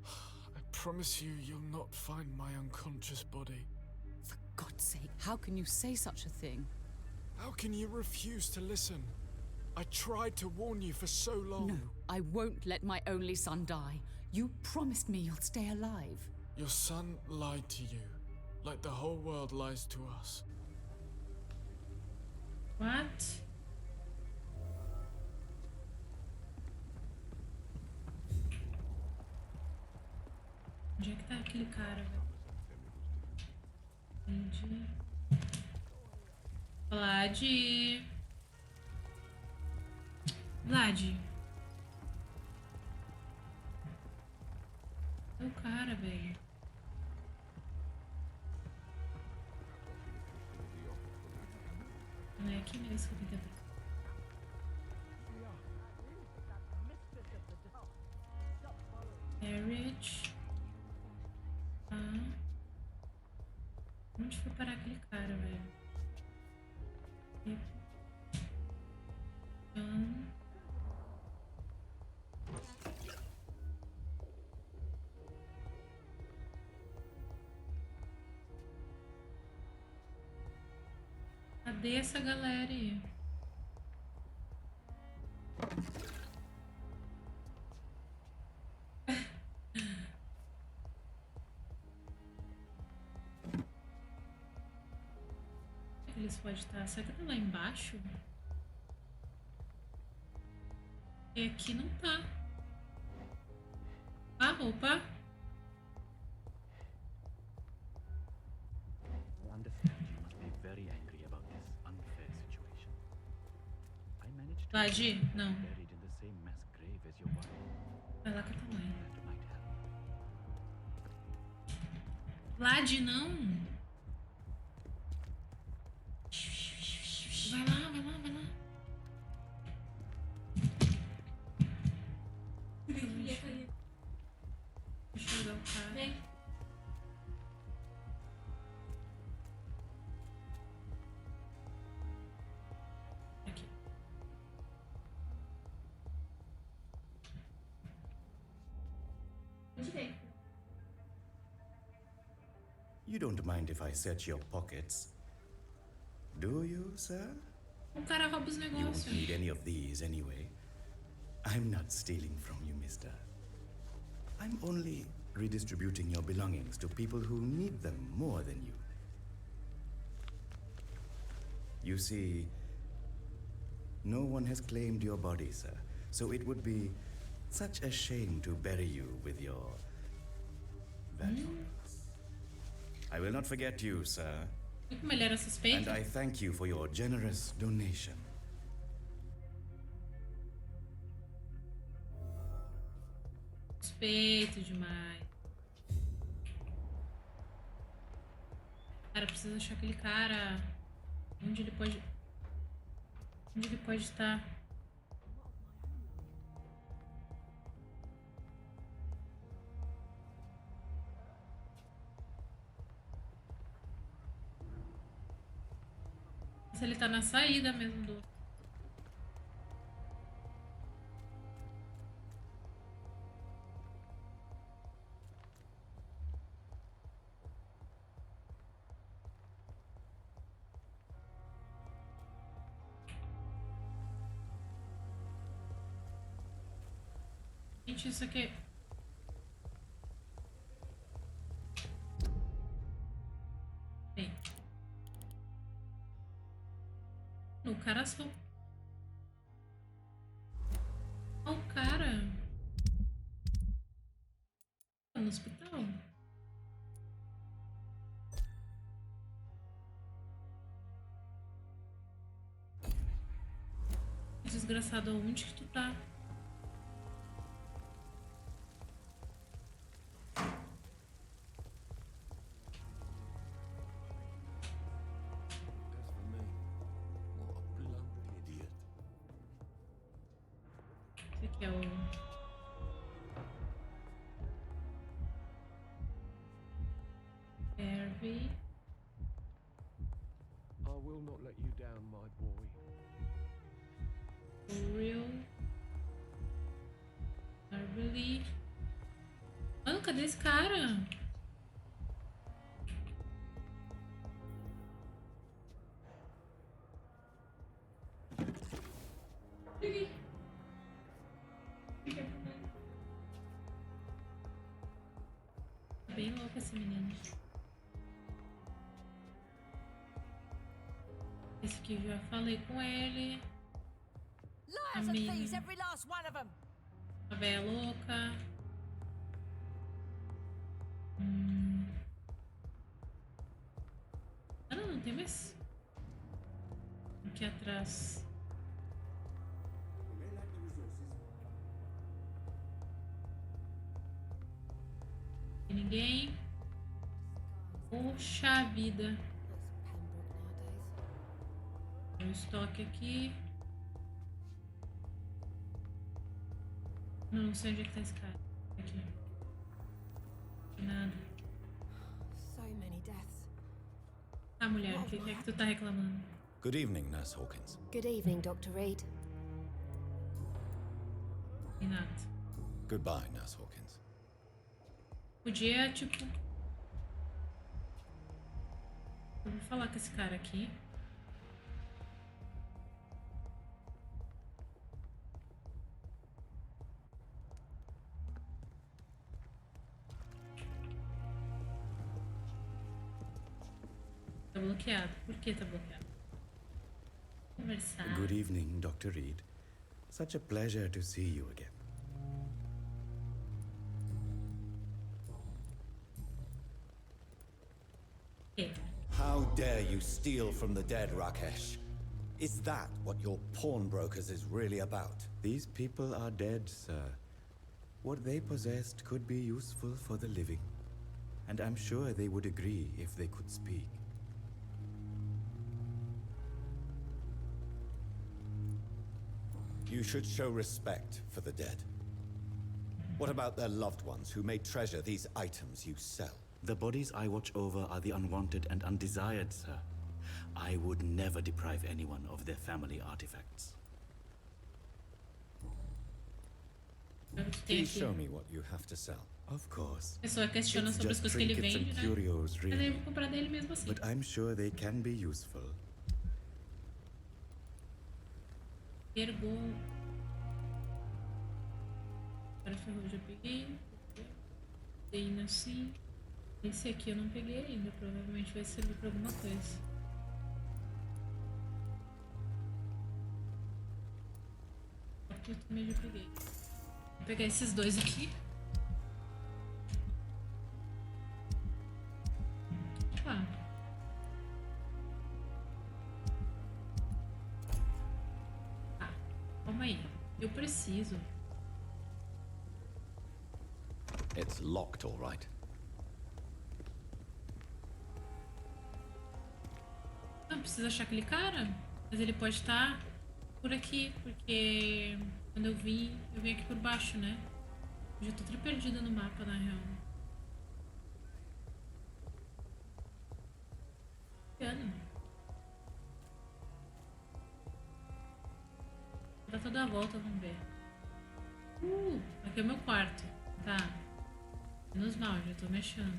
I promise you, you'll not find my unconscious body. For God's sake, how can you say such a thing? How can you refuse to listen? I tried to warn you for so long. No, I won't let my only son die. You promised me you'll stay alive. Your son lied to you, like the whole world lies to us. What? Onde é que tá aquele cara, velho? Entendi. Vlad. Vlad. É o cara, velho. Não é aqui mesmo que eu tenho que ver. Marriage. Onde foi parar aquele cara, velho? Cadê essa galera aí? Eles podem estar. Será que tá lá embaixo? E aqui não tá. A roupa. I understand you must be very angry about this unfair situation. I managed to Vlad, não. be buried in the same mass grave as your wife. Vai lá com a tua mãe. That might help. Vlad, não. Vai lá, vai lá, vai lá. Deixa eu ver o cara. Vem. Aqui. You don't mind if I search your pockets, do you, sir? O cara rouba os You negócios. won't need any of these anyway. I'm not stealing from you, mister. I'm only redistributing your belongings to people who need them more than you. You see, no one has claimed your body, sir. So it would be such a shame to bury you with your valuables. I will not forget you, sir. Como ele era suspeito? And I thank you for your generous donation. Suspeito demais. Cara, precisa achar aquele cara. Onde ele pode estar? Se ele tá na saída mesmo do... Gente, isso aqui... Bem. O cara só... Olha o cara. Tá no hospital. Desgraçado, onde que tu tá? Esse aqui é o... Harvey. I will not let you down, my boy. For real. Harvey. Mano, cadê esse cara? Bem louco esse menino. Esse aqui eu já falei com ele. A menina. A véia louca. Ah, não tem mais. Aqui atrás. Tem ninguém. Poxa vida. Tem um estoque aqui. Não sei onde é que tá esse cara. Aqui. Nada. So many deaths. Ah, mulher, o que é que tu tá reclamando? Good evening, Nurse Hawkins. Good evening, Dr. Reed. Tem nada. Goodbye, Nurse Hawkins. Podia, tipo... Eu vou falar com esse cara aqui. Tá bloqueado. Por que tá bloqueado? Conversar. Good evening, Dr. Reed. Such a pleasure to see you again. How dare you steal from the dead, Rakesh? Is that what your pawnbrokers is really about? These people are dead, sir. What they possessed could be useful for the living. And I'm sure they would agree if they could speak. You should show respect for the dead. What about their loved ones who may treasure these items you sell? The bodies I watch over are the unwanted and undesired, sir. I would never deprive anyone of their family artifacts. Please show me what you have to sell. Of course. A pessoa questiona It's sobre as just coisas que ele trinkets vende, and né? curios, Mas aí eu really. vou comprar dele mesmo assim. But I'm sure they can be useful. Ergou. Agora ferrou, eu já peguei. Tem assim. Esse aqui eu não peguei ainda. Provavelmente vai servir pra alguma coisa. eu também já peguei. Vou pegar esses dois aqui. Opa. Tá, calma aí. Eu preciso. It's locked, all right. Não precisa achar aquele cara, mas ele pode estar por aqui, porque quando eu vim aqui por baixo, né? Eu já tô tri perdida no mapa, na real. Vou dar toda a volta, vamos ver. Aqui é o meu quarto. Tá. Menos mal, já tô mexendo.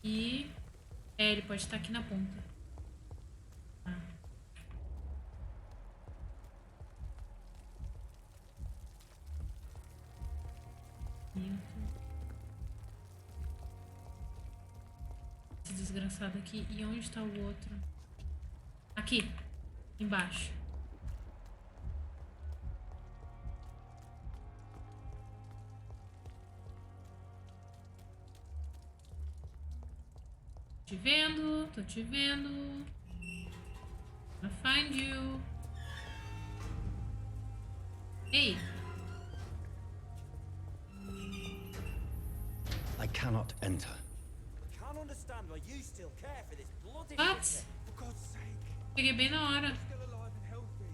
E... ele pode estar aqui na ponta. Tá. Esse desgraçado aqui. E onde está o outro? Aqui. Embaixo. Tô te vendo. I'll find you. Ei. I cannot enter. Can't understand why you still care for this bloody What? shit. For God's sake. Peguei bem na hora. Still alive and healthy.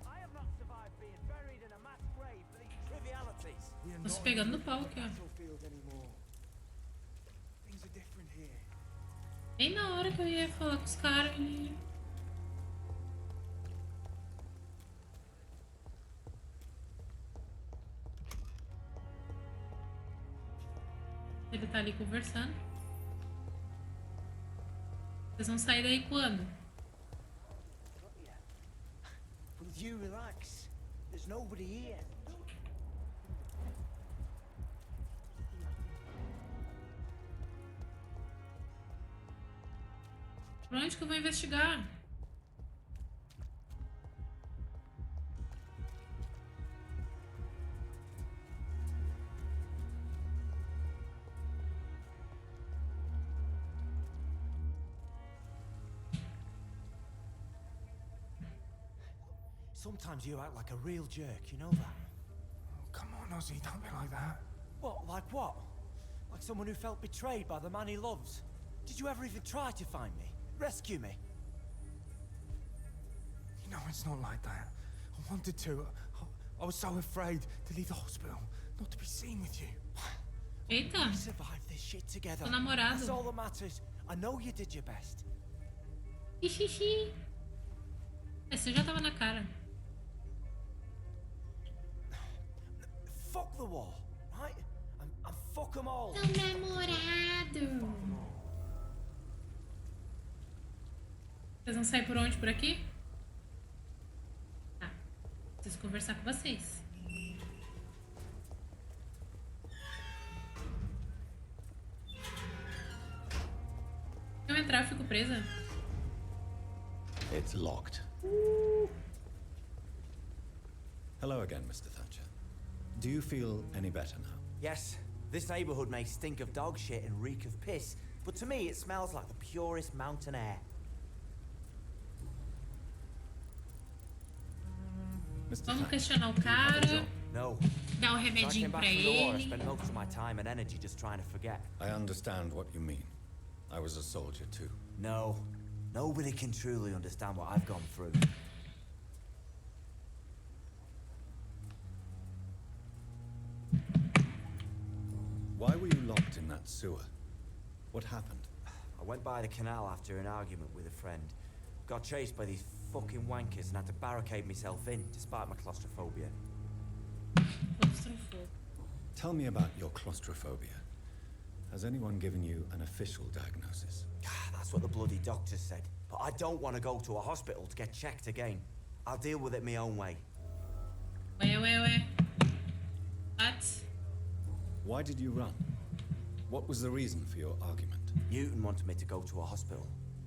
I have not survived being buried in a mass grave for these trivialities. Tô se pegando no pau aqui, ó. Things are different here. Bem na hora que eu ia falar com os caras. Ele tá ali conversando. Vocês vão sair daí quando? Will you relax? There's nobody here. Por onde que eu vou investigar? Sometimes you act like a real jerk, you know that? Oh, come on, Ozzy, don't be like that. What? Like what? Like someone who felt betrayed by the man he loves? Did you ever even try to find me? Rescue me? You know, it's not like that. I wanted to. I was so afraid to leave the hospital, not to be seen with you. Eita. We survived this shit together. Tô namorado. That's all that matters. I know you did your best. Ixi. Esse já tava na cara. Fuck the war, right? And fuck them all. Tô namorado. Vocês vão sair por onde? Por aqui? Tá. Preciso conversar com vocês. Se eu entrar, eu fico presa. It's locked. Hello again, Mr. Thatcher. Do you feel any better now? Yes, this neighborhood may stink of dog shit and reek of piss, but to me it smells like the purest mountain air. Vamos questionar o cara. No. Dar um remedinho pra ele. I spent most of my time and energy just trying to forget. I understand what you mean. I was a soldier too. No. Nobody can truly understand what I've gone through. Why were you locked in that sewer? What happened? I went by the canal after an argument with a friend. Got chased by these fucking wankers and had to barricade myself in, despite my claustrophobia. Tell me about your claustrophobia. Has anyone given you an official diagnosis? That's what the bloody doctor said. But I don't want to go to a hospital to get checked again. I'll deal with it my own way. Wait. What? Why did you run? What was the reason for your argument? Newton wanted me to go to a hospital.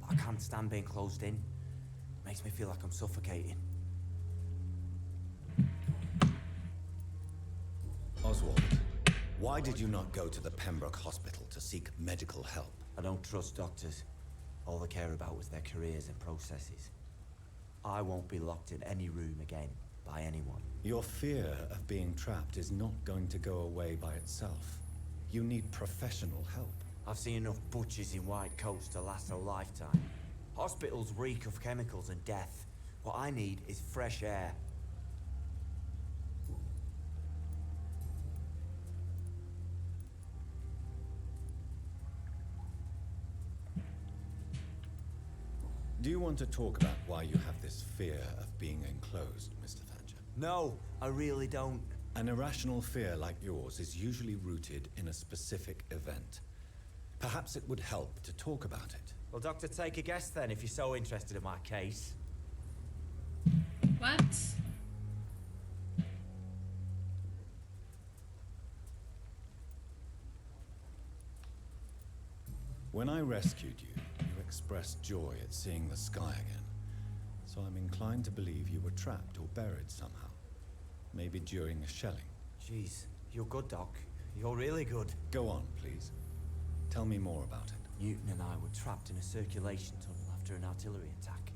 I can't stand being closed in. Makes me feel like I'm suffocating. Oswald, why did you not go to the Pembroke Hospital to seek medical help? I don't trust doctors. All they care about was their careers and processes. I won't be locked in any room again by anyone. Your fear of being trapped is not going to go away by itself. You need professional help. I've seen enough butchers in white coats to last a lifetime. Hospitals reek of chemicals and death. What I need is fresh air. Do you want to talk about why you have this fear of being enclosed, Mr. Thatcher? No, I really don't. An irrational fear like yours is usually rooted in a specific event. Perhaps it would help to talk about it. Well, Doctor, take a guess then, if you're so interested in my case. What? When I rescued you, you expressed joy at seeing the sky again. So I'm inclined to believe you were trapped or buried somehow. Maybe during a shelling. Jeez, you're good, Doc. You're really good. Go on, please. Tell me more about it. Newton and I were trapped in a circulation tunnel after an artillery attack.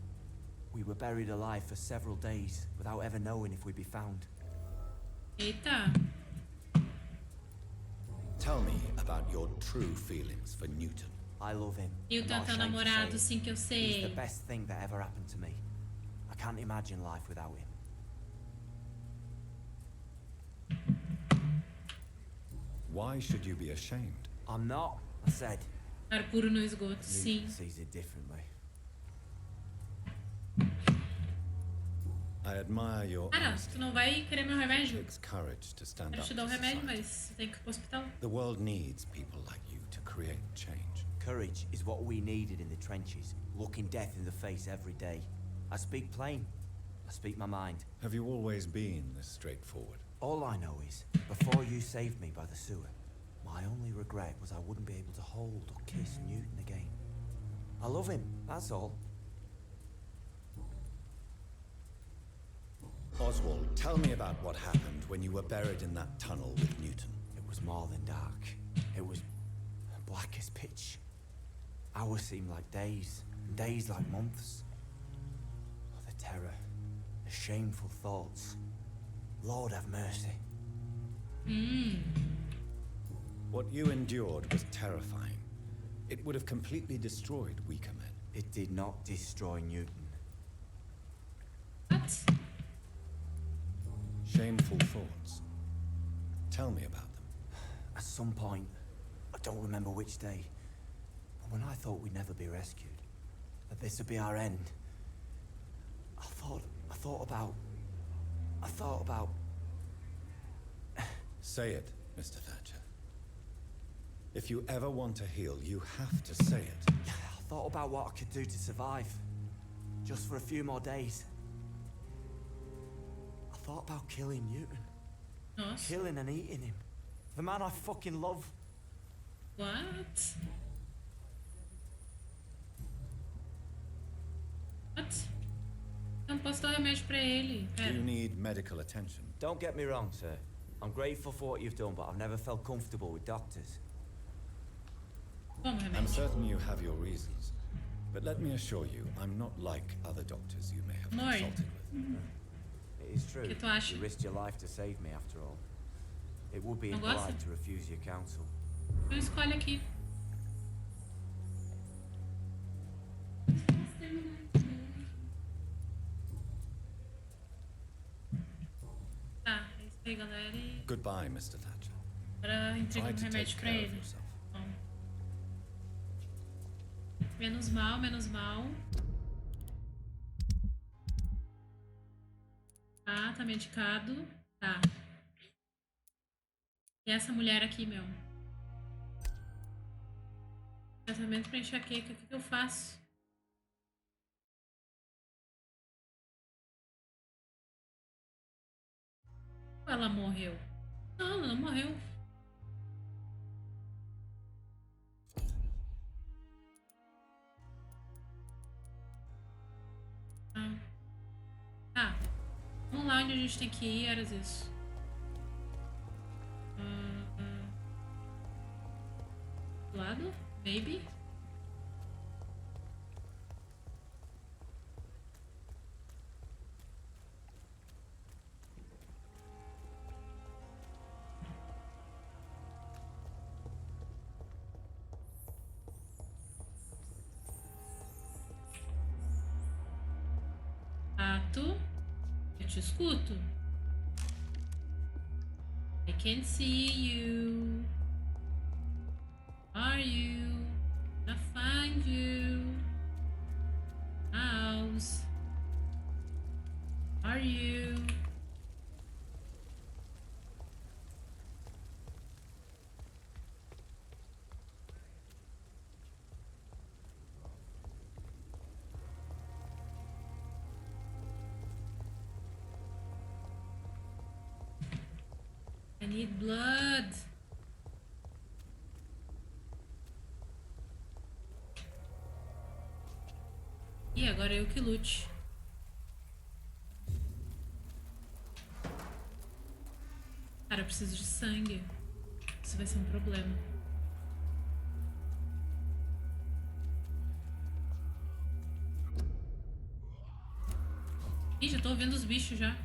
We were buried alive for several days without ever knowing if we'd be found. Eita. Tell me about your true feelings for Newton. I love him. Newton é teu namorado, sim que eu sei. He's the best thing that ever happened to me. I can't imagine life without him. Why should you be ashamed? I'm not, I said. Ar puro no esgoto, sim. Newton sees it differently. I admire your Cara, tu não vai querer meu remédio? Takes courage to stand Quero up te dar to o remédio, society. mas tem que ir pro hospital. The world needs people like you to create change. Courage is what we needed in the trenches, looking death in the face every day. I speak plain. I speak my mind. Have you always been this straightforward? All I know is, before you saved me by the sewer, my only regret was I wouldn't be able to hold or kiss Newton again. I love him, that's all. Oswald, tell me about what happened when you were buried in that tunnel with Newton. It was more than dark. It was black as pitch. Hours seemed like days, and days like months. Oh, the terror, the shameful thoughts. Lord have mercy. What you endured was terrifying. It would have completely destroyed weaker men. It did not destroy Newton. What? Shameful thoughts. Tell me about them. At some point, I don't remember which day, but when I thought we'd never be rescued, that this would be our end, I thought about... Say it, Mr. Thatcher. If you ever want to heal, you have to say it. I thought about what I could do to survive. Just for a few more days. I thought about killing Newton. Nossa. Killing and eating him. The man I fucking love. What? What? Não posso dar remédio pra ele. Do Pera. you need medical attention? Don't get me wrong, sir. I'm grateful for what you've done, but I've never felt comfortable with doctors. Toma I'm remédio. certain you have your reasons. But let me assure you, I'm not like other doctors you may have Amor. consulted with. It is true. Que tu acha? You risked your life to save me, after all. It would be Não gosta? impolite to refuse your counsel. Tu escolhe aqui. Tá, é isso aí, galera. E Goodbye, Mr. Thatcher. agora entrega Try um to take remédio pra care of ele. yourself. Bom. Menos mal, menos mal. Tá medicado. Tá. E essa mulher aqui, meu? Tratamento pra enxaqueca, o que eu faço? Ou ela morreu? Não, ela não morreu. lá onde a gente tem que ir, era isso. Do lado? Maybe? Rato, eu te escuto. I can see you. Are you? I find you. House. Are you? I need blood. E agora eu que lute. Cara, eu preciso de sangue. Isso vai ser um problema. Ih, já tô ouvindo os bichos já.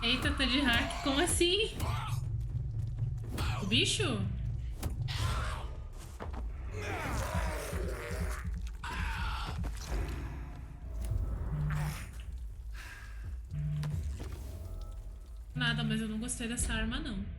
Eita, tá de hack. Como assim? O bicho? Nada, mas eu não gostei dessa arma, não.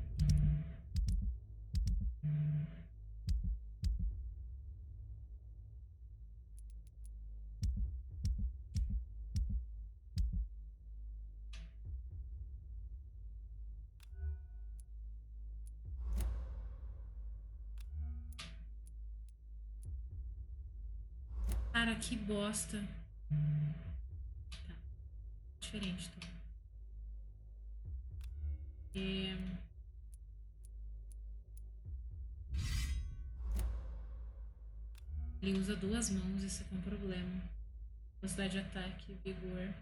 Cara, que bosta. Tá. Diferente, tá? Ele usa duas mãos, isso é um problema. Velocidade de ataque, vigor.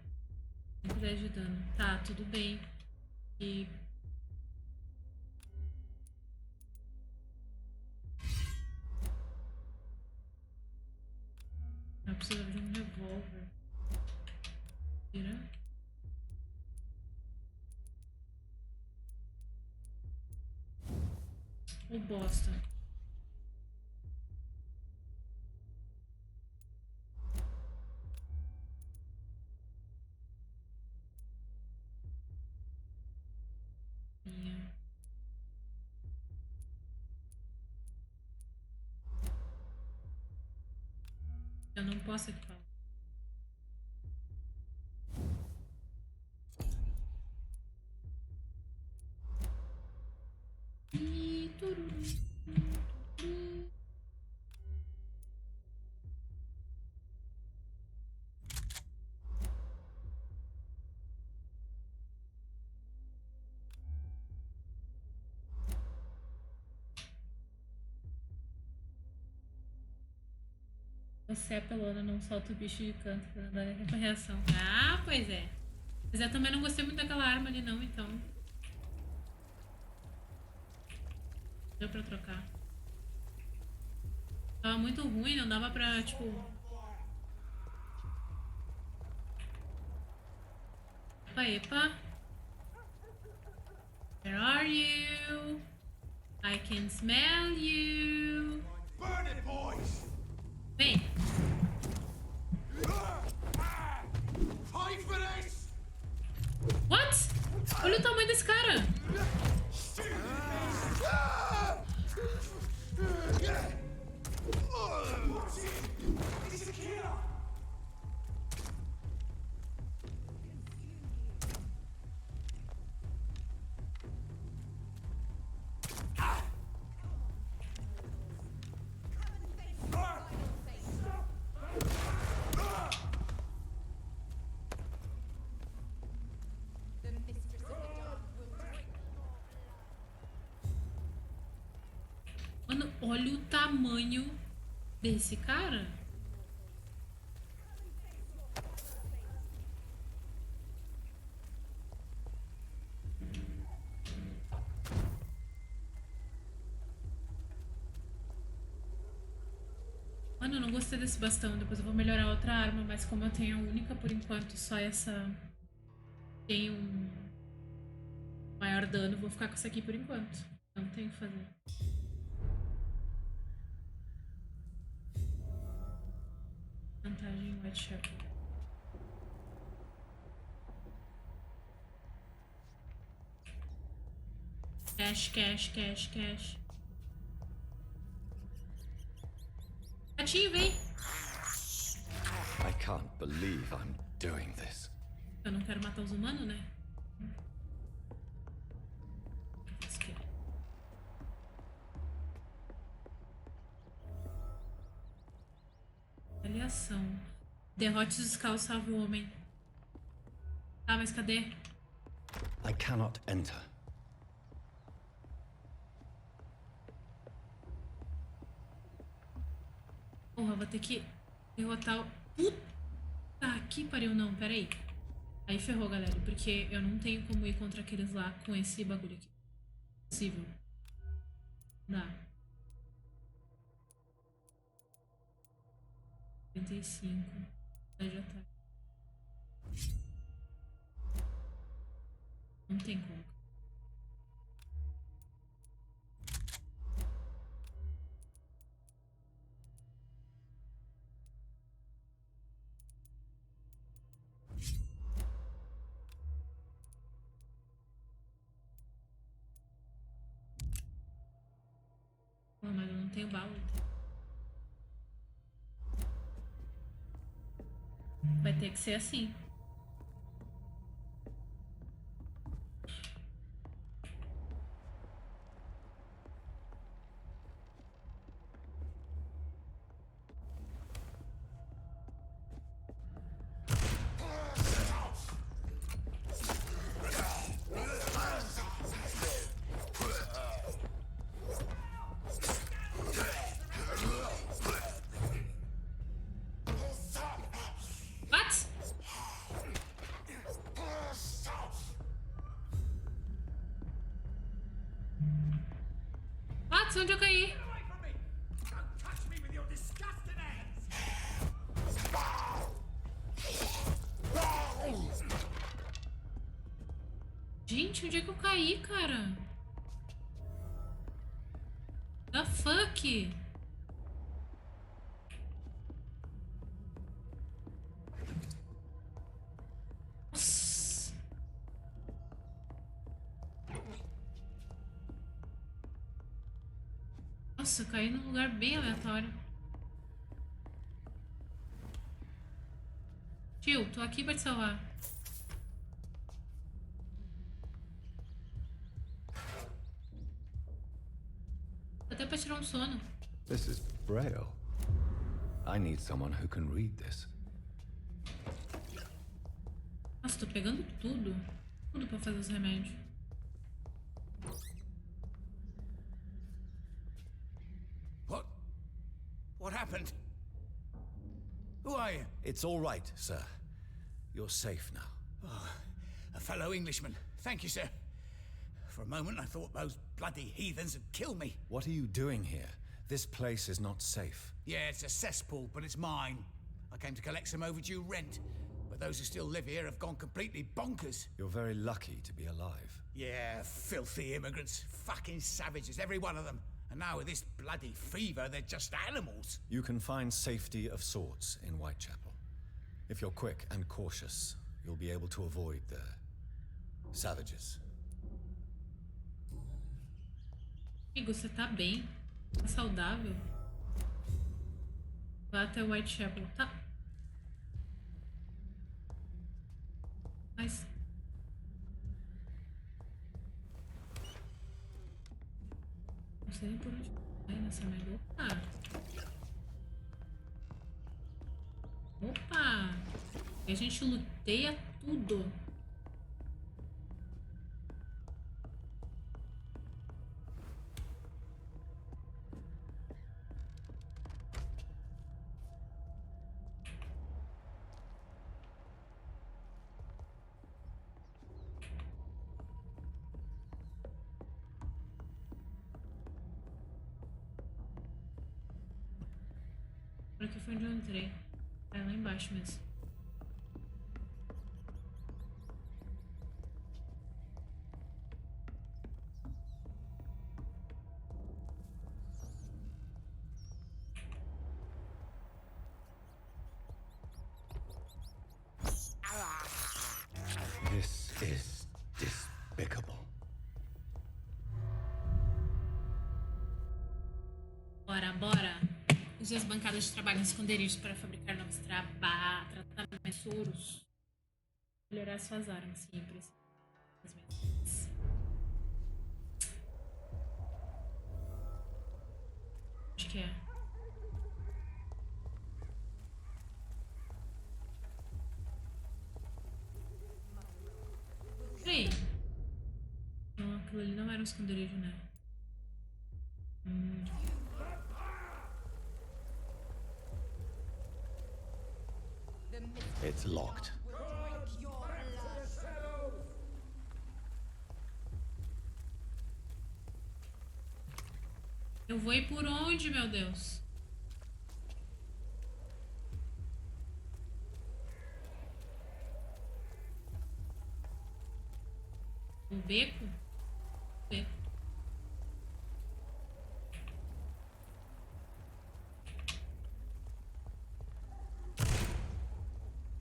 10 de dano. Tá, tudo bem. E... eu precisava de um revólver. Tira. O bosta. Minha. Eu não posso equipar. Você é pelona, não solta o bicho de canto pra dar a reação. Ah, pois é. Mas eu também não gostei muito daquela arma ali não, então. Deu pra trocar. Tava muito ruim, não dava pra, tipo... Epa, epa. Where are you? I can smell you. Burn it, boys! Vem. Pay for this! What? Olha o tamanho desse cara. Mano, olha o tamanho desse cara. Mano, eu não gostei desse bastão. Depois eu vou melhorar outra arma, mas como eu tenho a única por enquanto, só essa tem um maior dano, vou ficar com essa aqui por enquanto. Não tem o que fazer. Vantagem White Shepherd. Cash, cash, cash, cash. Gatinho, vem! I can't believe I'm doing this. Eu não quero matar os humanos, né? Aliação. Derrote os escalos, salve o homem. Tá, mas cadê? I cannot enter. Porra, vou ter que derrotar o... Puta que pariu, não, peraí. Aí ferrou, galera, porque eu não tenho como ir contra aqueles lá com esse bagulho aqui. Possível. Dá. 55. Aí já tá. Não tem como. Pô, mas eu não tenho bala. Vai ter que ser assim. Onde eu caí? Gente, onde é que eu caí, cara? The fuck? Nossa. Nossa, eu caí num lugar bem aleatório. Tio, tô aqui pra te salvar. Até pra tirar um sono. This is Braille. I need someone who can read this. Nossa, tô pegando tudo. Tudo pra fazer os remédios. What happened? Who are you? It's all right, sir. You're safe now. Oh, a fellow Englishman. Thank you, sir. For a moment, I thought those bloody heathens would kill me. What are you doing here? This place is not safe. Yeah, it's a cesspool, but it's mine. I came to collect some overdue rent, but those who still live here have gone completely bonkers. You're very lucky to be alive. Yeah, filthy immigrants. Fucking savages, every one of them. And now with this bloody fever, they're just animals. You can find safety of sorts in Whitechapel. If you're quick and cautious, you'll be able to avoid the savages. Amigo, você tá bem? Tá saudável? Vá até Whitechapel, tá? Mas... não sei nem por onde vai nessa merda. Opa! Opa! E a gente luteia tudo. Por aqui foi onde eu entrei. É lá embaixo mesmo. This is despicable. Bora, bora! Use as bancadas de trabalho em esconderijos para fabricar novos tratamentos soros. Melhorar suas armas, sim, precisa. Acho que é. Peraí. Não, aquilo ali não era um esconderijo, né? It's locked. Eu vou ir por onde, meu Deus? O beco? Beco.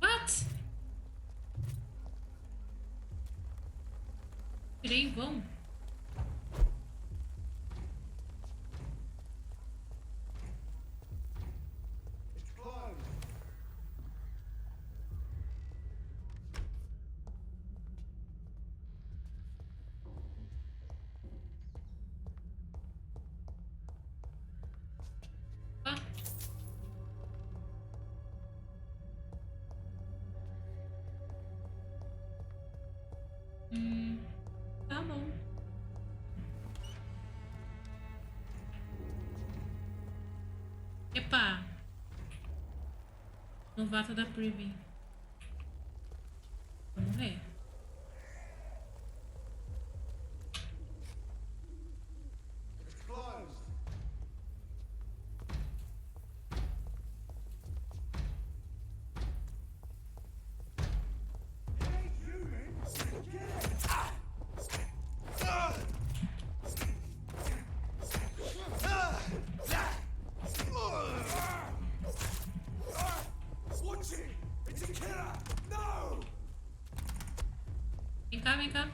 What? Tirei em vão? Tá bom. Epa! Novata da Privy. Vamos ver. Vem cá, vem cá.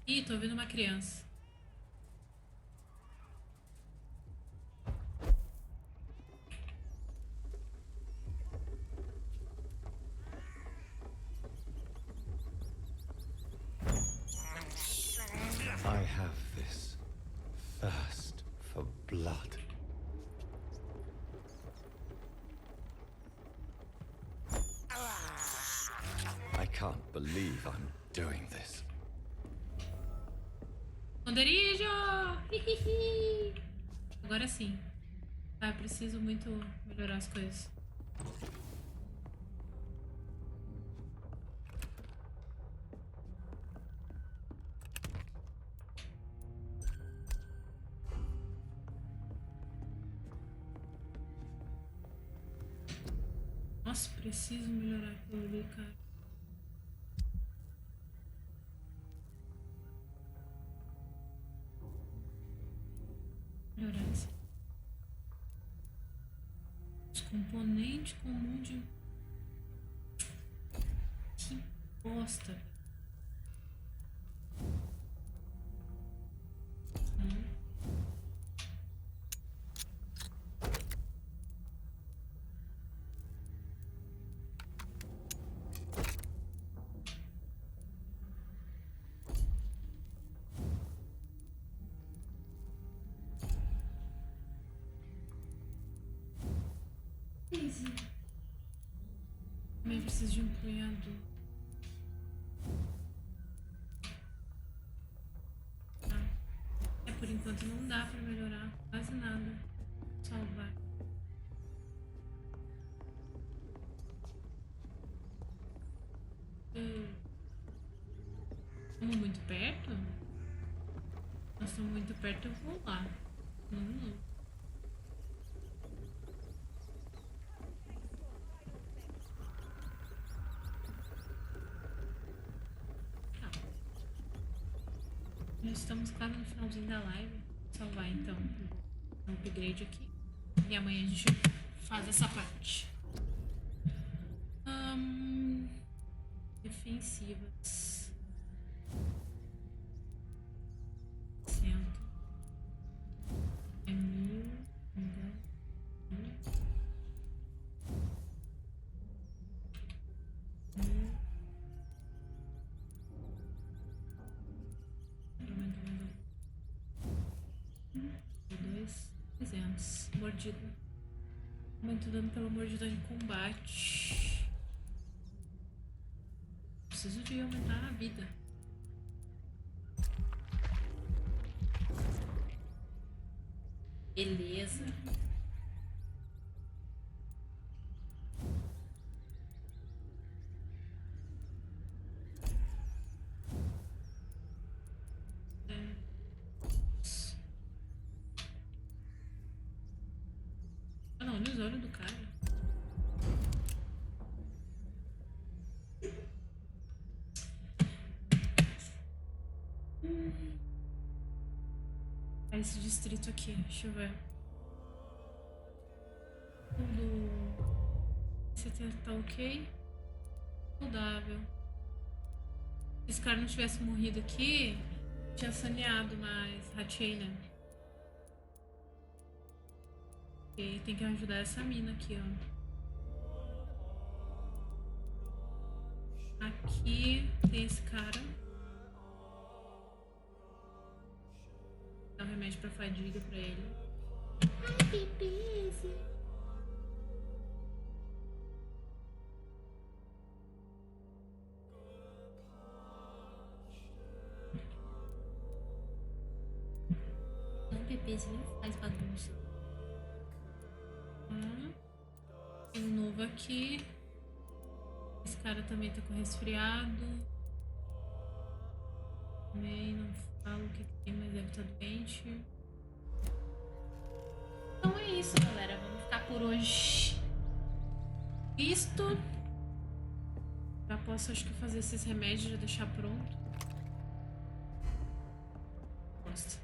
Ih, tô ouvindo uma criança. I have this thirst for blood. can't believe I'm doing this. Esconderijo! Agora sim. Ah, preciso muito melhorar as coisas. Nossa, preciso melhorar aquilo ali, cara. Melhorar esse. Os componentes comuns de... Que bosta. Também preciso de um punhador. Por enquanto não dá pra melhorar quase nada. Salvar. Estamos muito perto? Nós estamos muito perto, eu vou lá. Nós estamos quase no finalzinho da live. Vou salvar então um upgrade aqui. E amanhã a gente faz essa parte. Defensivas. Cento. É 1000. Mordida. Muito dano pela mordida em combate. Preciso de aumentar a vida. Beleza. Olha os olhos do cara. Esse distrito aqui, deixa eu ver. Tudo. Esse tá ok? Saudável. Se esse cara não tivesse morrido aqui, tinha saneado, mas ratei, né? E tem que ajudar essa mina aqui, ó. Aqui tem esse cara. Dá um remédio pra fadiga pra ele. Ai, bebês. Não, bebês, ele faz bagunça. Tem um novo aqui. Esse cara também tá com resfriado. Também não falo o que tem, mas deve estar doente. Então é isso, galera. Vamos ficar por hoje. Isto. Já posso, acho que, fazer esses remédios, já deixar pronto. Gosto.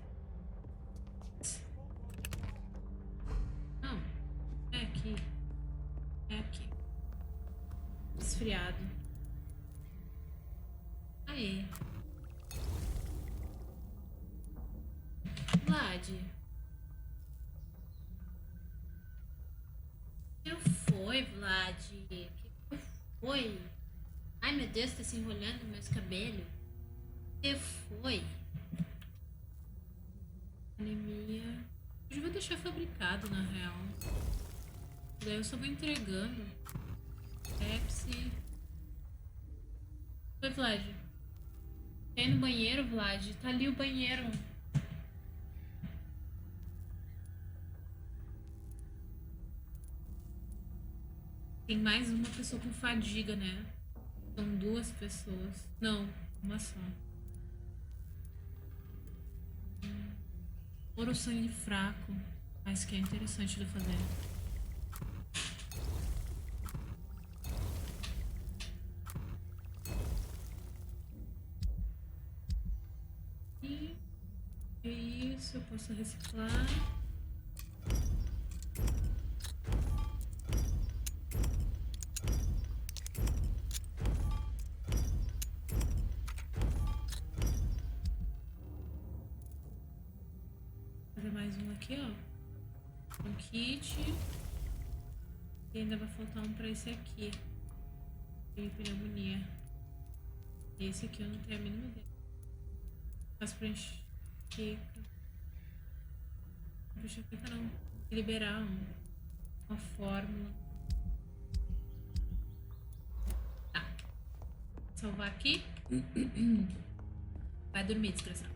Não. É aqui. É aqui. Resfriado. Aí. Vlad. Que foi, Vlad? Que foi? Ai, meu Deus, tá se enrolando meus cabelos. Que foi? Anemia. Eu vou deixar fabricado, na real. Daí eu só vou entregando. Pepsi. Oi, Vlad. Tem no banheiro, Vlad? Tá ali o banheiro. Tem mais uma pessoa com fadiga, né? São 2 pessoas. Não, uma só. Ouro sangue fraco. Mas que é interessante de fazer. E é isso, eu posso reciclar. Fazer mais um aqui, ó. Um kit. E ainda vai faltar um pra esse aqui. De pneumonia. Esse aqui eu não tenho a mínima ideia. Faz pra enxaqueca. Não enxaqueca não. Liberar uma fórmula. Tá. Salvar aqui. Vai dormir, desgraçado.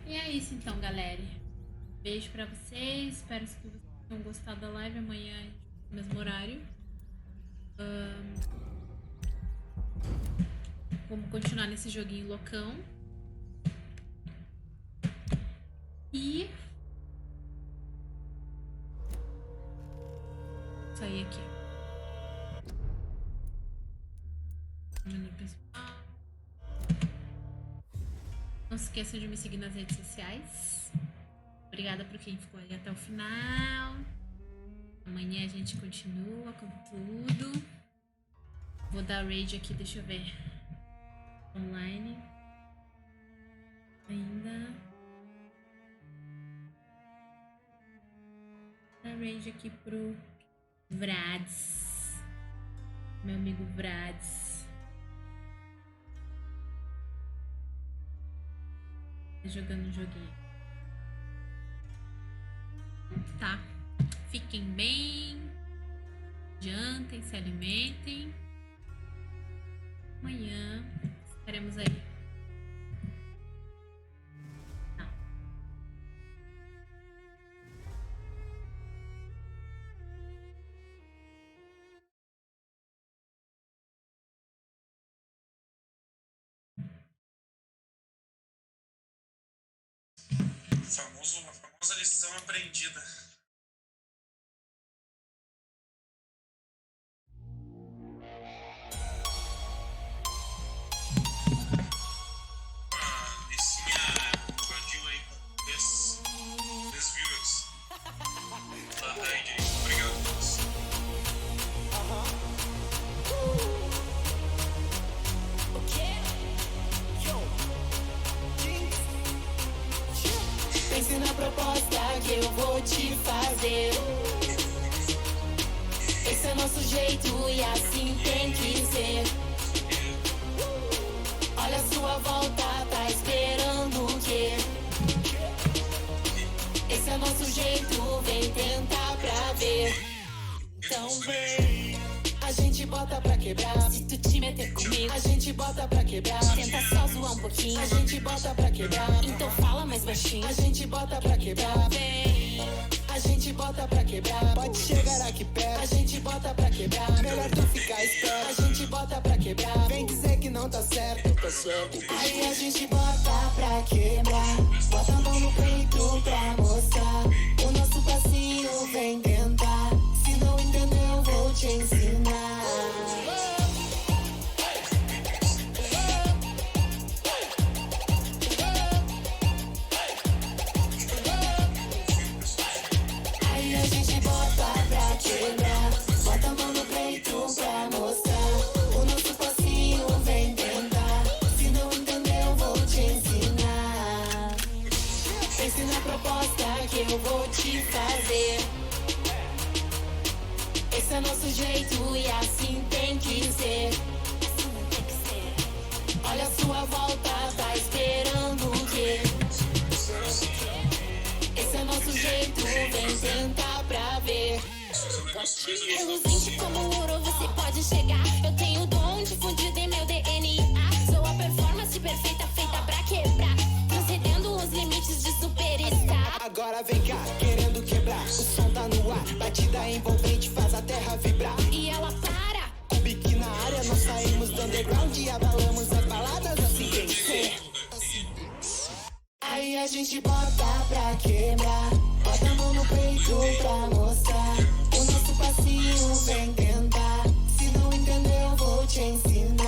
E é isso então, galera. Beijo pra vocês. Espero que vocês tenham gostado da live. Amanhã, no mesmo horário. Vamos continuar nesse joguinho loucão. E... sair aqui. Menu pessoal. Não se esqueça de me seguir nas redes sociais. Obrigada por quem ficou aí até o final. Amanhã a gente continua com tudo. Vou dar raid aqui, deixa eu ver. Online. Ainda. Dar raid aqui pro Vrads. Meu amigo Vrads. Jogando um joguinho. Tá. Fiquem bem. Jantem, se alimentem. Amanhã estaremos aí. Tá. A famosa lição aprendida. A Nessinha invadiu aí com 10 viewers. Tá aí, gente. Obrigado a todos. Pense na proposta que eu vou te fazer. Esse é nosso jeito e assim tem que ser. Olha a sua volta, tá esperando o quê? Esse é nosso jeito, vem tentar pra ver. Então vem. A gente bota pra quebrar. Se tu te meter comigo, a gente bota pra quebrar. Tenta só zoar um pouquinho, a gente bota pra quebrar. Então fala mais baixinho, a gente bota pra quebrar. Vem, a gente bota pra quebrar. Pode chegar aqui perto, a gente bota pra quebrar. Melhor tu ficar esperto, a gente bota pra quebrar. Vem dizer que não tá certo, tá certo. Aí a gente bota pra quebrar. Bota a mão no peito pra mostrar. O nosso passinho vem tentar. Se não entendeu, vou te ensinar. Aí a gente bota pra quebrar. Bota a mão no peito pra mostrar. O nosso passinho vem tentar. Se não entendeu, vou te ensinar. Pense na proposta que eu vou te fazer. Esse é nosso jeito e assim tem que ser. Olha a sua volta, tá esperando o quê? Esse é nosso jeito, vem tentar pra ver. Reluzente como ouro, você pode chegar. Eu tenho o dom difundido em meu DNA. Sou a performance perfeita, feita pra quebrar, transcendendo os limites de superstar. Agora vem cá, querendo quebrar. O som tá no ar, batida envolvente faz a terra vibrar. E ela para. Com bique na área, nós saímos do underground e abalamos as baladas, assim tem que ser. Aí a gente bota pra quebrar, bota a mão no peito pra mostrar. O nosso passinho vem tentar. Se não entendeu, eu vou te ensinar.